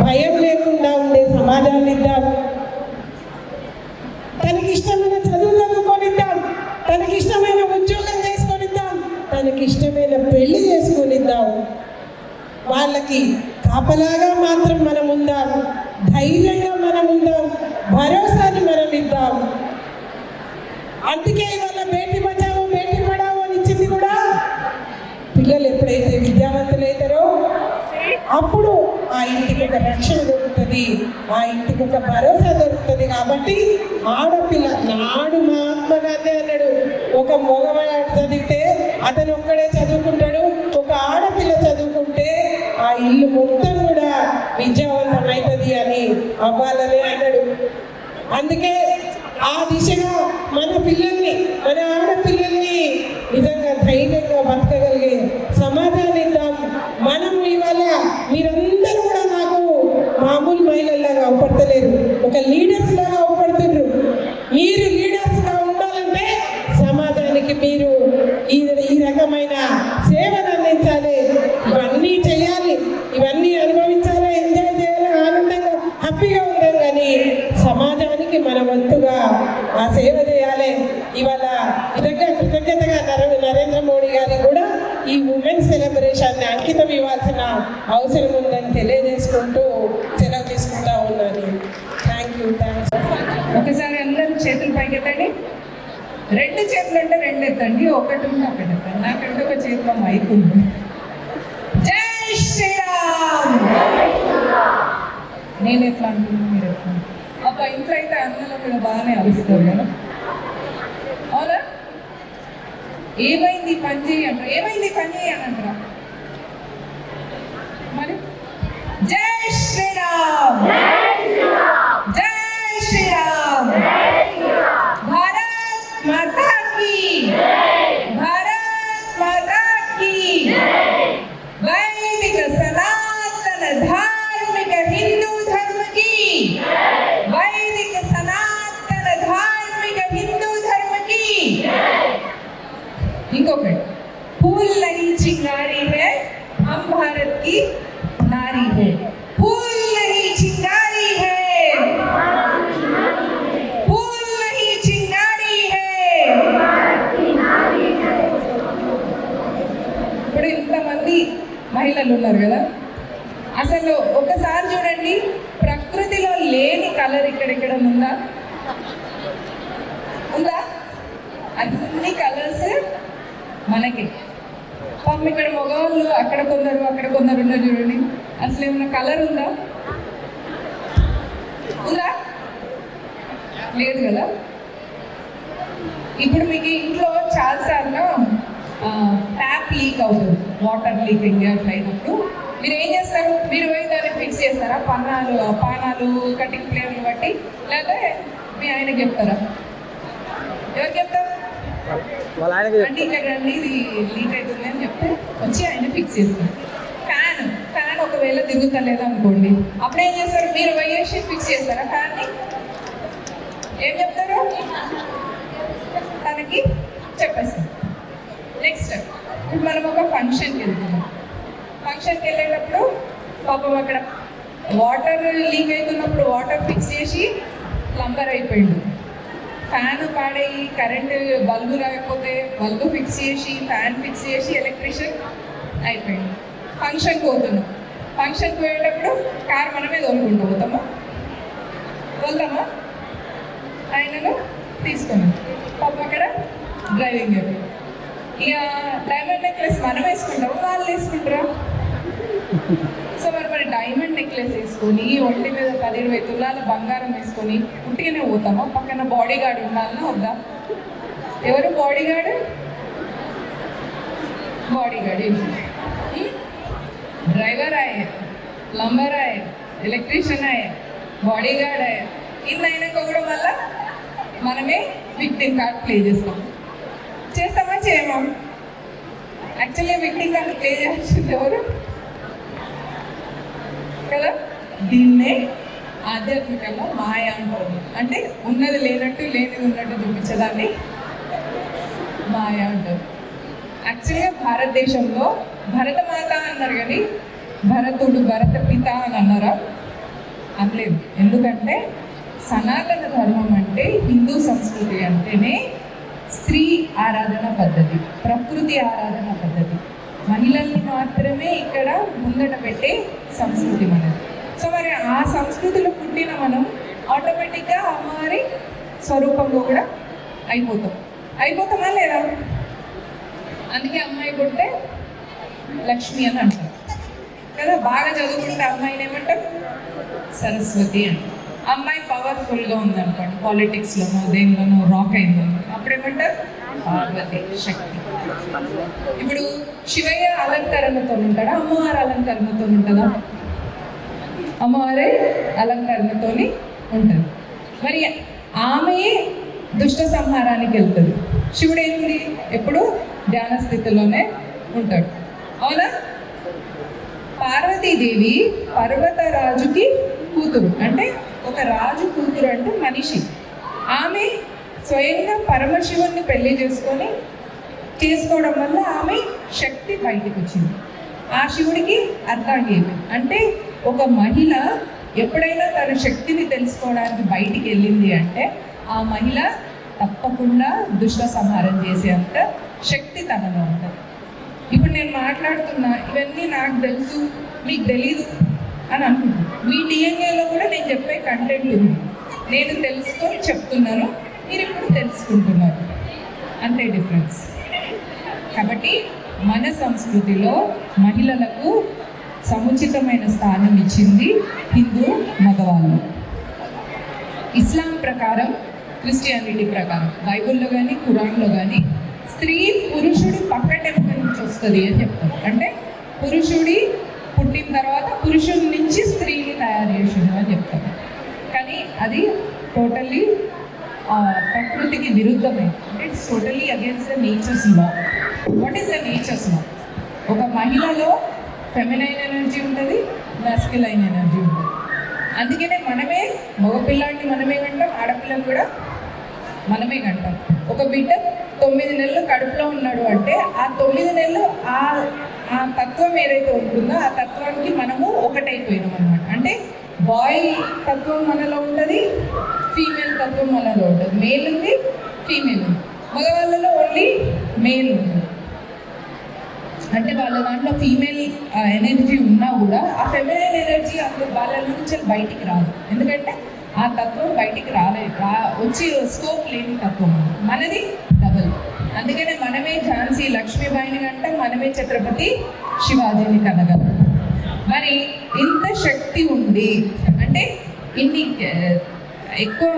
భయం లేకుండా ఉండే సమాజాన్ని ఇద్దాం. తనకి ఇష్టమైన చదువు చదువుకొనిద్దాం, తనకి ఇష్టమైన ఉద్యోగం చేసుకొనిద్దాం, తనకి ఇష్టమైన పెళ్లి చేసుకొనిద్దాం. వాళ్ళకి కాపలాగా మాత్రం మనం ఉందాం, ధైర్యంగా మనం ఉందాం, భరోసాని మనం ఇద్దాం. అందుకే ఇవాళ బేటీ బచావో బేటీ పడావో అని ఇచ్చింది కూడా పిల్లలు ఎప్పుడైతే విద్యావంతులైతారో అప్పుడు ఆ ఇంటికి ఒక రక్షణ దొరుకుతుంది, ఆ ఇంటికి ఒక భరోసా దొరుకుతుంది. కాబట్టి ఆడపిల్ల నాడు మహాత్మా గాంధీ అన్నాడు, ఒక మగవాడు చదివితే అతను ఒక్కడే చదువుకుంటాడు, ఒక ఆడపిల్ల చదువుకుంటే ఆ ఇల్లు మొత్తం కూడా విద్యావంతమవుతుంది అని అవ్వాలని అన్నాడు. అందుకే ఆ దిశగా మన పిల్లల్ని, మన ఆడపిల్లల్ని నిజంగా ధైర్యంగా బతకగలిగే సమాధానం ఇద్దాం. మనం ఇవాళ మీరందరూ కూడా నాకు మామూలు మహిళల్లాగా అవపడతలేరు, ఒక లీడర్స్ లాగా అవపడుతున్నారు. మీరు లీడర్స్గా ఉండాలంటే సమాజానికి మీరు ఈ రకమైన సేవను అందించాలి, ఇవన్నీ చేయాలి, ఇవన్నీ అనుభవించాలి, ఎంజాయ్ చేయాలి, ఆనందంగా హ్యాపీగా ఉండాలి. కానీ సమాజానికి మన వంతుగా ఆ సేవ చేయాలి. ఇవాళ నిజంగా కృతజ్ఞతగా నరేంద్ర మోడీ గారికి కూడా ఈ ఉమెన్స్ సెలబ్రేషన్ని అంకితం ఇవ్వాల్సిన అవసరం ఉందని తెలియజేసుకుంటూ సెలవు తీసుకుంటా ఉన్నాను. Thank you. థ్యాంక్స్. ఒకసారి అందరూ చేతులు పైకెత్తండి. 2 చేతులు అంటే 2 ఎత్తండి, ఒకటి ఉంటే ఒకటి ఎత్తండి. నాకంటే ఒక చేతిలో మైక్ ఉంది. జై శ్రీరామ్. నేను ఎట్లా అంటున్నాను, మీరు ఎట్లా? అబ్బా ఇంట్లో అయితే అన్నలో కూడా బాగానే అలుస్తారు కదా, అవునా? ఏమైంది పని చేయి అంటారా, ఏమైంది పని చేయి అని అంటారా? మరి జై శ్రీరామ్, జై శ్రీరామ్, భారత్ మాతా की, भारत माता की, वैदिक सनातन धार्मिक हिंदू धर्म की, वैदिक सनातन धार्मिक हिंदू धर्म की। इंकोकट, फूल नहीं चिंगारी है, हम भारत की नारी है। फूल नहीं चिंगारी है, फूल नहीं चिंगारी है। ఇప్పుడు ఇంతమంది మహిళలు ఉన్నారు కదా, అసలు ఒకసారి చూడండి, ప్రకృతిలో లేని కలర్ ఇక్కడెక్కడ ఉందా? ఉందా? అన్ని కలర్స్ మనకి. పాపం ఇక్కడ మగవాళ్ళు అక్కడ కొందరు అక్కడ కొందరు ఉన్నారు చూడండి, అసలు ఏమన్నా కలర్ ఉందా? ఉందా? లేదు కదా. ఇప్పుడు మీకు ఇంట్లో చాలాసార్లు ట్యాప్ లీక్ అవుతుంది, వాటర్ లీకింగ్ అట్లా అయినప్పుడు మీరు ఏం చేస్తారు? మీరు పోయి దాన్ని ఫిక్స్ చేస్తారా? పానాలు కటింగ్ ప్లేయర్లు బట్టి, లేకపోతే మీ ఆయనకి చెప్తారా? ఎవరు చెప్తారు? అంటే ఇక్కడ రండి ఇది లీక్ అవుతుంది అని చెప్తే వచ్చి ఆయన ఫిక్స్ చేస్తారు. ఫ్యాన్ ఒకవేళ తిరుగుతలేదు అనుకోండి, అప్పుడు ఏం చేస్తారు? మీరు పోయేసి ఫిక్స్ చేస్తారా ఫ్యాన్ని? ఏం చెప్తారు? తనకి చెప్పేస్తాం. నెక్స్ట్, ఇప్పుడు మనం ఒక ఫంక్షన్కి వెళ్తున్నాం. ఫంక్షన్కి వెళ్ళేటప్పుడు పాపం అక్కడ వాటర్ లీక్ అవుతున్నప్పుడు వాటర్ ఫిక్స్ చేసి ప్లంబర్ అయిపోయింది. ఫ్యాన్ పాడేయి, కరెంటు బల్బు రాకపోతే బల్బు ఫిక్స్ చేసి, ఫ్యాన్ ఫిక్స్ చేసి ఎలక్ట్రీషియన్ అయిపోయింది. ఫంక్షన్కి పోతున్నాం. ఫంక్షన్కి పోయేటప్పుడు కార్ మనమే తోలుకుంటూ వెళ్తామా? ఆయనను తీసుకున్నాం. పాప అక్కడ డ్రైవింగ్ అయిపోయింది. ఇక డైమండ్ నెక్లెస్ మనం వేసుకుంటాము, వాళ్ళు వేసుకుంటారా? సో మరి డైమండ్ నెక్లెస్ వేసుకొని ఒంటి మీద 10-20 తులాల బంగారం వేసుకొని ఉట్టిగానే పోతామా? పక్కన బాడీ గార్డ్ ఉండాలన్నా వద్దా? ఎవరు body guard? Body guard driver ఆయే, ప్లంబర్ ఆయే, ఎలక్ట్రీషియన్ ఆయే, బాడీ గార్డ్ ఆయే. ఇన్ని అయినాక కూడా మళ్ళా మనమే విక్టిమ్ కార్డ్ ప్లే చేస్తామా చేయమా? యాక్చువల్లీ విక్టిమ్ కార్డ్ ప్లే చేయాల్సింది ఎవరు కదా? దీన్నే ఆధ్యాత్మికంగా మాయ అంటారు. అంటే ఉన్నది లేనట్టు, లేనిది ఉన్నట్టు చూపించేదాన్ని మాయ అంటారు. యాక్చువల్గా భారతదేశంలో భరతమాత అన్నారు కానీ భరతుడు, భరత పిత అని అన్నారా? అనలేదు. ఎందుకంటే సనాతన ధర్మం అంటే, హిందూ సంస్కృతి అంటేనే స్త్రీ ఆరాధన పద్ధతి, ప్రకృతి ఆరాధన పద్ధతి. మహిళల్ని మాత్రమే ఇక్కడ ముందట పెట్టే సంస్కృతి మనది. సో మరి ఆ సంస్కృతిలో పుట్టిన మనం ఆటోమేటిక్గా అమ్మవారి స్వరూపంలో కూడా అయిపోతామా లేదా? అందుకే అమ్మాయి పుట్టే లక్ష్మి అని అంటారు కదా. బాగా చదువుకుంటే అమ్మాయిని ఏమంటారు? సరస్వతి అని. అమ్మాయి పవర్ఫుల్గా ఉందనుకోండి, పాలిటిక్స్లోనో దేనిలోనో రాక్ అయిందో, అప్పుడేమంటారు? పార్వతి, శక్తి. ఇప్పుడు శివయ్య అలంకరణతో ఉంటాడా? అమ్మవారి అలంకరణతో ఉంటుందా? అమ్మవారే అలంకరణతోని ఉంటుంది. మరి ఆమె దుష్ట సంహారానికి వెళ్తుంది. శివుడు ఏంటి? ఎప్పుడు ధ్యాన స్థితిలోనే ఉంటాడు, అవునా? పార్వతీదేవి పర్వతరాజుకి కూతురు, అంటే ఒక రాజు కూతురు అంటే మనిషి. ఆమె స్వయంగా పరమశివుణ్ణి పెళ్లి చేసుకోవడం వల్ల ఆమె శక్తి బయటకు వచ్చింది. ఆ శివుడికి అర్ధాంగేమి అంటే ఒక మహిళ ఎప్పుడైనా తన శక్తిని తెలుసుకోవడానికి బయటికి వెళ్ళింది అంటే ఆ మహిళ తప్పకుండా దుష్ట సంహారం చేసేంత శక్తి తనలో ఉంటుంది. ఇప్పుడు నేను మాట్లాడుతున్నా, ఇవన్నీ నాకు తెలుసు మీకు తెలీదు అని అనుకుంటున్నాను. మీ డిఎన్ఏలో కూడా నేను చెప్పే కంటెంట్ ఉంది, నేను తెలుసుకొని చెప్తున్నాను, మీరు ఇప్పుడు తెలుసుకుంటున్నారు, అంతే డిఫరెన్స్. కాబట్టి మన సంస్కృతిలో మహిళలకు సముచితమైన స్థానం ఇచ్చింది హిందూ మగవాళ్ళు. ఇస్లాం ప్రకారం, క్రిస్టియానిటీ ప్రకారం, బైబిల్లో కానీ ఖురాన్లో కానీ స్త్రీ పురుషుడి పక్కటెంక నుంచి వస్తుంది అని చెప్తారు. అంటే పురుషుడి పుట్టిన తర్వాత పురుషుడి నుంచి స్త్రీని తయారు చేసింది అని చెప్తారు. కానీ అది టోటల్లీ ప్రకృతికి విరుద్ధమైంది. అంటే it's totally against the nature's law. What is the nature's law? ఒక మహిళలో ఫెమినైన్ ఎనర్జీ ఉంటుంది, మాస్క్యులైన్ ఎనర్జీ ఉంటుంది. అందుకనే మనమే మగపిల్లాడిని మనమే కంటాం, ఆడపిల్లని కూడా మనమే కంటాం. ఒక బిడ్డ 9 నెలలు కడుపులో ఉన్నాడు అంటే ఆ 9 నెలలు ఆ తత్వం ఏదైతే ఉంటుందో ఆ తత్వానికి మనము ఒకటైపోయినాం అనమాట. అంటే బాయ్ తత్వం మనలో ఉంటుంది, ఫీమేల్ తత్వం మనలో ఉంటుంది. మేల్ ఉంది, ఫీమేల్ ఉంది. మగవాళ్ళలో ఓన్లీ మేల్ ఉంటుంది. అంటే వాళ్ళ దాంట్లో ఫీమేల్ ఎనర్జీ ఉన్నా కూడా ఆ ఫెమినైన్ ఎనర్జీ అందులో వాళ్ళ నుంచి బయటికి రాదు. ఎందుకంటే ఆ తత్వం బయటికి వచ్చి స్కోప్ లేని తత్వం. మనది డబల్. అందుకనే మనమే ఝాన్సీ లక్ష్మీబాయిని కంటాం, మనమే ఛత్రపతి శివాజీని కనగలం. మరి ఇంత శక్తి ఉండి, అంటే ఇన్ని ఎక్కువ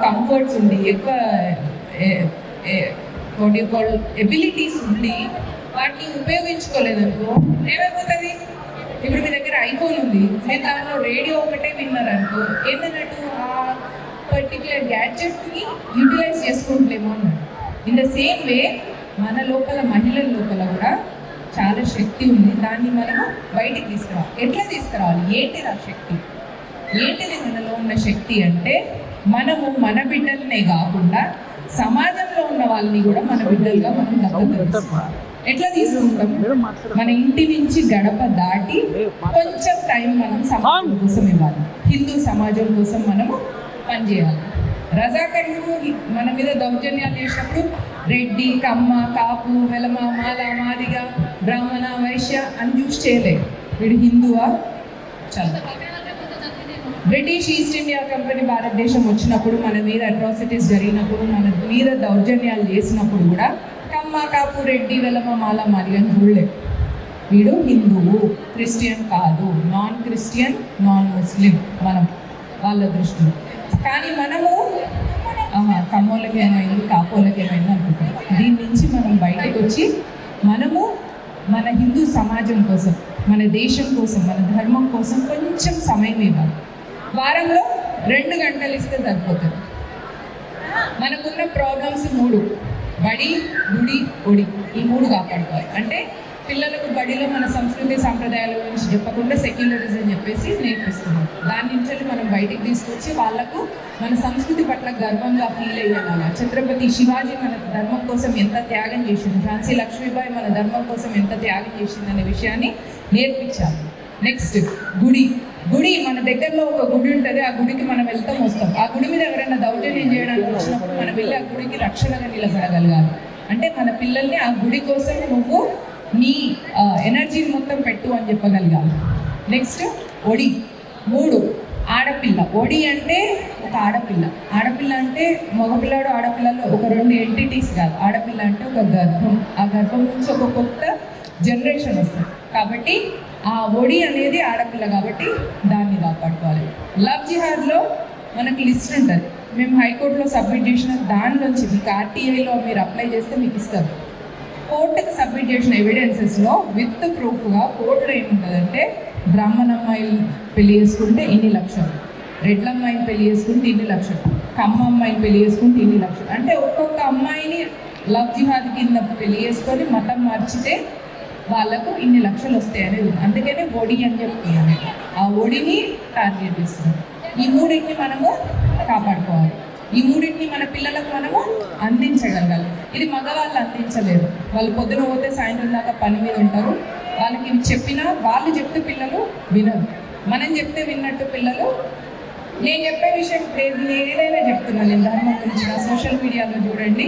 కంఫర్ట్స్ ఉండి, ఎక్కువ ఎబిలిటీస్ ఉండి వాటిని ఉపయోగించుకోలేదనుకో ఏమైపోతుంది? ఇప్పుడు మీ దగ్గర ఐఫోన్ ఉంది, నేను దానిలో రేడియో ఒకటే విన్నారనుకో ఏంటన్నట్టు ఆ పర్టికులర్ గ్యాడ్జెట్ని యూటిలైజ్ చేసుకుంటలేమో అన్నట్టు. ఇన్ ద సేమ్ వే మన లోపల, మహిళల లోపల కూడా చాలా శక్తి ఉంది. దాన్ని మనము బయటికి తీసుకురావాలి. ఎట్లా తీసుకురావాలి? ఏంటిది ఆ శక్తి? ఏంటిది మనలో ఉన్న శక్తి అంటే మనము మన బిడ్డలనే కాకుండా సమాజంలో ఉన్న వాళ్ళని కూడా మన బిడ్డలుగా మనం దత్తత ఎట్లా తీసుకుంటాం? మన ఇంటి నుంచి గడప దాటి కొంచెం టైం మనం సమాజం కోసం ఇవ్వాలి. హిందూ సమాజం కోసం మనము పనిచేయాలి. రజాకర్లు మన మీద దౌర్జన్యాలు చేసినప్పుడు రెడ్డి, కమ్మ, కాపు, వెలమ, మాల, మాదిగ, బ్రాహ్మణ, వైశ్య అని చూసి చేయలేదు. వీడు హిందువా? చాలా. బ్రిటిష్ ఈస్ట్ ఇండియా కంపెనీ భారతదేశం వచ్చినప్పుడు మన మీద అట్రాసిటీస్ జరిగినప్పుడు, మన మీద దౌర్జన్యాలు చేసినప్పుడు కూడా కమ్మ, కాపు, రెడ్డి, వెలమ, మాల, మాదిగ అని చూడలేదు. వీడు హిందువు, క్రిస్టియన్ కాదు, నాన్ క్రిస్టియన్, నాన్ ముస్లిం మనం వాళ్ళ దృష్టిలో. కానీ మనము కమ్మోళ్ళకి ఏమైంది, కాపోళ్ళకి ఏమైంది అనుకుంటాం. దీని నుంచి మనం బయటకు వచ్చి మనము మన హిందూ సమాజం కోసం, మన దేశం కోసం, మన ధర్మం కోసం కొంచెం సమయం ఇవ్వాలి. వారంలో 2 గంటలు ఇస్తే సరిపోతుంది. మనకున్న ప్రాబ్లమ్స్ 3: బడి, గుడి, ఒడి. ఈ 3 కాపాడుకోవాలి. అంటే పిల్లలకు బడిలో మన సంస్కృతి సాంప్రదాయాల గురించి చెప్పకుండా సెక్యులరిజం చెప్పేసి నేర్పిస్తున్నాం. దాని నుంచి మనం బయటికి తీసుకొచ్చి వాళ్ళకు మన సంస్కృతి పట్ల గర్వంగా ఫీల్ అయ్యేలాగా, ఛత్రపతి శివాజీ మన ధర్మం కోసం ఎంత త్యాగం చేసింది, ఝాన్సీ లక్ష్మీబాయి మన ధర్మం కోసం ఎంత త్యాగం చేసింది అనే విషయాన్ని నేర్పించాలి. నెక్స్ట్ గుడి. మన దగ్గరలో ఒక గుడి ఉంటుంది, ఆ గుడికి మనం వెళ్తాం వస్తాం. ఆ గుడి మీద ఎవరైనా దౌర్జన్యం చేయడానికి వచ్చినప్పుడు మనం వెళ్ళి ఆ గుడికి రక్షణగా నిలబడగలగాలి. అంటే మన పిల్లల్ని ఆ గుడి కోసం నువ్వు నీ ఎనర్జీని మొత్తం పెట్టు అని చెప్పగలగాలి. నెక్స్ట్ ఒడి. 3 ఆడపిల్ల. ఒడి అంటే ఒక ఆడపిల్ల. ఆడపిల్ల అంటే మగపిల్లాడు, ఆడపిల్లలో ఒక 2 ఎంటిటీస్ కాదు. ఆడపిల్ల అంటే ఒక గర్భం. ఆ గర్భం నుంచి ఒక కొత్త జనరేషన్ వస్తుంది. కాబట్టి ఆ ఒడి అనేది ఆడపిల్ల కాబట్టి దాన్ని కాపాడుకోవాలి. లవ్ జిహాద్లో మనకి లిస్ట్ ఉంటుంది. మేము హైకోర్టులో సబ్మిట్ చేసిన దానిలోంచి మీకు ఆర్టీఐలో మీరు అప్లై చేస్తే మీకు ఇస్తారు. కోర్టుకి సబ్మిట్ చేసిన ఎవిడెన్సెస్లో విత్ ప్రూఫ్గా కోర్టులో ఏముంటుందంటే బ్రాహ్మణ అమ్మాయిలు పెళ్లి చేసుకుంటే ఇన్ని లక్షలు, రెడ్ల అమ్మాయిని పెళ్లి చేసుకుంటే ఇన్ని లక్షలు, కమ్మ అమ్మాయిని పెళ్లి చేసుకుంటే ఇన్ని లక్షలు. అంటే ఒక్కొక్క అమ్మాయిని లవ్ జిహాద్ కింద పెళ్లి చేసుకొని మతం మార్చితే వాళ్ళకు ఇన్ని లక్షలు వస్తాయి అనేది. అందుకనే ఒడి అని చెప్తున్నాను. ఆ ఒడిని టార్గెట్ చేస్తున్నాం. ఈ మూడింటిని మనము కాపాడుకోవాలి. ఈ మూడింటిని మన పిల్లలకు మనము అందించగలగాలి. ఇది మగవాళ్ళు అందించలేరు. వాళ్ళు పొద్దున పోతే సాయంత్రం దాకా పని మీద ఉంటారు. వాళ్ళకి ఇవి చెప్పినా వాళ్ళు చెప్తే పిల్లలు వినరు. మనం చెప్తే విన్నట్టు పిల్లలు. నేను చెప్పే విషయం ఏదైనా చెప్తున్నాను. నేను ధర్మం గురించి నా సోషల్ మీడియాలో చూడండి,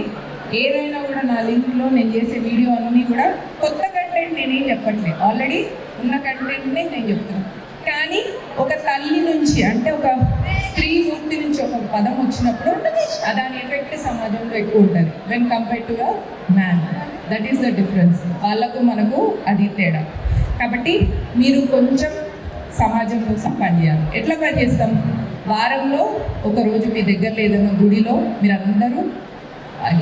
ఏదైనా కూడా నా లింక్లో నేను చేసే వీడియో అన్నీ కూడా కొత్త కంటెంట్ నేనేం చెప్పట్లేదు. ఆల్రెడీ ఉన్న కంటెంట్నే నేను చెప్తున్నాను. కానీ ఒక తల్లి నుంచి అంటే ఒక స్త్రీ మూర్తి నుంచి ఒక పదం వచ్చినప్పుడు దాని ఎఫెక్ట్ సమాజంలో ఎక్కువ ఉంటుంది when compare to a man. That is the difference. వాళ్ళకు మనకు అది తేడా. కాబట్టి మీరు కొంచెం సమాజం కోసం పనిచేయాలి. ఎట్లా పని చేస్తాం? వారంలో ఒకరోజు మీ దగ్గరలో ఏదైనా గుడిలో మీరందరూ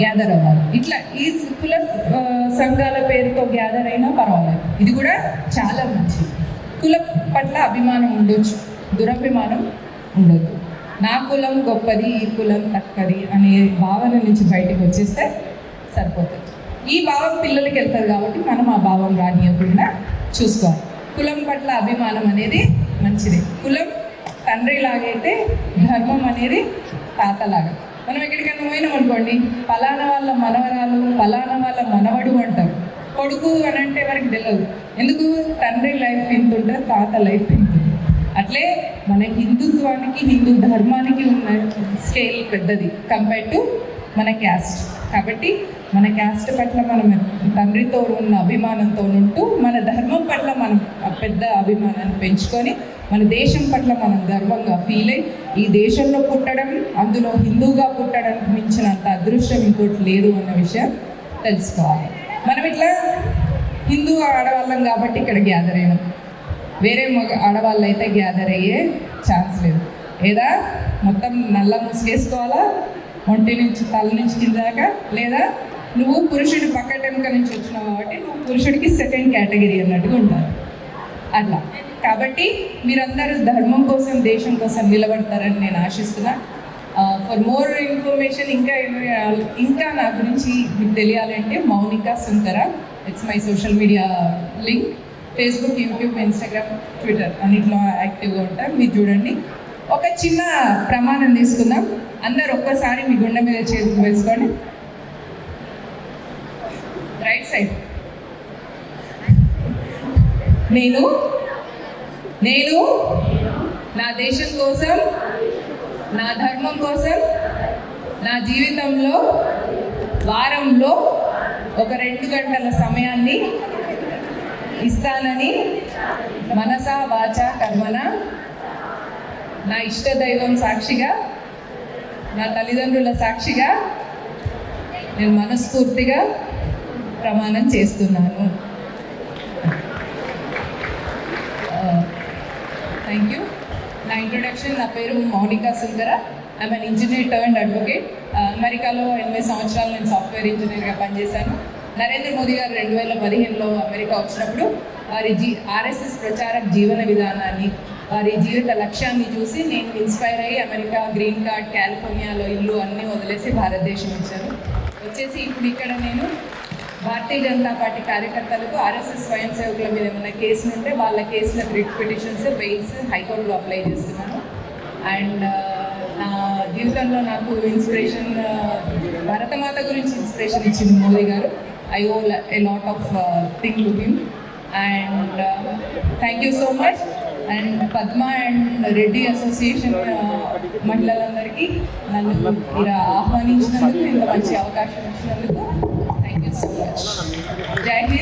గ్యాదర్ అవ్వాలి. ఇట్లా ఈ కుల సంఘాల పేరుతో గ్యాదర్ అయినా పర్వాలేదు. ఇది కూడా చాలా మంచిది. కులం పట్ల అభిమానం ఉండొచ్చు, దురభిమానం ఉండొద్దు. నా కులం గొప్పది, ఈ కులం తక్కువది అనే భావన నుంచి బయటకు వచ్చేస్తే సరిపోతుంది. ఈ భావం పిల్లలకి వెళ్తుంది కాబట్టి మనం ఆ భావం రానియకుండా చూసుకోవాలి. కులం పట్ల అభిమానం అనేది మంచిది. కులం తండ్రి లాగైతే ధర్మం అనేది తాతలాగా. మనం ఎక్కడికైనా పోయినాం అనుకోండి, పలానా వాళ్ళ మనవరాలు, పలానా వాళ్ళ మనవడు అంటారు. కొడుకు అని అంటే మనకి తెలియదు. ఎందుకు? తండ్రి లైఫ్ ఇంత ఉంటుంది, తాత లైఫ్ ఇంత ఉంటుంది. అట్లే మన హిందుత్వానికి, హిందూ ధర్మానికి ఉన్న స్కేల్ పెద్దది కంపేర్ టు మన క్యాస్ట్. కాబట్టి మన క్యాస్ట్ పట్ల మనం తండ్రితో ఉన్న అభిమానంతో ఉంటూ మన ధర్మం పట్ల మనం పెద్ద అభిమానాన్ని పెంచుకొని మన దేశం పట్ల మనం గర్వంగా ఫీల్ అయ్యి ఈ దేశంలో పుట్టడం, అందులో హిందూగా పుట్టడానికి మించినంత అదృష్టం ఇంకోటి లేదు అన్న విషయం తెలుసుకోవాలి. మనం ఇట్లా హిందూ ఆడవాళ్ళం కాబట్టి ఇక్కడ గ్యాదర్ అయినాం. వేరే ఆడవాళ్ళు అయితే గ్యాదర్ అయ్యే ఛాన్స్ లేదు. లేదా మొత్తం నల్ల ముసుగేసుకోవాలా ఒంటి నుంచి తల నుంచి కింద దాకా, లేదా నువ్వు పురుషుడి పక్కటెంక నుంచి వచ్చినావు కాబట్టి నువ్వు పురుషుడికి సెకండ్ కేటగిరీ అన్నట్టుగా ఉంటారు అట్లా. కాబట్టి మీరందరూ ధర్మం కోసం, దేశం కోసం నిలబడతారని నేను ఆశిస్తున్నా. ఫర్ మోర్ ఇన్ఫర్మేషన్ ఇంకా నా గురించి మీకు తెలియాలంటే Mounika Sunkara, it's my social media link. Facebook, YouTube, Instagram, Twitter అన్నిట్లో యాక్టివ్గా ఉంటారు. మీరు చూడండి. ఒక చిన్న ప్రమాణం తీసుకుందాం. అందరు ఒక్కసారి మీ గుండె మీద చేతులు వేసుకోండి. Right side. నేను నా దేశం కోసం, నా ధర్మం కోసం నా జీవితంలో వారంలో ఒక 2 గంటల సమయాన్ని ఇస్తానని మనసా వాచా కర్మన నా ఇష్టదైవం సాక్షిగా, నా తల్లిదండ్రుల సాక్షిగా నేను మనస్ఫూర్తిగా ప్రమాణం చేస్తున్నాను. Thank you. నా ఇంట్రొడక్షన్, నా పేరు Mounika Sundara. I'm an engineer turned advocate. అమెరికాలో 8 సంవత్సరాలు నేను సాఫ్ట్వేర్ ఇంజనీర్గా పనిచేశాను. నరేంద్ర మోదీ గారు 2015లో అమెరికా వచ్చినప్పుడు వారి ఆర్ఎస్ఎస్ ప్రచారక జీవన విధానాన్ని, వారి జీవిత లక్ష్యాన్ని చూసి నేను ఇన్స్పైర్ అయ్యి అమెరికా గ్రీన్ కార్డ్, కాలిఫోర్నియాలో ఇల్లు అన్నీ వదిలేసి భారతదేశం వచ్చేసి ఇప్పుడు ఇక్కడ నేను భారతీయ జనతా పార్టీ కార్యకర్తలకు ఆర్ఎస్ఎస్ స్వయం సేవకుల మీద ఏమైనా కేసులు ఉంటే వాళ్ళ కేసులకు రిట్ పిటిషన్స్, బెయిల్స్ హైకోర్టులో అప్లై చేస్తున్నాను. అండ్ నా జీవితంలో నాకు ఇన్స్పిరేషన్ భరతమాత గురించి ఇన్స్పిరేషన్ ఇచ్చింది మోదీ గారు. I owe a lot of thing to him. And thank you so much. And Padma and Reddy association మహిళలందరికీ నన్ను ఇలా ఆహ్వానించినందుకు, ఇంత మంచి అవకాశం ఇచ్చినందుకు థ్యాంక్ యూ సో మచ్. జై హింద్.